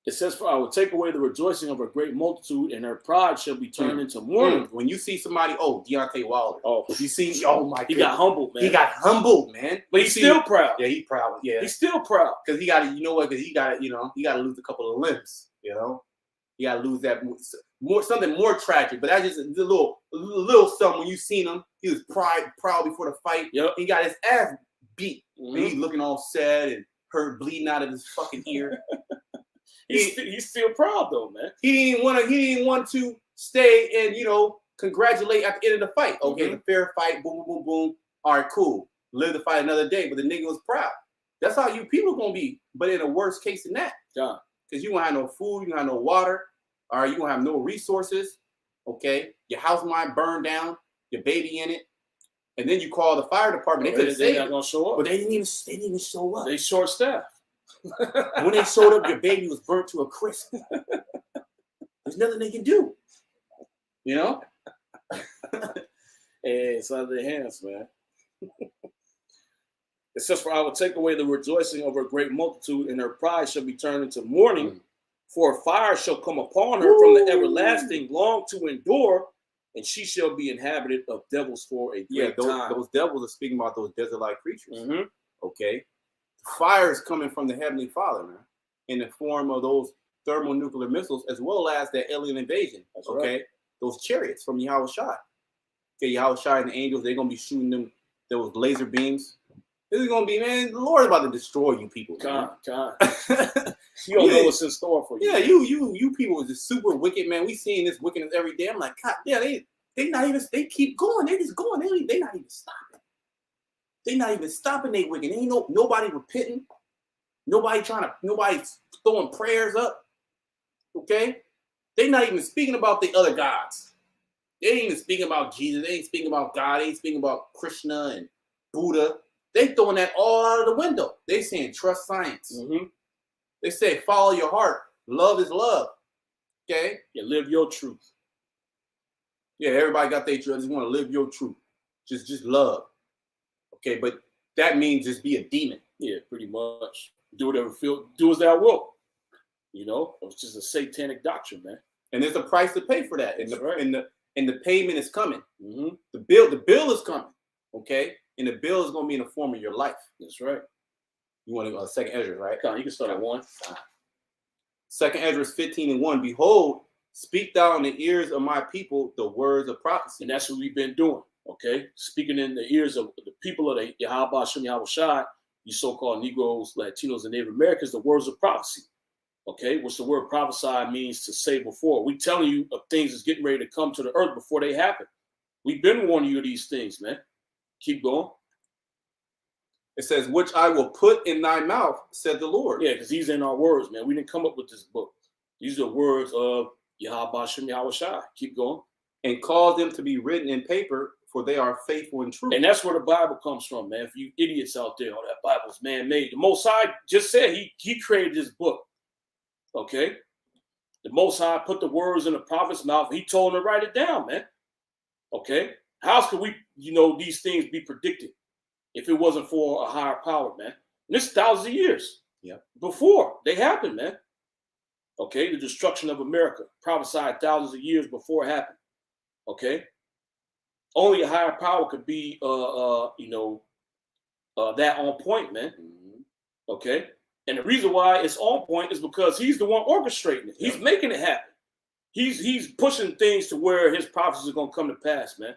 It says, for I will take away the rejoicing of a great multitude, and her pride shall be turned into mourning. When you see somebody, Deontay Wilder. You see, my God. He got humbled, man. He got humbled, man. But he's still proud. Yeah, he's proud. Yeah. He's still proud. Because he got to, because he got to lose a couple of limbs, He got to lose that something more tragic. But that's just a little something. When you seen him, he was proud before the fight. He got his ass beat. And he's looking all sad and hurt, bleeding out of his fucking ear. He's still proud though, man. He didn't want to stay and congratulate at the end of the fight. Okay, it's a fair fight. Boom, boom, boom, boom. all right, cool, live to fight another day, but the nigga was proud. That's how you people gonna be, but in a worse case than that. Yeah. Because you gonna have no food, you gonna have no water, all right, you gonna have no resources, okay? Your house might burn down, your baby in it, and then you call the fire department. They could have saved not it, gonna show up. but they didn't even show up. They short staffed. When they showed up, your baby was burnt to a crisp. There's nothing they can do. You know? Hey, it's out of their hands, man. It says, for I will take away the rejoicing of her great multitude, and her pride shall be turned into mourning. For a fire shall come upon her from the everlasting, long to endure, and she shall be inhabited of devils for a great time. Those devils are speaking about those desert-like creatures. Okay? Fire is coming from the Heavenly Father, man, in the form of those thermonuclear missiles, as well as that alien invasion. That's okay? right. Those chariots from Yahweh Shai. Okay, Yahweh Shai and the angels, they're going to be shooting them, those laser beams. This is going to be, man, the Lord is about to destroy you people. God. You don't know what's in store for you. Yeah, you people are just super wicked, man. We seeing this wickedness every day. I'm like, God, yeah, they not even, they keep going. They just going. They not even stopping. They not even stopping they wicked. Ain't nobody repenting. Nobody's throwing prayers up. Okay? They not even speaking about the other gods. They ain't even speaking about Jesus. They ain't speaking about God. They ain't speaking about Krishna and Buddha. They throwing that all out of the window. They saying trust science. They say follow your heart. Love is love. Okay? Yeah, live your truth. Yeah, everybody got their truth. Just want to live your truth. Just love. Okay, but that means just be a demon. Yeah, pretty much. Do whatever do as thou wilt. You know, it's just a satanic doctrine, man. And there's a price to pay for that. And the payment is coming. The bill is coming. Okay? And the bill is going to be in the form of your life. That's right. You want to go to second Esdras, right? Come on, you can start at 1. Second Esdras 15:1. Behold, speak thou in the ears of my people the words of prophecy. And that's what we've been doing. Okay? Speaking in the ears of the people of the Yahweh Shem Yahweh Shai, you so-called Negroes, Latinos, and Native Americans, the words of prophecy. Okay? Which the word prophesy means to say before. We telling you of things that's getting ready to come to the earth before they happen. We've been warning you of these things, man. Keep going. It says, which I will put in thy mouth, said the Lord. Yeah, because these ain't our words, man. We didn't come up with this book. These are the words of Yahweh Shem Yahweh Shai. Keep going. And cause them to be written in paper, for they are faithful and true. And that's where the Bible comes from, man. For you idiots out there, that Bible's man-made. The Most High just said he created this book. Okay? The Most High put the words in the prophet's mouth. He told him to write it down, man. Okay? How else could we, these things be predicted if it wasn't for a higher power, man? And this is thousands of years before they happened, man. Okay? The destruction of America, prophesied thousands of years before it happened. Okay? Only a higher power could be, that on point, man. Okay? And the reason why it's on point is because he's the one orchestrating it. He's making it happen. He's pushing things to where his prophecies are going to come to pass, man.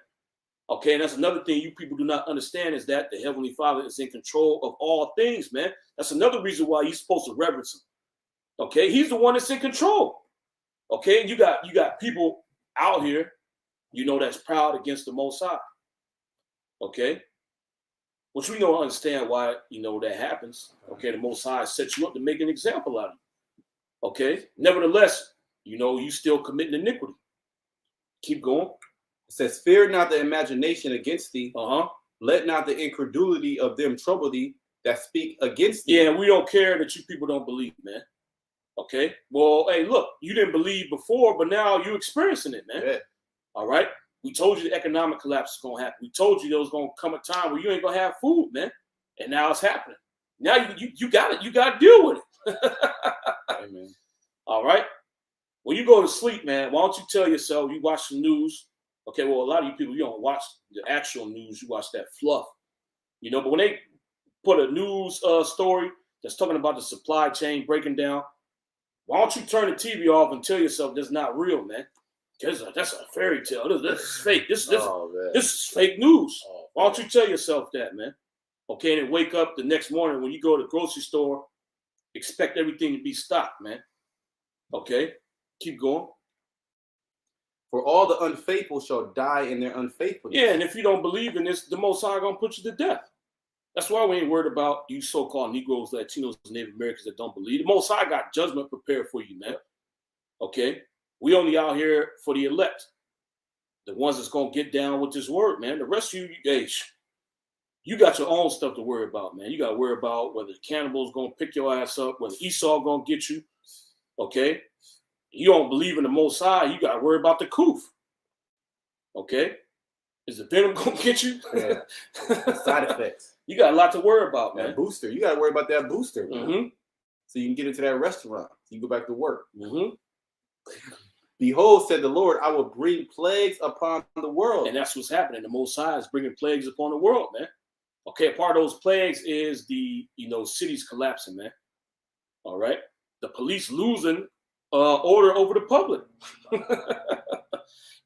Okay, and that's another thing you people do not understand is that the Heavenly Father is in control of all things, man. That's another reason why you're supposed to reverence him. Okay, he's the one that's in control. Okay, and you got people out here, that's proud against the Most High. Okay, which we don't understand why, that happens. Okay, the Most High sets you up to make an example out of you. Okay, nevertheless, you still committing iniquity. Keep going. It says, fear not the imagination against thee. Let not the incredulity of them trouble thee that speak against thee. Yeah, and we don't care that you people don't believe, man. Okay? Well, hey, look, you didn't believe before, but now you're experiencing it, man. Yeah. All right? We told you the economic collapse is going to happen. We told you there was going to come a time where you ain't going to have food, man. And now it's happening. Now you got it. You got to deal with it. Amen. All right? When you go to sleep, man, why don't you tell yourself, you watch the news. Okay, well, a lot of you people, you don't watch the actual news. You watch that fluff. But when they put a news story that's talking about the supply chain breaking down, why don't you turn the TV off and tell yourself that's not real, man? Because that's a fairy tale. This is fake. This is fake news. Why don't you tell yourself that, man? Okay, and then wake up the next morning when you go to the grocery store, expect everything to be stocked, man. Okay, keep going. For all the unfaithful shall die in their unfaithfulness. Yeah, and if you don't believe in this, the Most High gonna put you to death. That's why we ain't worried about you so-called Negroes, Latinos, and Native Americans that don't believe. The Most High got judgment prepared for you, man. Okay? We only out here for the elect. The ones that's gonna get down with this word, man. The rest of you, hey, you got your own stuff to worry about, man. You got to worry about whether the cannibal's gonna pick your ass up, whether Esau gonna get you. Okay? You don't believe in the Most High, you got to worry about the Kuf. Okay? Is the venom gonna get you? Yeah. The side effects. You got a lot to worry about, man. That booster. You got to worry about that booster. Mm-hmm. So you can get into that restaurant. So you go back to work. Mm-hmm. Behold, said the Lord, I will bring plagues upon the world. And that's what's happening. The Most High is bringing plagues upon the world, man. Okay, a part of those plagues is the, cities collapsing, man. All right? The police losing order over the public.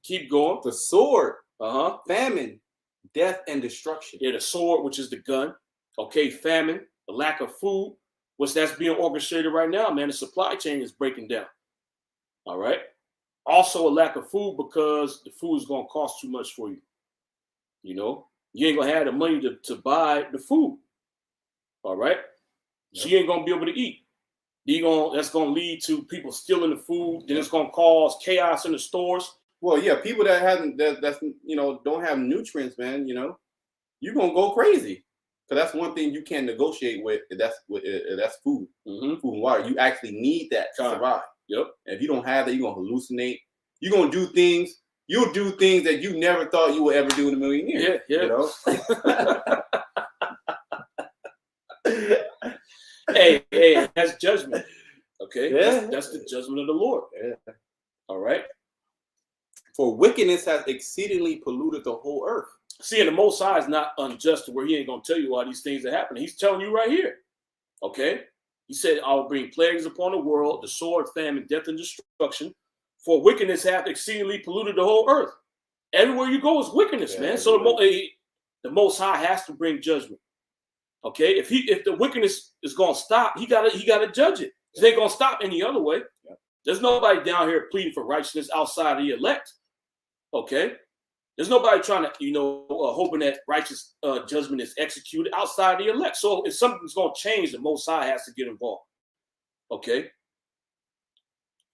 Keep going. The sword. Uh-huh. Famine, death, and destruction. Yeah, the sword, which is the gun. Okay, famine, the lack of food, which that's being orchestrated right now, man. The supply chain is breaking down. All right. Also a lack of food because the food is going to cost too much for you. You ain't going to have the money to buy the food. All right. So you ain't going to be able to eat. That's going to lead to people stealing the food. Then it's going to cause chaos in the stores. Well, yeah, people that don't have nutrients, man, you're going to go crazy. Because that's one thing you can't negotiate with. That's food. Mm-hmm. Food and water. You actually need that to survive. Yep. And if you don't have that, you're going to hallucinate. You're going to do things. You'll do things that you never thought you would ever do in a million years. Yeah. Hey, that's judgment. Okay? Yeah. That's the judgment of the Lord. Yeah. All right? For wickedness has exceedingly polluted the whole earth. See, and the Most High is not unjust to where he ain't going to tell you all these things that happen. He's telling you right here. Okay? He said, I will bring plagues upon the world, the sword, famine, death, and destruction. For wickedness hath exceedingly polluted the whole earth. Everywhere you go is wickedness, man. So the Most High has to bring judgment. Okay? If the wickedness is going to stop, he gotta judge it. It ain't going to stop any other way. Yeah. There's nobody down here pleading for righteousness outside of the elect. Okay? There's nobody trying to, hoping that righteous judgment is executed outside the elect. So if something's going to change, the Most High has to get involved. Okay?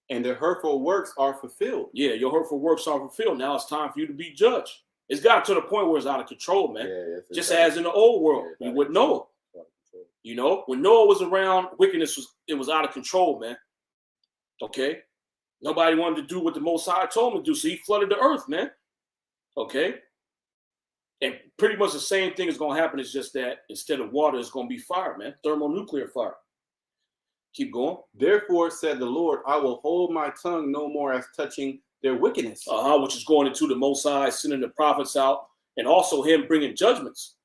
And the hurtful works are fulfilled. Yeah, your hurtful works are fulfilled. Now it's time for you to be judged. It's gotten to the point where it's out of control, man. Yeah, just as in the old world, with Noah. When Noah was around, wickedness was out of control, man. Okay? Nobody wanted to do what the Most High told him to do, so he flooded the earth, man. Okay? And pretty much the same thing is going to happen. It's just that instead of water, it's going to be fire, man. Thermonuclear fire. Keep going. Therefore, said the Lord, I will hold my tongue no more as touching their wickedness. Which is going into the Most High, sending the prophets out, and also him bringing judgments.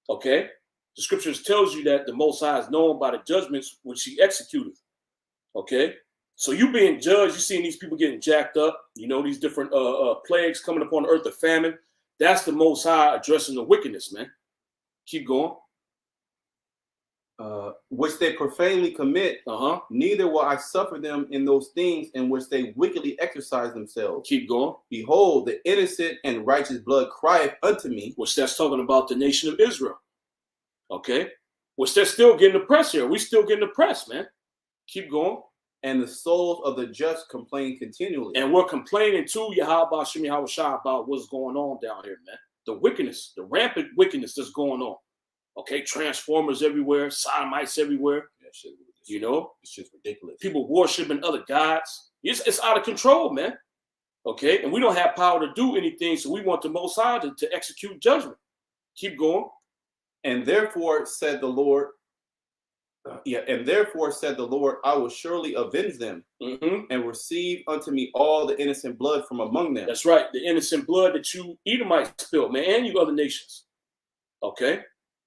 Okay? The scriptures tells you that the Most High is known by the judgments which he executed. Okay? So you being judged, you seeing these people getting jacked up, these different plagues coming upon the earth, the famine. That's the Most High addressing the wickedness, man. Keep going. Which they profanely commit, neither will I suffer them in those things in which they wickedly exercise themselves. Keep going. Behold, the innocent and righteous blood crieth unto me. Which that's talking about the nation of Israel. Okay? Which they're still getting oppressed here. We still getting oppressed, man. Keep going. And the souls of the just complain continually. And we're complaining to Yahweh Shem Yahweh Shah about what's going on down here, man. The wickedness, the rampant wickedness that's going on. Okay, transformers everywhere, sodomites everywhere. It's just ridiculous. People worshiping other gods. It's out of control, man. Okay, and we don't have power to do anything, so we want the Most High to execute judgment. Keep going. And therefore said the Lord, I will surely avenge them and receive unto me all the innocent blood from among them. That's right, the innocent blood that you Edomites spilled, man, and you other nations. Okay.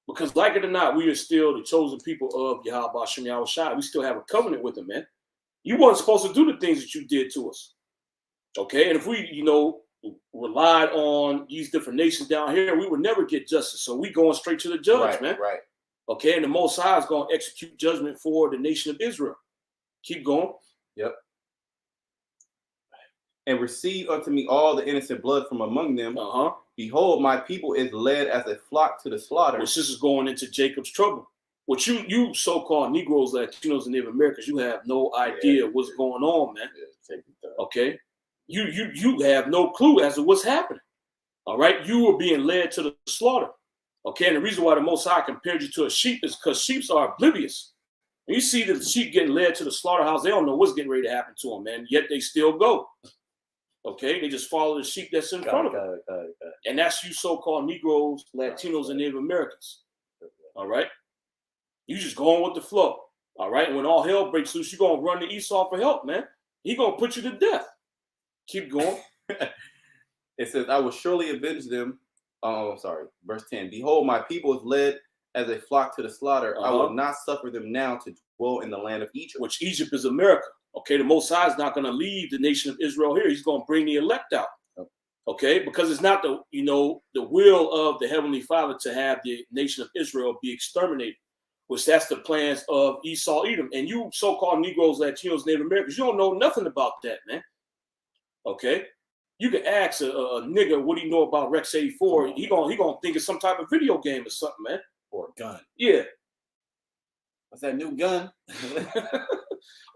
Because like it or not, we are still the chosen people of Yahweh Shem Yahweh Shai. We still have a covenant with him, man. You weren't supposed to do the things that you did to us. Okay? And if we, relied on these different nations down here, we would never get justice. So we going straight to the judge, man. Right. Okay? And the Most High is going to execute judgment for the nation of Israel. Keep going. Yep. and receive unto me all the innocent blood from among them. Behold, my people is led as a flock to the slaughter. Which this is going into Jacob's trouble. Which you so-called Negroes, Latinos, and Native Americans, you have no idea what's going on, man. Okay, you have no clue as to what's happening. All right, you are being led to the slaughter. Okay, and the reason why the Most High compared you to a sheep is because sheep are oblivious. When you see the sheep getting led to the slaughterhouse, they don't know what's getting ready to happen to them, man. Yet they still go. Okay, they just follow the sheep that's in front of them. And that's you so-called Negroes, Latinos, and Native Americans. All right? You just going with the flow. All right? And when all hell breaks loose, you're going to run to Esau for help, man. He's going to put you to death. Keep going. It says, I will surely avenge them. Verse 10. Behold, my people is led as a flock to the slaughter. I will not suffer them now to dwell in the land of Egypt. Which Egypt is America. Okay, the Most High is not going to leave the nation of Israel here. He's going to bring the elect out. Okay, because it's not the will of the Heavenly Father to have the nation of Israel be exterminated, which that's the plans of Esau, Edom. And you so-called Negroes, Latinos, Native Americans, you don't know nothing about that, man. Okay, you can ask a nigga what he know about Rex 84. He gonna think it's some type of video game or something, man. Or a gun. Yeah. What's that new gun?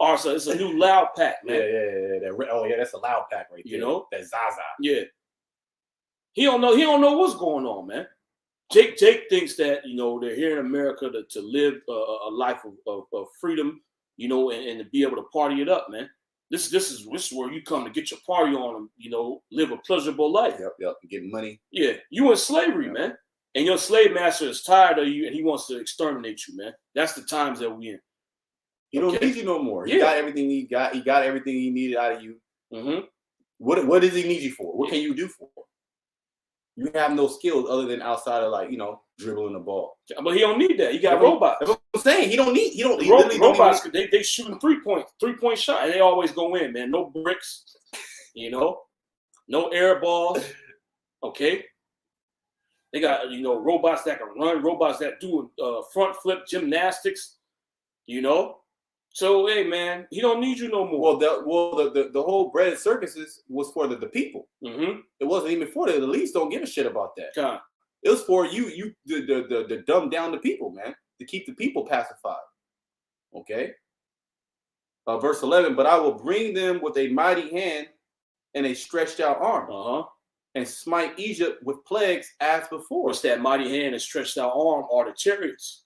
Also, it's a new loud pack, man. Yeah. That's a loud pack right there. You know? That Zaza. Yeah. He don't know what's going on, man. Jake thinks that, they're here in America to live a life of freedom, and to be able to party it up, man. This is where you come to get your party on and, live a pleasurable life. Yep. Get money. Yeah. You in slavery, man. And your slave master is tired of you and he wants to exterminate you, man. That's the times that we in. He don't need you no more. He got everything he got. He got everything he needed out of you. Mm-hmm. What does he need you for? What can you do for? You have no skills other than outside of dribbling the ball. But he don't need that. He got robots. That's what I'm saying. He don't need. Robots. They shooting 3-point shot, and they always go in, man. No bricks. No air balls. Okay. They got robots that can run, robots that do front flip gymnastics. So hey, man, he don't need you no more. The whole bread circuses was for the people. Mm-hmm. It wasn't even for the elites. Don't give a shit about that. God. It was for the dumb down the people, man, to keep the people pacified. Okay. Verse 11. But I will bring them with a mighty hand and a stretched out arm, and smite Egypt with plagues as before. What's that mighty hand and stretched out arm are the chariots.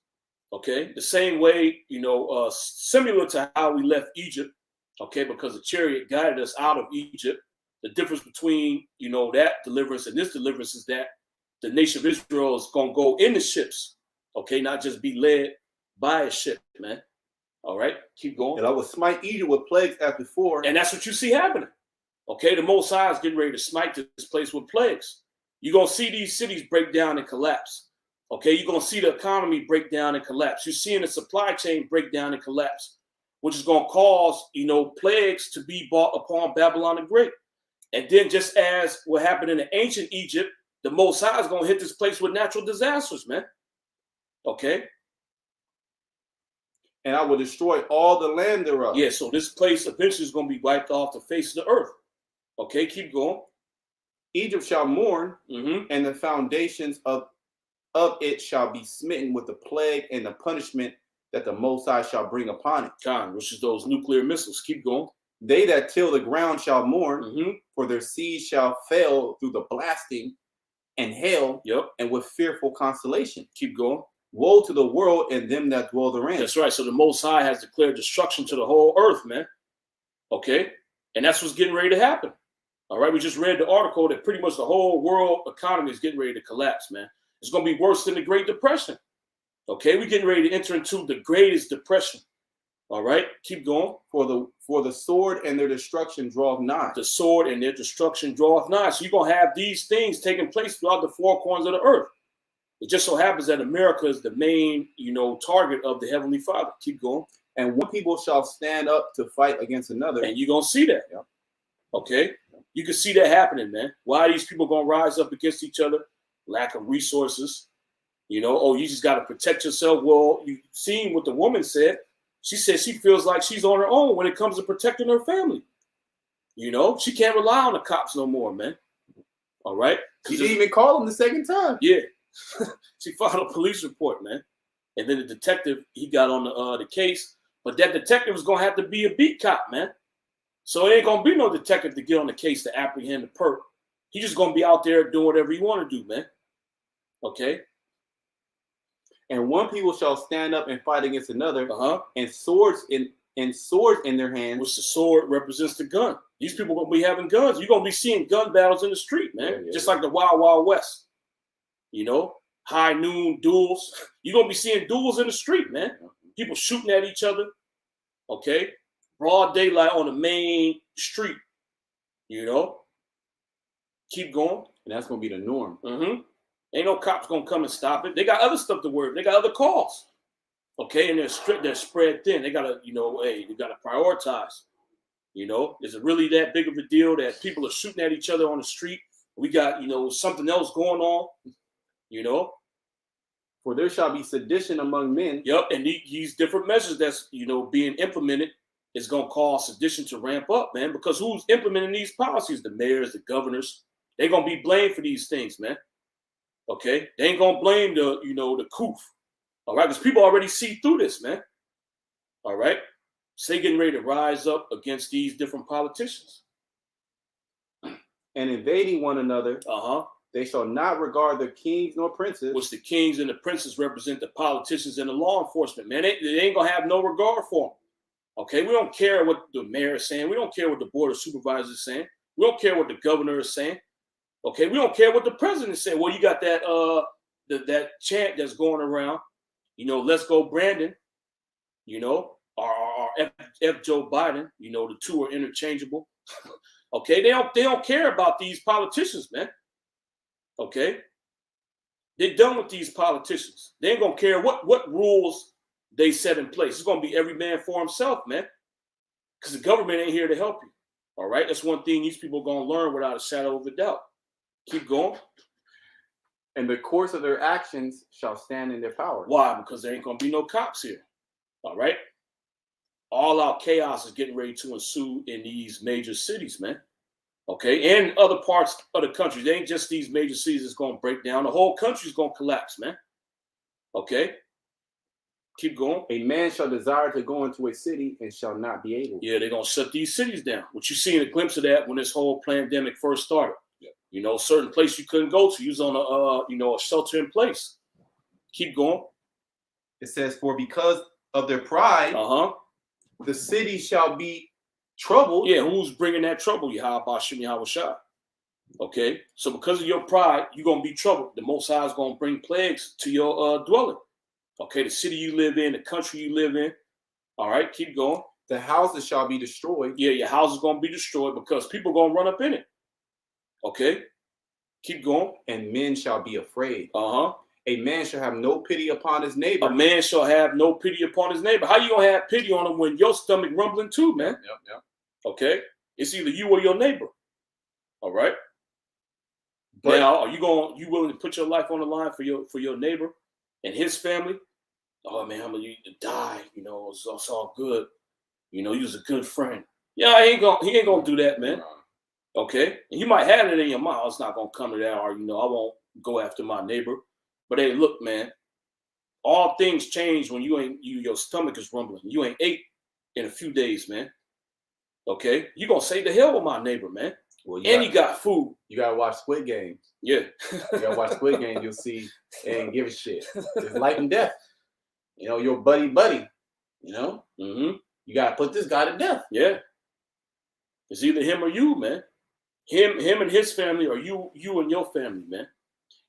Okay, the same way, similar to how we left Egypt, okay, because the chariot guided us out of Egypt. The difference between, that deliverance and this deliverance is that the nation of Israel is going to go in the ships, okay, not just be led by a ship, man. All right, keep going. And I will smite Egypt with plagues as before. And that's what you see happening. Okay, the Most High is getting ready to smite this place with plagues. You're going to see these cities break down and collapse. Okay, you're going to see the economy break down and collapse. You're seeing the supply chain break down and collapse, which is going to cause, plagues to be brought upon Babylon the Great. And then just as what happened in the ancient Egypt, the Most High is going to hit this place with natural disasters, man. Okay. And I will destroy all the land thereof. Yeah, so this place eventually is going to be wiped off the face of the earth. Okay, keep going. Egypt shall mourn, mm-hmm. and the foundations of it shall be smitten with the plague and the punishment that the Most High shall bring upon it. Which is those nuclear missiles. Keep going. They that till the ground shall mourn, mm-hmm. for their seed shall fail through the blasting and hail, and with fearful consolation. Keep going. Woe to the world and them that dwell therein. That's right. So the Most High has declared destruction to the whole earth, man. Okay? And that's what's getting ready to happen. All right? We just read the article that pretty much the whole world economy is getting ready to collapse, man. It's going to be worse than the Great Depression. Okay? We're getting ready to enter into the greatest depression. All right? Keep going. For the sword and their destruction draweth nigh. The sword and their destruction draweth nigh. So you're going to have these things taking place throughout the four corners of the earth. It just so happens that America is the main, target of the Heavenly Father. Keep going. And one people shall stand up to fight against another. And you're going to see that. Yeah. Okay? You can see that happening, man. Why are these people going to rise up against each other? Lack of resources. You just got to protect yourself. Well, you've seen what the woman said. She said she feels like she's on her own when it comes to protecting her family. You know, she can't rely on the cops no more, man. All right. She didn't even call him the second time. Yeah. She filed a police report, man. And then the detective, he got on the case. But that detective is going to have to be a beat cop, man. So it ain't going to be no detective to get on the case to apprehend the perp. He's just going to be out there doing whatever he want to do, man. Okay? And one people shall stand up and fight against another, and swords in their hands. Which the sword represents the gun. These people going to be having guns. You're going to be seeing gun battles in the street, man. Just like the Wild Wild West. You know? High noon duels. You're going to be seeing duels in the street, man. People shooting at each other. Okay? Broad daylight on the main street. You know? Keep going. And that's going to be the norm. Ain't no cops going to come and stop it. They got other stuff to worry. They got other calls. Okay? And they're spread thin. They got to, they got to prioritize. You know? Is it really that big of a deal that people are shooting at each other on the street? We got, something else going on. You know? For there shall be sedition among men. Yep, and these different measures that's, being implemented is going to cause sedition to ramp up, man, because who's implementing these policies? The mayors, the governors. They're going to be blamed for these things, man. Okay? They ain't going to blame the coof. All right? Because people already see through this, man. All right? So they getting ready to rise up against these different politicians. And invading one another. They shall not regard the kings nor princes. Which the kings and the princes represent the politicians and the law enforcement, man. They ain't going to have no regard for them. Okay? We don't care what the mayor is saying. We don't care what the board of supervisors is saying. We don't care what the governor is saying. Okay? We don't care what the president is saying. Well, you got that that chant that's going around. Let's go Brandon. Our F. Joe Biden. The two are interchangeable. Okay? They don't care about these politicians, man. Okay, they're done with these politicians. They ain't gonna care what rules they set in place. It's gonna be every man for himself, man. Because the government ain't here to help you. All right, that's one thing these people are gonna learn without a shadow of a doubt. Keep going. And the course of their actions shall stand in their power. Why? Because there ain't gonna be no cops here. All right, all out chaos is getting ready to ensue in these major cities, man. Okay, and other parts of the country. They ain't just these major cities that's going to break down. The whole country's going to collapse, man. Okay, keep going. A man shall desire to go into a city and shall not be able. Yeah, they're going to shut these cities down. What you seen a glimpse of that when this whole pandemic first started. Yeah. Certain place you couldn't go to. You was on a shelter in place. Keep going. It says, for because of their pride, the city shall be trouble. Yeah, who's bringing that trouble? Yahweh Shah. Okay, so because of your pride, you're going to be troubled. The Most High is going to bring plagues to your dwelling. Okay, the city you live in, the country you live in. All right, keep going. The houses shall be destroyed. Yeah, your house is going to be destroyed because people are going to run up in it. Okay, keep going. And men shall be afraid. A man shall have no pity upon his neighbor. A man shall have no pity upon his neighbor. How you going to have pity on him when your stomach rumbling too, man? Yep. Okay, it's either you or your neighbor. All right. But now, are you willing to put your life on the line for your neighbor and his family? Oh man, I'm gonna die. It's all good. You was a good friend. Yeah, he ain't gonna do that, man. Okay, and you might have it in your mind. It's not gonna come to that, or I won't go after my neighbor. But hey, look, man. All things change when your stomach is rumbling. You ain't ate in a few days, man. Okay, you gonna say the hell with my neighbor, man. Well, he got food. You gotta watch Squid Games. Yeah, you gotta watch Squid Games. You'll see they ain't give a shit. It's life and death. Your buddy. You gotta put this guy to death. Yeah, it's either him or you, man. Him and his family, or you and your family, man.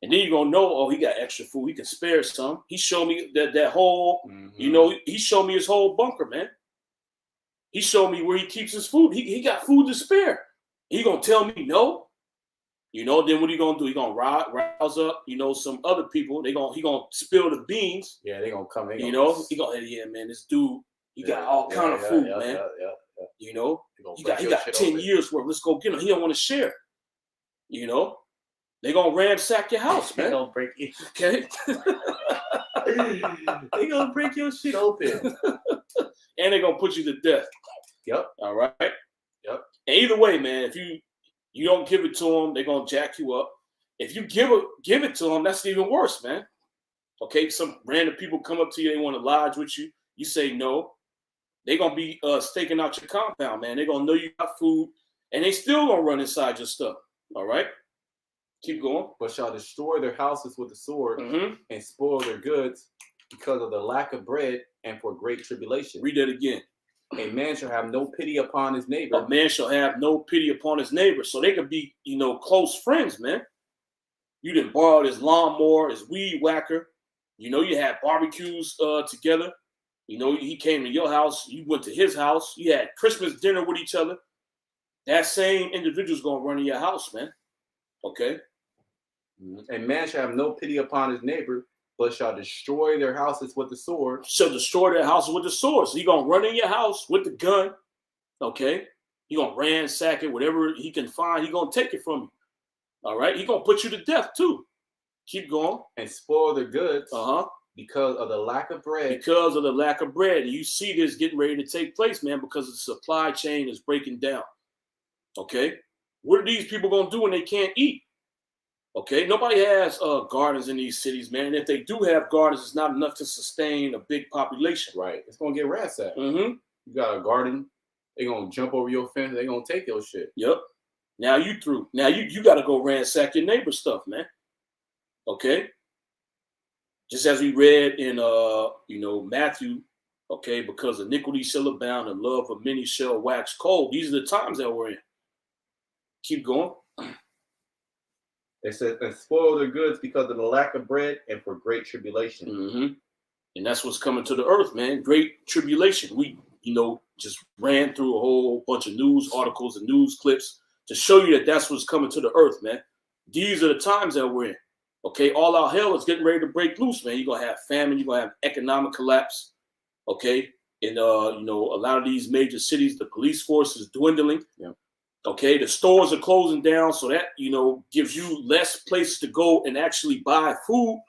And then you're gonna know, he got extra food. He can spare some. He showed me that whole, he showed me his whole bunker, man. He showed me where he keeps his food. He got food to spare. He gonna tell me no? Then what he gonna do? He gonna rouse up, some other people. He gonna spill the beans. Yeah, they gonna come in. He gonna, yeah, man, this dude, he got all kind of food, man. He got 10 years worth. Let's go get him. He don't want to share. They gonna ransack your house, man. They gonna break it. Okay. They gonna break your shit open. And they gonna put you to death. Yep. All right. Yep. And either way, man, if you don't give it to them, they're gonna jack you up. If you give it to them, that's even worse, man. Okay, some random people come up to you, they want to lodge with you. You say no. They're gonna be staking out your compound, man. They're gonna know you got food, and they still gonna run inside your stuff. All right, keep going. But shall destroy their houses with the sword and spoil their goods because of the lack of bread and for great tribulation. Read that again. A man shall have no pity upon his neighbor. A man shall have no pity upon his neighbor. So they could be, close friends, man. You didn't borrow his lawnmower, his weed whacker. You had barbecues together. He came to your house. You went to his house. You had Christmas dinner with each other. That same individual's going to run in your house, man. Okay? A man shall have no pity upon his neighbor, but shall destroy their houses with the sword. Shall destroy their houses with the sword. So he's going to run in your house with the gun. Okay? He's going to ransack it. Whatever he can find, he's going to take it from you. All right? He's going to put you to death, too. Keep going. And spoil their goods. Because of the lack of bread. Because of the lack of bread. And you see this getting ready to take place, man, because the supply chain is breaking down. Okay? What are these people going to do when they can't eat? Okay? Nobody has gardens in these cities, man. And if they do have gardens, it's not enough to sustain a big population. Right. It's going to get ransacked. You got a garden. They're going to jump over your fence. They're going to take your shit. Yep. Now you through. Now you got to go ransack your neighbor's stuff, man. Okay? Just as we read in Matthew, okay, because iniquity shall abound and love of many shall wax cold. These are the times that we're in. Keep going. It says, and spoil their goods because of the lack of bread and for great tribulation. And that's what's coming to the earth, man. Great tribulation. We, just ran through a whole bunch of news articles and news clips to show you that that's what's coming to the earth, man. These are the times that we're in. Okay, all our hell is getting ready to break loose, man. You're going to have famine. You're going to have economic collapse. Okay, in, a lot of these major cities, the police force is dwindling. Yeah. Okay, the stores are closing down. So that, gives you less places to go and actually buy food.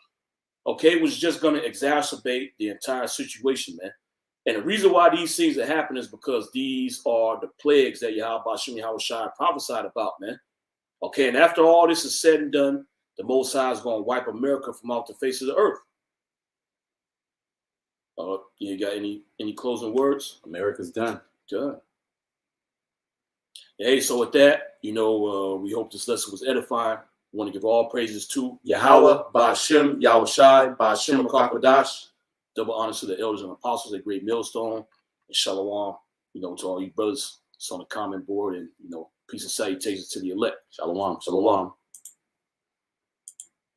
Okay, which is just going to exacerbate the entire situation, man. And the reason why these things are happening is because these are the plagues that Yahweh Shai prophesied about, man. Okay, and after all this is said and done, the Most High is going to wipe America from off the face of the earth. You got any closing words? America's done. Done. Hey, so with that, we hope this lesson was edifying. We want to give all praises to Yahweh, Ba'ashem, Yahweh Shai, Ba'ashem, Kakadash. Double honors to the elders and apostles at Great Millstone. And shalom, to all you brothers. It's on the comment board. And, peace and salutations to the elect. Shalom. Shalom.